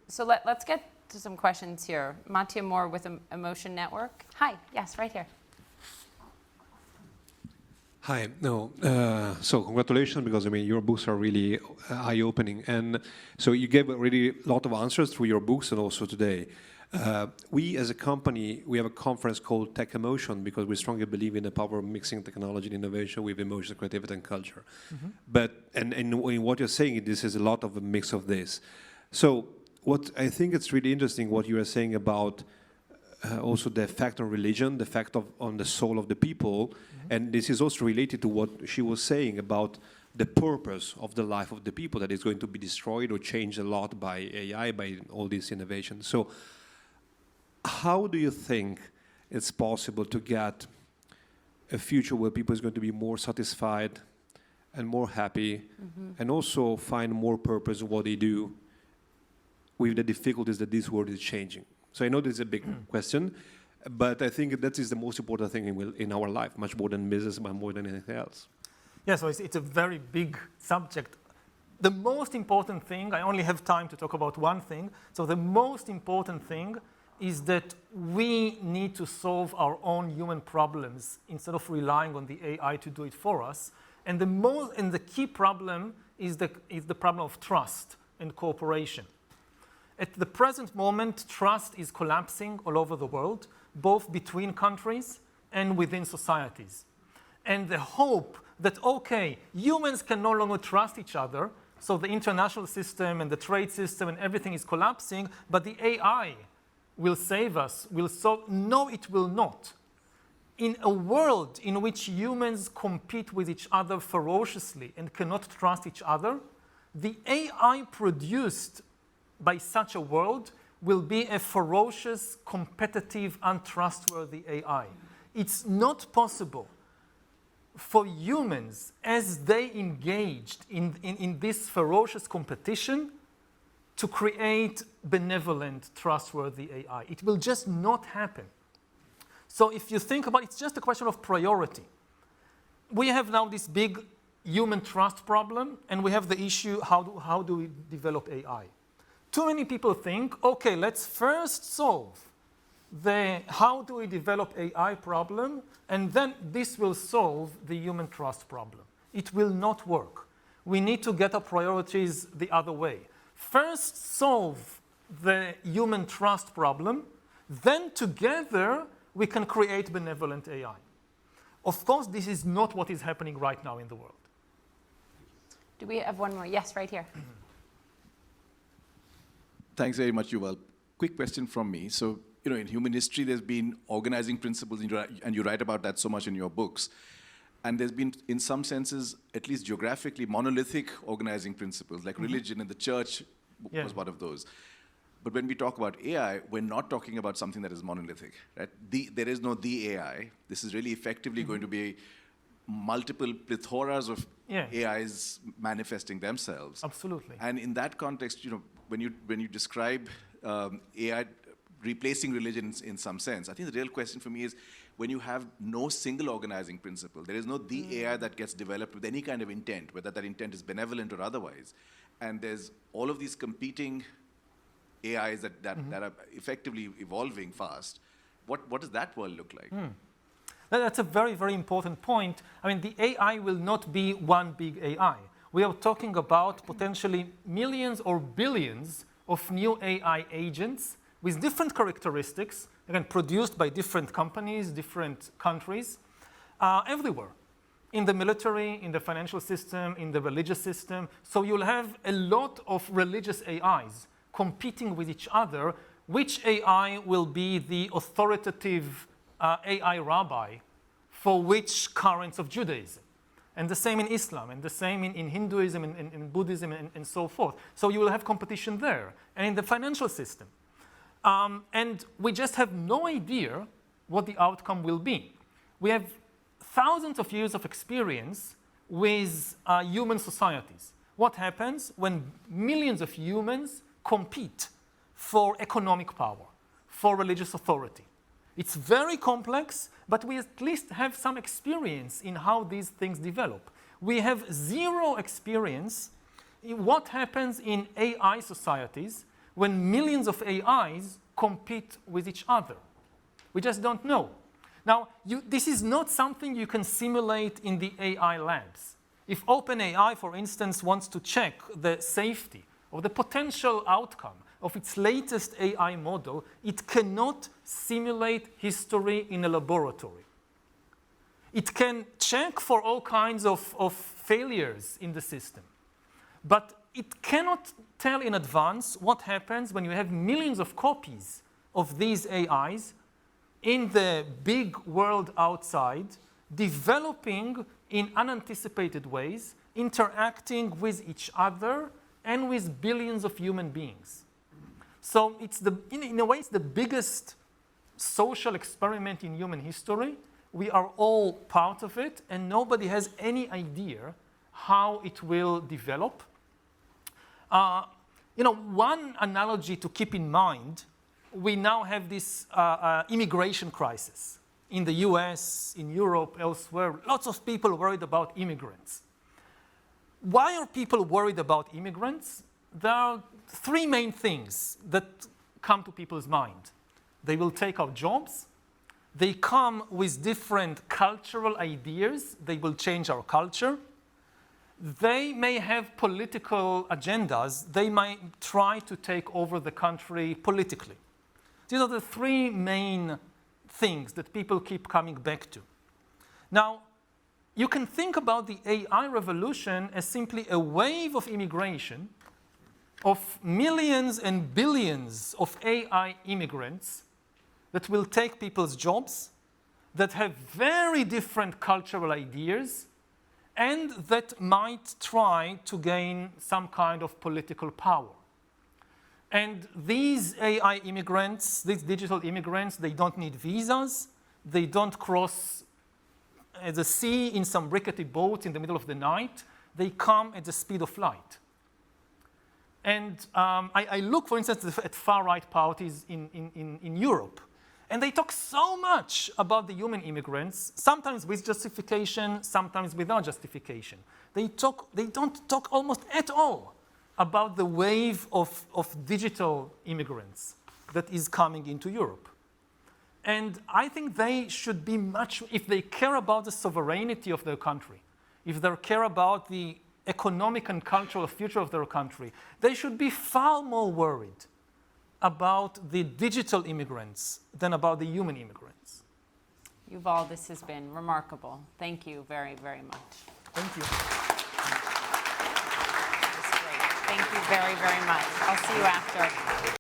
So let's get to some questions here. Mattia Moore with Emotion Network. Hi, yes, right here. Hi, so congratulations, because I mean your books are really eye-opening, and so you gave already a lot of answers through your books and also today. We as a company, we have a conference called Tech Emotion because we strongly believe in the power of mixing technology and innovation with emotion, creativity, and culture. But and in what you're saying, this is a lot of a mix of this. So what I think it's really interesting what you are saying about also the effect on religion, the effect on the soul of the people, and this is also related to what she was saying about the purpose of the life of the people that is going to be destroyed or changed a lot by AI, by all these innovations. So how do you think it's possible to get a future where people is going to be more satisfied and more happy and also find more purpose in what they do with the difficulties that this world is changing? So I know this is a big question, but I think that is the most important thing in our life, much more than business, but more than anything else. Yeah, so it's a very big subject. The most important thing, I only have time to talk about one thing, so the most important thing is that we need to solve our own human problems instead of relying on the AI to do it for us. And the key problem is the problem of trust and cooperation. At the present moment, trust is collapsing all over the world, both between countries and within societies. And the hope that, okay, humans can no longer trust each other, so the international system and the trade system and everything is collapsing, but the AI will save us, will solve. No, it will not. In a world in which humans compete with each other ferociously and cannot trust each other, the AI produced by such a world will be a ferocious, competitive, untrustworthy AI. It's not possible for humans, as they engaged in this ferocious competition, to create benevolent, trustworthy AI. It will just not happen. So if you think about it, it's just a question of priority. We have now this big human trust problem, and we have the issue, how do we develop AI? Too many people think, okay, let's first solve the how do we develop AI problem, and then this will solve the human trust problem. It will not work. We need to get our priorities the other way. First solve the human trust problem, then together we can create benevolent AI. Of course, this is not what is happening right now in the world. Do we have one more? Yes, right here. Thanks very much, Yuval. Quick question from me. So, in human history, there's been organizing principles, and you write about that so much in your books. And there's been, in some senses, at least geographically, monolithic organizing principles, like religion and the church was one of those. But when we talk about AI, we're not talking about something that is monolithic, right? There is no the AI. This is really effectively going to be multiple plethoras of AIs manifesting themselves. Absolutely. And in that context, when you describe AI replacing religion in some sense, I think the real question for me is, when you have no single organizing principle, there is no the AI that gets developed with any kind of intent, whether that intent is benevolent or otherwise, and there's all of these competing AIs that are effectively evolving fast, what does that world look like? That's a very, very important point. I mean, the AI will not be one big AI. We are talking about potentially millions or billions of new AI agents with different characteristics, again, produced by different companies, different countries, everywhere. In the military, in the financial system, in the religious system. So you'll have a lot of religious AIs competing with each other. Which AI will be the authoritative AI rabbi for which currents of Judaism? And the same in Islam, and the same in Hinduism, and in Buddhism, and so forth. So you will have competition there. And in the financial system. And we just have no idea what the outcome will be. We have thousands of years of experience with human societies. What happens when millions of humans compete for economic power, for religious authority? It's very complex, but we at least have some experience in how these things develop. We have zero experience in what happens in AI societies when millions of AIs compete with each other. We just don't know. Now, this is not something you can simulate in the AI labs. If OpenAI, for instance, wants to check the safety or the potential outcome of its latest AI model, it cannot simulate history in a laboratory. It can check for all kinds of failures in the system, but it cannot tell in advance what happens when you have millions of copies of these AIs in the big world outside, developing in unanticipated ways, interacting with each other and with billions of human beings. So it's in a way, it's the biggest social experiment in human history. We are all part of it, and nobody has any idea how it will develop. One analogy to keep in mind, we now have this immigration crisis in the US, in Europe, elsewhere. Lots of people worried about immigrants. Why are people worried about immigrants? There are three main things that come to people's mind. They will take our jobs. They come with different cultural ideas. They will change our culture. They may have political agendas. They might try to take over the country politically. These are the three main things that people keep coming back to. Now, you can think about the AI revolution as simply a wave of immigration of millions and billions of AI immigrants that will take people's jobs, that have very different cultural ideas, and that might try to gain some kind of political power. And these AI immigrants, these digital immigrants, they don't need visas. They don't cross the sea in some rickety boat in the middle of the night. They come at the speed of light. And I look, for instance, at far-right parties in Europe. And they talk so much about the human immigrants, sometimes with justification, sometimes without justification. They don't talk almost at all about the wave of digital immigrants that is coming into Europe. And I think they should be much, if they care about the sovereignty of their country, if they care about the economic and cultural future of their country, they should be far more worried about the digital immigrants than about the human immigrants. Yuval, this has been remarkable. Thank you very, very much. Thank you. Thank you very, very much. I'll see you after.